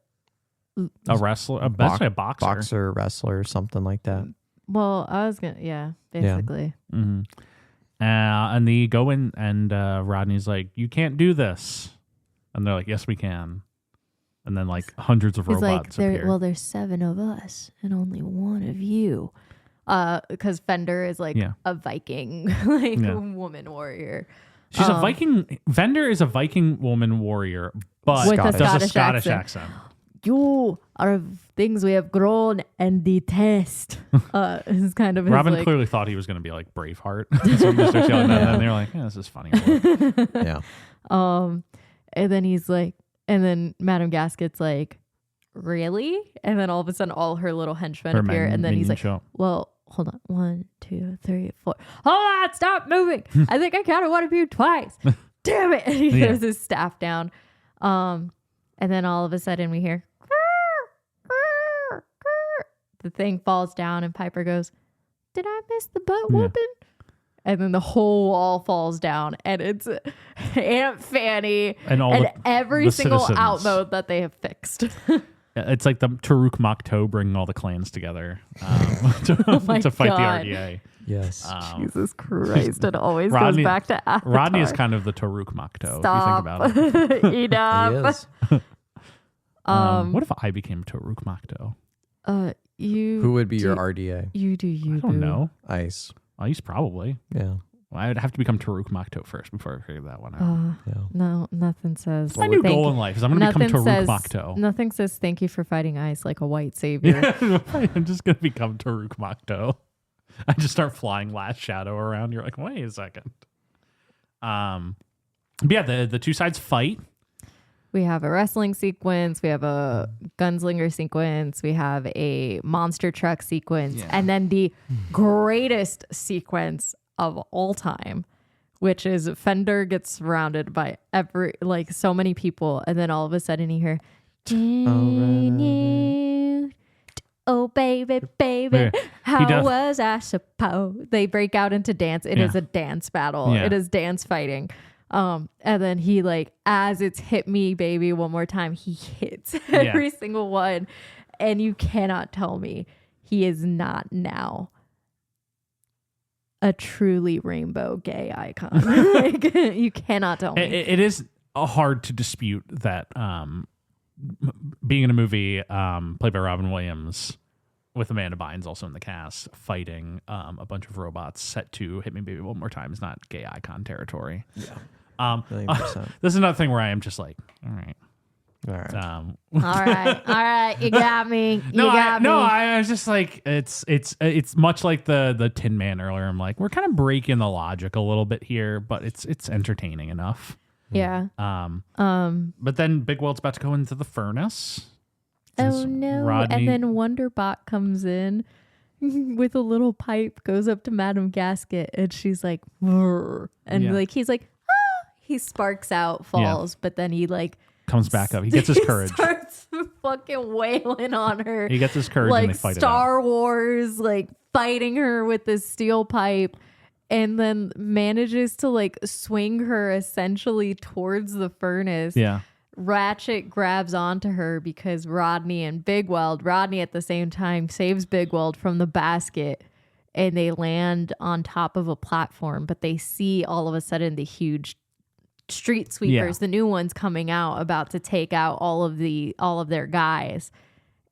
Wrestler, a boxer. Wrestler, something like that. Well, I was gonna basically. And they go in, and Rodney's like, "You can't do this," and they're like, "Yes, we can." And then like hundreds of He's like, robots appear. there's 7 of us and only 1 of you. Because Fender is like a Viking, woman warrior. She's a Viking. Vender is a Viking woman warrior, but With a does a Scottish Scottish accent. accent. You are things we have grown and detest. It's kind of his, Robin like, clearly thought he was going to be like Braveheart. So he starts yelling that, and then they're like, "Yeah, this is funny." Yeah. And then he's like, and then Madame Gasket's like, "Really?" And then all of a sudden, all her little henchmen Her appear, and then he's minions like, show up. "Well, hold on, 1, 2, 3, 4. Hold on, stop moving. I think I counted one of you twice. Damn it!" And he throws his staff down. And then all of a sudden, we hear the thing falls down, and Piper goes, "Did I miss the butt whooping?" and then the whole wall falls down, and it's Aunt Fanny And all every the single citizens. outmode that they have fixed. It's like the Taruk Makto bringing all the clans together to my fight God. the RDA. Yes. Jesus Christ! It always Rodney- goes back to Avatar. Rodney is kind of the Taruk Makto, Stop. if you think about it. He Enough. is. What if I became Taruk Makto? You. Who would be do- your RDA? You do. You I don't know. Ice. Ice probably. Yeah. Well, I would have to become Taruk Makto first before I figure that one out. Yeah. No, nothing says. My new thank goal you- in life is I'm going to become nothing Taruk says- Makto. Nothing says thank you for fighting ice like a white savior. I'm just going to become Taruk Makto. I just start flying Last Shadow around. You're like, wait a second. But yeah, the two sides fight. We have a wrestling sequence. We have a gunslinger sequence. We have a monster truck sequence. Yeah. And then the greatest sequence of all time, which is Fender gets surrounded by so many people. And then all of a sudden you hear, oh, baby, baby, Yeah. how does- was I supposed? They break out into dance. It is Yeah. a dance battle. Yeah. It is dance fighting. And then he as it's hit me, baby, one more time, he hits every single one. And you cannot tell me he is not now a truly rainbow gay icon. You cannot tell me. It is hard to dispute that being in a movie played by Robin Williams with Amanda Bynes also in the cast, fighting a bunch of robots set to Hit Me Baby One More Time is not gay icon territory. Yeah. 1,000,000%. This is another thing where I am just like, all right. All right. all right, you got me. I was just like, it's much like the Tin Man earlier. I'm like, we're kind of breaking the logic a little bit here, but it's entertaining enough. Yeah. But then Big World's about to go into the furnace. Oh no! Rodney- And then Wonderbot comes in with a little pipe, goes up to Madame Gasket, and she's like, "Brr." And Yeah. he's like, ah! He sparks out, falls, but then he Comes back up. He gets his courage. starts fucking wailing on her. He gets his courage and they fight Star Wars, fighting her with this steel pipe. And then manages to swing her essentially towards the furnace. it out. Yeah. Ratchet grabs onto her because Rodney at the same time saves Big Weld from the basket, and they land on top of a platform, but they see all of a sudden the huge street sweepers, the new ones coming out, about to take out all of their guys.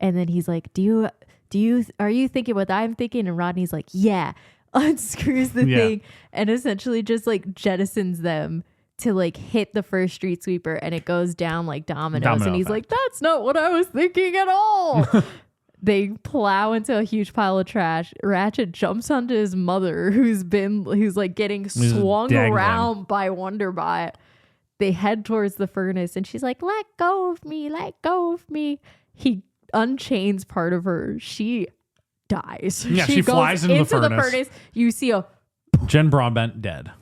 And then he's like, are you thinking what I'm thinking? And Rodney's like, yeah, unscrews the thing and essentially just jettisons them to hit the first street sweeper, and it goes down like dominoes. And he's like, that's not what I was thinking at all. They plow into a huge pile of trash. Ratchet jumps onto his mother, who's getting swung dangling around by Wonderbot. They head towards the furnace, and she's like, let go of me, let go of me. He unchains part of her. She dies. Yeah, she goes flies into the furnace. You see Jen Broadbent dead.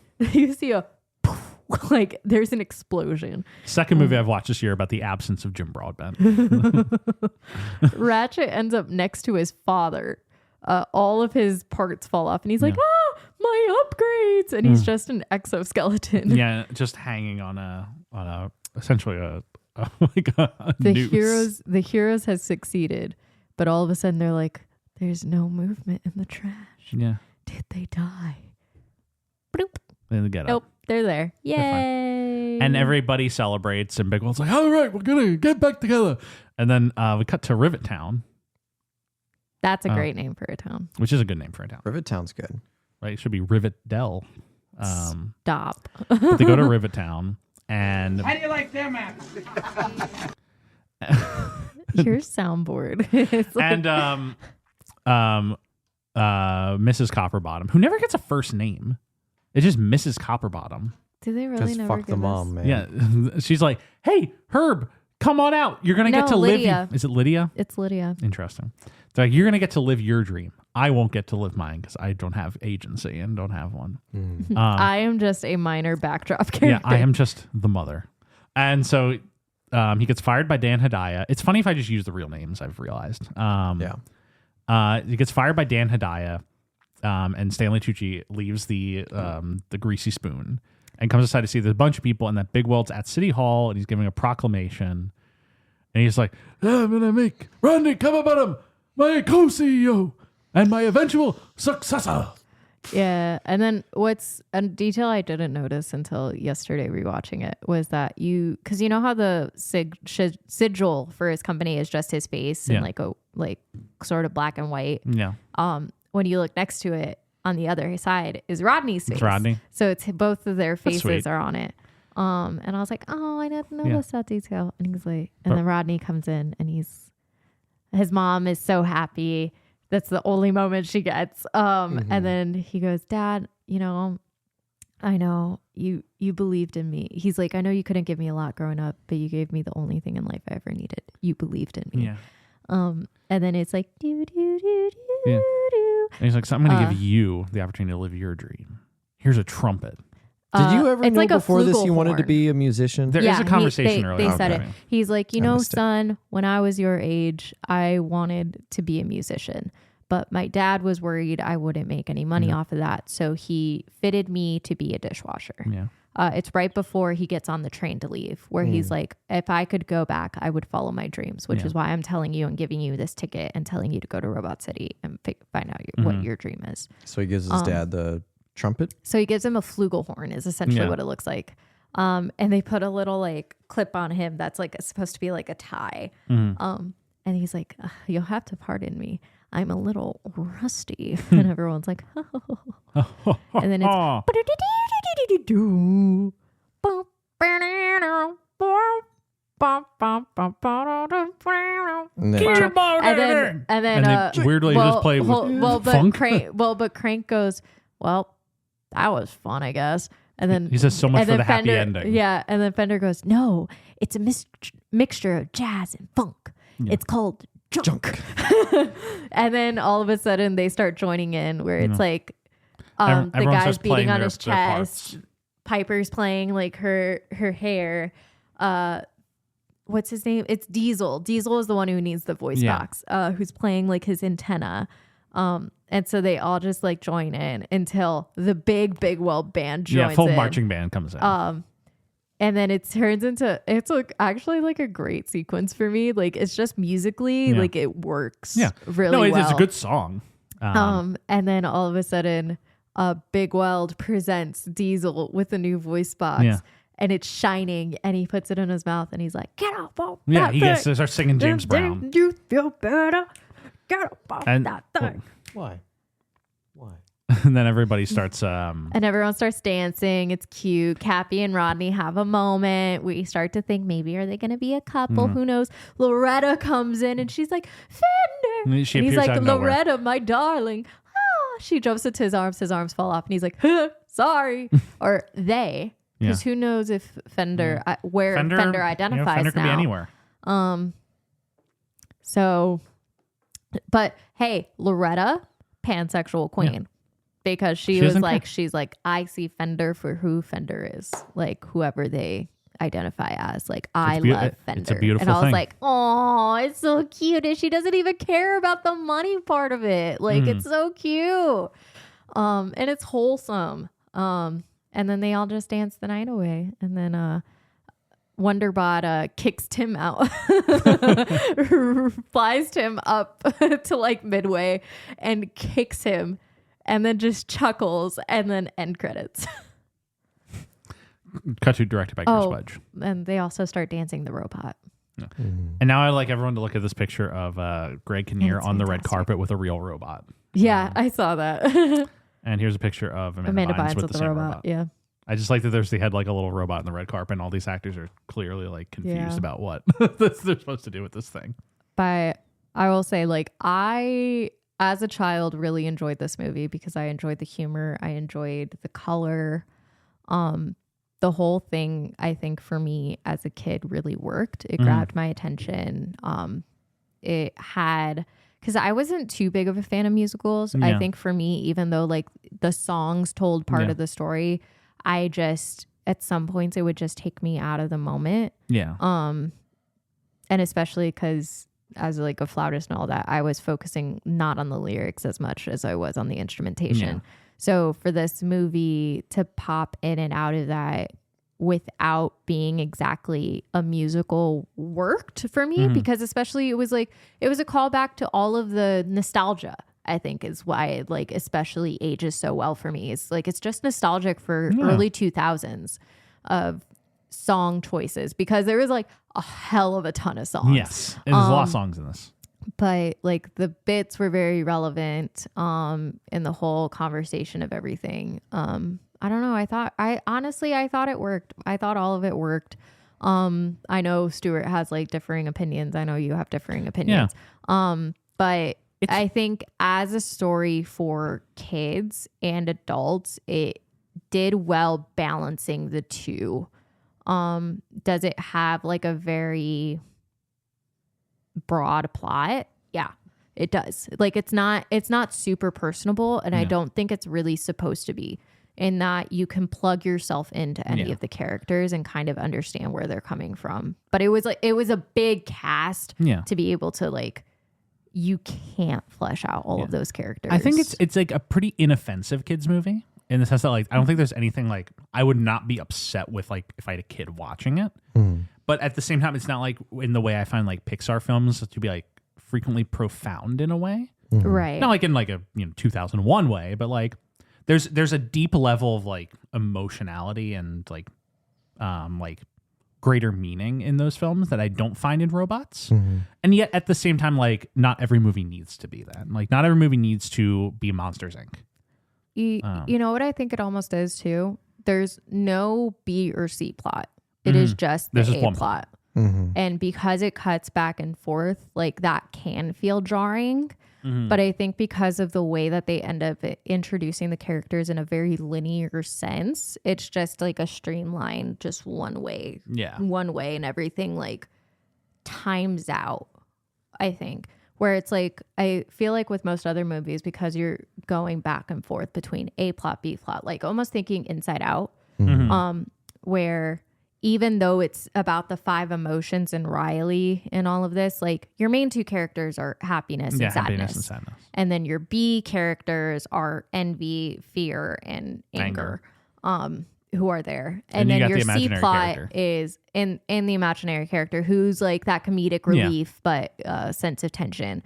there's an explosion. Second movie I've watched this year about the absence of Jim Broadbent. Ratchet ends up next to his father. All of his parts fall off, and he's like, my upgrades, and he's just an exoskeleton. Yeah, just hanging on a essentially a The noose. heroes has succeeded, but all of a sudden they're like, there's no movement in the trash. Yeah. Did they die? Bloop. Then they get Nope, up. they're there. They're fine. Yay. And everybody celebrates, and Big World's like, all right, we're gonna get back together. And then we cut to Rivet Town, That's a great name for a town. which is a good name for a town. Rivet Town's good. Right? It should be Rivet Dell. Stop. But they go to Rivet Town, and How do you like them apples? Your soundboard. It's like, and Mrs. Copperbottom, who never gets a first name. It's just Mrs. Copperbottom. do they really Because never fuck the give mom, us? man. Yeah. She's like, hey, Herb, come on out. You're going to get No, to Lydia. live. Is it Lydia? It's Lydia. Interesting. They're like, you're going to get to live your dream. I won't get to live mine because I don't have agency and don't have one. I am just a minor backdrop character. Yeah, I am just the mother. And so he gets fired by Dan Hedaya. It's funny if I just use the real names, I've realized. Yeah. He gets fired by Dan Hedaya. and Stanley Tucci leaves the greasy spoon and comes aside to see there's a bunch of people, and that Big Weld's at City Hall, and he's giving a proclamation, and he's like, "I'm gonna make Randy Kababadam my co-CEO and my eventual successor." Yeah, and then what's a detail I didn't notice until yesterday rewatching it was that because you know how the sigil for his company is just his face and like sort of black and white. Yeah. When you look next to it on the other side is Rodney's face. It's Rodney. So it's both of their faces sweet. are on it. And I was like, oh, I didn't notice that detail. And he's like, and then Rodney comes in and his mom is so happy. That's the only moment she gets. And then he goes, Dad, I know you believed in me. He's like, I know you couldn't give me a lot growing up, but you gave me the only thing in life I ever needed. You believed in me. Yeah. And then it's like, do, do, do, do, Yeah. do. And he's like, so I'm going to give you the opportunity to live your dream. Here's a trumpet. Did you ever it's know like a before this you wanted to flugelhorn. be a musician? There is a conversation earlier. They said it. He's like, I missed it. son, when I was your age, I wanted to be a musician, but my dad was worried I wouldn't make any money off of that. So he fitted me to be a dishwasher. Yeah. It's right before he gets on the train to leave where he's like, if I could go back, I would follow my dreams, which is why I'm telling you and giving you this ticket and telling you to go to Robot City and find out what your dream is. So he gives his dad the trumpet? So he gives him a flugelhorn is essentially what it looks like. And they put a little like clip on him that's like supposed to be like a tie. And he's like, you'll have to pardon me. I'm a little rusty. And everyone's like, and then it's and then they weirdly just play with funk. But Crank goes, well, that was fun, I guess. And then he says so much for the happy Fender, ending. Yeah, and then Fender goes, no, it's a mixture of jazz and funk. Yeah. It's called junk. And then all of a sudden they start joining in where it's like the guy's beating on his chest. Piper's playing like her hair. What's his name? It's Diesel. Diesel is the one who needs the voice box, who's playing like his antenna. And so they all just like join in until the big Weld band joins in. Yeah, full marching band comes in. And then it turns into, it's like actually like a great sequence for me. Like it's just musically, like it works really well. It's a good song. And then all of a sudden, Big Weld presents Diesel with a new voice box. Yeah. And it's shining, and he puts it in his mouth, and he's like, "Get off of that Yeah, he thing. gets to start singing James Brown. You feel better? Get off of that thing." Why? And then everybody starts. And everyone starts dancing. It's cute. Cappy and Rodney have a moment. We start to think maybe are they going to be a couple? Who knows? Loretta comes in, and she's like, "Fender," She and he's appears like, out of nowhere. "Loretta, my darling." She jumps into his arms. His arms fall off, and he's like, "Sorry," or they. Because who knows if Fender, where Fender identifies Fender can now. be anywhere. So, but hey, Loretta, pansexual queen. Because she was like, she's like, I see Fender for who Fender is. Like, whoever they identify as. Like, I love Fender. It's a beautiful and I was thing. like, oh, it's so cute. And she doesn't even care about the money part of it. Like, it's so cute. And it's wholesome. And then they all just dance the night away. And then Wonderbot kicks Tim out, flies Tim up to like midway and kicks him and then just chuckles and then end credits. Cut to directed by Chris Wedge. And they also start dancing the robot. Yeah. And now I like everyone to look at this picture of Greg Kinnear on the red carpet with a real robot. Yeah, I saw that. And here's a picture of Amanda Bynes with the same robot. Yeah. I just like that they had like a little robot in the red carpet, and all these actors are clearly like confused about what they're supposed to do with this thing. But I will say, like, I, as a child, really enjoyed this movie because I enjoyed the humor. I enjoyed the color. The whole thing, I think, for me as a kid really worked. It grabbed my attention. It had... Because I wasn't too big of a fan of musicals. I think for me, even though like the songs told part of the story, I just, at some points, it would just take me out of the moment. Yeah. And especially because as like a flautist and all that, I was focusing not on the lyrics as much as I was on the instrumentation. Yeah. So for this movie to pop in and out of that without being exactly a musical worked for me, because especially it was a callback to all of the nostalgia, I think, is why it like especially ages so well for me. It's like, it's just nostalgic for early 2000s of song choices, because there was like a hell of a ton of songs. Yes. And there's a lot of songs in this. But like the bits were very relevant in the whole conversation of everything. I don't know. I honestly thought it worked. I thought all of it worked. I know Stuart has like differing opinions. I know you have differing opinions. But I think as a story for kids and adults, it did well balancing the two. Does it have like a very broad plot? Yeah, it does. Like it's not super personable, and I don't think it's really supposed to be, in that you can plug yourself into any of the characters and kind of understand where they're coming from. But it was a big cast to be able to like, you can't flesh out all of those characters. I think it's like a pretty inoffensive kids movie, in the sense that like I don't think there's anything like I would not be upset with like if I had a kid watching it. But at the same time, it's not like in the way I find like Pixar films to be like frequently profound in a way. Right. Not like in like a 2001 way, but like there's a deep level of like emotionality and like greater meaning in those films that I don't find in Robots. And yet at the same time, like not every movie needs to be that. Like not every movie needs to be Monsters Inc. You know what I think it almost is too? There's no B or C plot. It is just the A plot. And because it cuts back and forth, like that can feel jarring. But I think because of the way that they end up introducing the characters in a very linear sense, it's just like a streamline, just one way. Yeah. One way, and everything like times out, I think. Where it's like, I feel like with most other movies, because you're going back and forth between A plot, B plot, like almost thinking Inside Out, where even though it's about the 5 emotions and Riley and all of this, like your main 2 characters are happiness and sadness. And then your B characters are envy, fear, and anger. Who are there. And then your C plot is in the imaginary character, who's like that comedic relief, but sense of tension.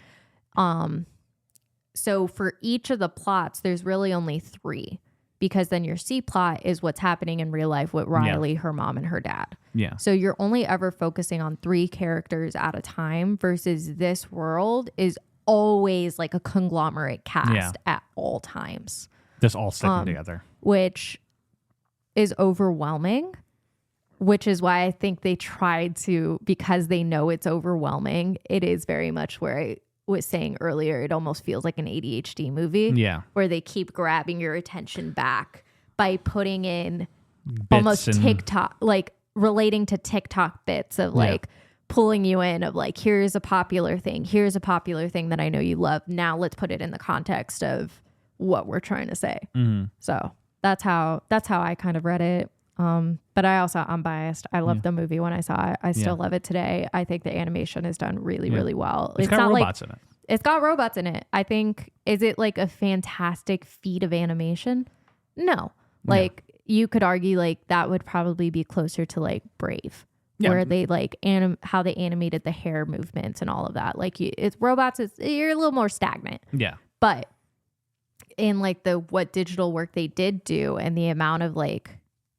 So for each of the plots, there's really only 3. Because then your C plot is what's happening in real life with Riley, her mom, and her dad. Yeah. So you're only ever focusing on 3 characters at a time, versus this world is always like a conglomerate cast at all times. Just all sticking together. Which is overwhelming, which is why I think they tried to, because they know it's overwhelming, it is very much where I was saying earlier, it almost feels like an ADHD movie. Yeah. Where they keep grabbing your attention back by putting in bits almost TikTok, like relating to TikTok bits of like pulling you in of like, here's a popular thing. Here's a popular thing that I know you love. Now let's put it in the context of what we're trying to say. So that's how I kind of read it. But I'm biased. I loved the movie when I saw it. I still love it today. I think the animation is done really, really well. It's got robots in it. It's got robots in it. I think, is it like a fantastic feat of animation? No. Like you could argue like that would probably be closer to like Brave, where they like how they animated the hair movements and all of that. Like it's robots. You're a little more stagnant. Yeah. But in like what digital work they did do, and the amount of like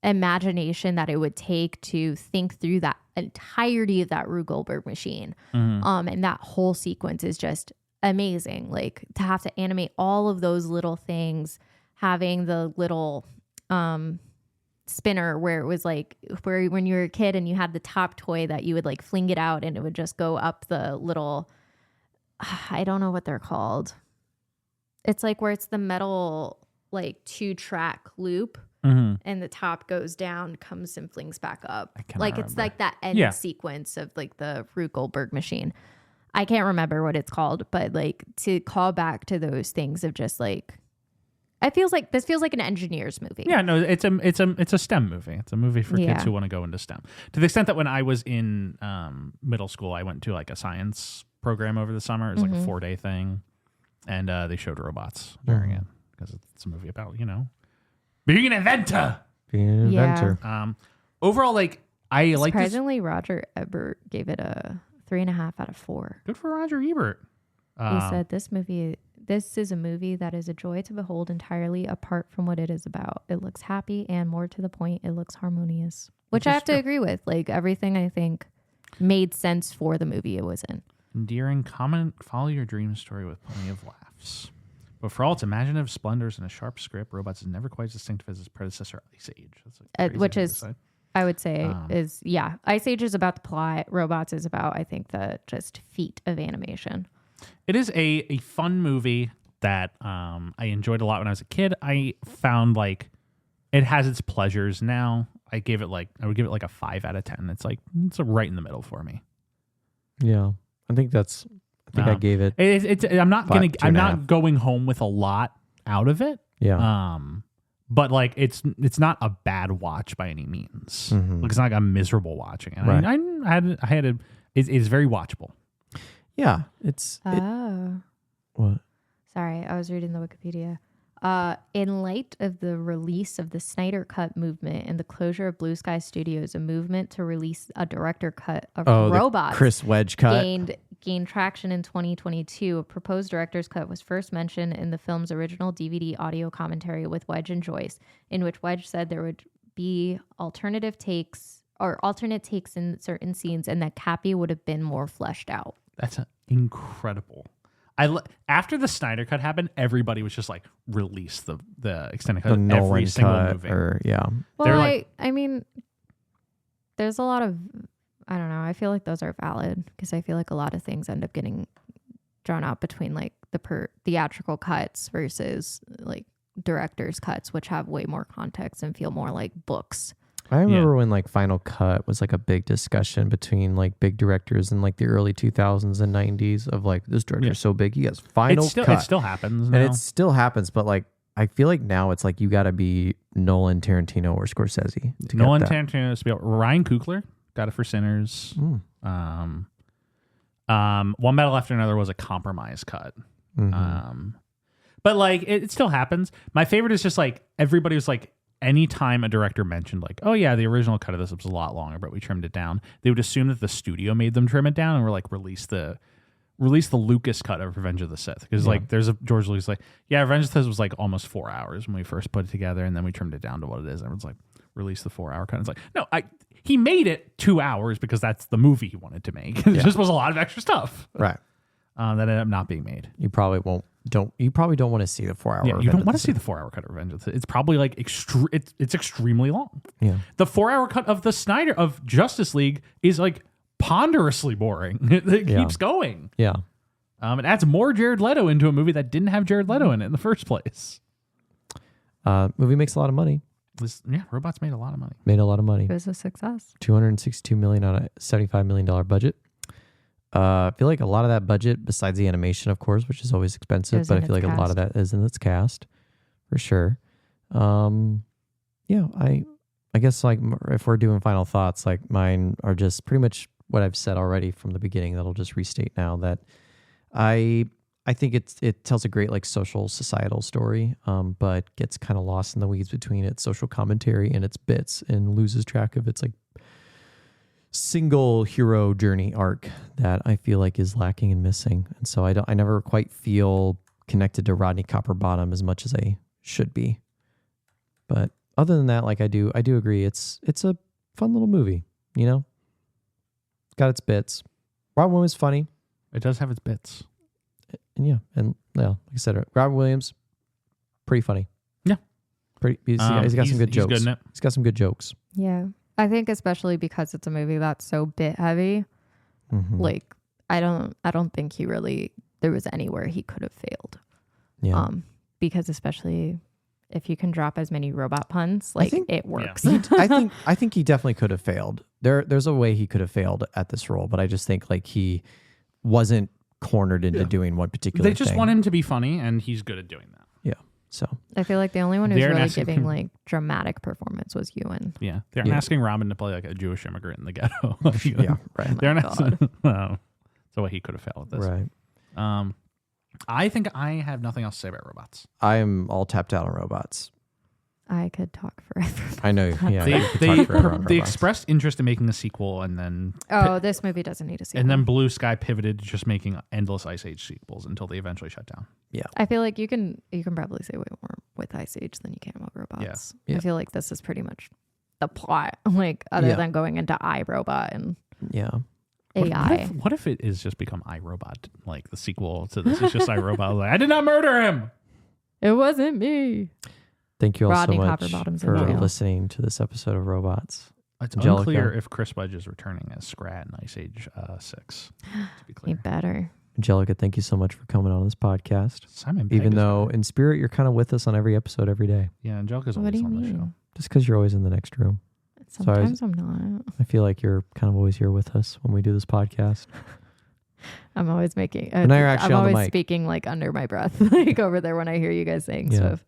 imagination that it would take to think through that entirety of that Rube Goldberg machine. And that whole sequence is just amazing. Like to have to animate all of those little things, having the little spinner where it was like, where when you were a kid and you had the top toy that you would like fling it out and it would just go up the little, I don't know what they're called. It's like where it's the metal like 2-track loop. And the top goes down, comes and flings back up. Like remember. It's like that end sequence of like the Rube Goldberg machine. I can't remember what it's called, but like to call back to those things of just like, this feels like an engineer's movie. Yeah, no, it's a STEM movie. It's a movie for kids who want to go into STEM. To the extent that when I was in middle school, I went to like a science program over the summer. It was like a 4-day thing, and they showed robots during it because it's a movie about being an inventor. Being an inventor. Overall, like I like this. Surprisingly, Roger Ebert gave it a 3.5 out of 4. Good for Roger Ebert. He said this is a movie that is a joy to behold entirely apart from what it is about. It looks happy and more to the point, it looks harmonious. Which I have to agree with. Like everything I think made sense for the movie it was in. Endearing, comment, follow your dream story with plenty of laughs. But for all its imaginative splendors and a sharp script, Robots is never quite as distinctive as its predecessor, Ice Age. That's a crazy Which thing to is, say. I would say, Ice Age is about the plot. Robots is about, I think, the just feat of animation. It is a fun movie that I enjoyed a lot when I was a kid. I found like it has its pleasures now. I would give it like a 5 out of 10. It's right in the middle for me. Yeah, I think I gave it. I'm not 2.5. not going home with a lot out of it. Yeah. But like it's not a bad watch by any means. Like it's not like I'm miserable watching it. Right. It's very watchable. Yeah, what? Sorry, I was reading the Wikipedia. In light of the release of the Snyder Cut movement and the closure of Blue Sky Studios, a movement to release a director cut of Robots, the Chris Wedge cut gained traction in 2022. A proposed director's cut was first mentioned in the film's original DVD audio commentary with Wedge and Joyce, in which Wedge said there would be alternate takes in certain scenes and that Cappy would have been more fleshed out. That's incredible. After the Snyder Cut happened, everybody was just like, release the extended cut of every single movie. Well, I mean, there's a lot of, I don't know, I feel like those are valid because I feel like a lot of things end up getting drawn out between like the theatrical cuts versus like director's cuts, which have way more context and feel more like books. I remember when like Final Cut was like a big discussion between like big directors in like the early 2000s and 90s of like, this director's so big, he has Final Cut. It still happens now. And it still happens, but like I feel like now it's like you got to be Nolan, Tarantino, or Scorsese. Tarantino, Ryan Coogler got it for Sinners. One Battle After Another was a compromise cut. But like it still happens. My favorite is just like everybody was like, anytime a director mentioned like, oh yeah, the original cut of this was a lot longer, but we trimmed it down, they would assume that the studio made them trim it down and were like, release the Lucas cut of Revenge of the Sith. Because like there's a George Lucas like, yeah, Revenge of the Sith was like almost 4 hours when we first put it together, and then we trimmed it down to what it is. Everyone's like, release the 4 hour cut. And it's like, no, he made it 2 hours because that's the movie he wanted to make. It just was a lot of extra stuff. Right. That ended up not being made. You probably don't want to see the 4 hour. Yeah, you don't want to see the 4 hour cut of Revenge of the Sith. It's probably like it's extremely long. Yeah. The 4 hour cut of the Snyder of Justice League is like ponderously boring. It keeps going. Yeah. It adds more Jared Leto into a movie that didn't have Jared Leto in it in the first place. Movie makes a lot of money. Robots made a lot of money. It was a success. $262 million on a $75 million budget. I feel like a lot of that budget, besides the animation, of course, which is always expensive, but I feel like a lot of that is in its cast, for sure. I guess like if we're doing final thoughts, like mine are just pretty much what I've said already from the beginning. That'll just restate now that I think it tells a great like social societal story, but gets kind of lost in the weeds between its social commentary and its bits and loses track of its like single hero journey arc that I feel like is lacking and missing. And so I never quite feel connected to Rodney Copperbottom as much as I should be. But other than that, like I do agree. It's a fun little movie, you know? It's got its bits. Robin Williams is funny. It does have its bits. And like I said, Robin Williams, pretty funny. Yeah. He's got some good jokes. He's good in it. He's got some good jokes. Yeah. I think especially because it's a movie that's so bit heavy, like I don't think there was anywhere he could have failed. Yeah. Because especially if you can drop as many robot puns, like it works. Yeah. I think he definitely could have failed. There's a way he could have failed at this role, but I just think like he wasn't cornered into doing one particular thing. They just want him to be funny, and he's good at doing that. Yeah. So I feel like the only one who's really giving like dramatic performance was Ewan. Yeah, they're asking Robin to play like a Jewish immigrant in the ghetto. Yeah, right. They're not. So So he could have failed at this. Right. I think I have nothing else to say about robots. I am all tapped out on robots. I could talk forever. I know. Yeah. They, you could talk forever on they robots. expressed interest in making a sequel, and then This movie doesn't need a sequel. and then Blue Sky pivoted to just making endless Ice Age sequels until they eventually shut down. I feel like you can probably say way more with Ice Age than you can about robots. Yeah. I feel like this is pretty much the plot, like other than going into iRobot and AI. What if it is just become iRobot, like the sequel to this is just iRobot? Like, I did not murder him. It wasn't me. Thank you all Rodney so much Copperbottom's in for jail. listening to this episode of Robots. It's Angelica. unclear if Chris Wedge is returning as Scrat in Ice Age 6. To be He clear, better. Angelica, thank you so much for coming on this podcast. Simon Pegg Even is though back. in spirit you're kind of with us on every episode every day, yeah, Angelica's What always do you on the show. mean? just because you're always in the next room. Sometimes I'm not. I feel like you're kind of always here with us when we do this podcast. I'm always making. But now you're actually I'm on the always mic. speaking like under my breath, like over there when I hear you guys saying Yeah. stuff.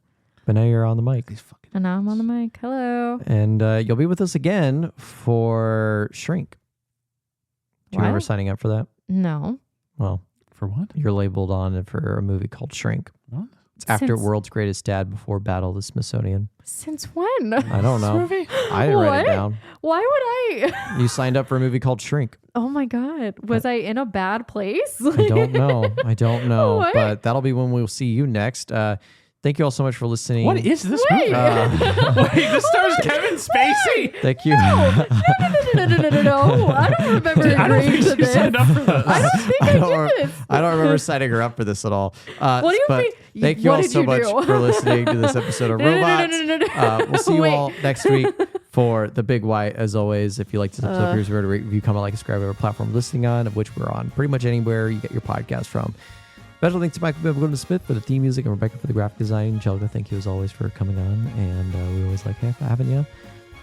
But now you're on the mic. These fucking And now I'm on the mic. Hello. And you'll be with us again for Shrink. Do you remember What? signing up for that? No. Well, for what? you're labeled on for a movie called Shrink. What? It's after Since- World's Greatest Dad before Battle of the Smithsonian. Since when? I don't know. Movie? I didn't write it What? down. Why would I? You signed up for a movie called Shrink. Oh my God. Was I in a bad place? I don't know. I don't know. What? But that'll be when we'll see you next. Thank you all so much for listening. What is this Wait. movie? Wait, this stars Kevin Spacey. Thank you. No. I don't remember I don't agreeing think to you this. signed up for this. I don't think I did this. I don't remember signing her up for this at all. What do you but mean? Thank you What all did so you much do? for listening to this episode of Robots. We'll see you Wait. all next week for The Big White. As always, if you like this episode, please remember to rate, review, comment, like, subscribe to our platform listening on, of which we're on pretty much anywhere you get your podcast from. Special thanks to Michael Bibb Smith for the theme music and Rebecca for the graphic design. Angelica, thank you as always for coming on, and we always like having you.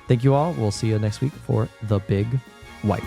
Thank you all. We'll see you next week for The Big White.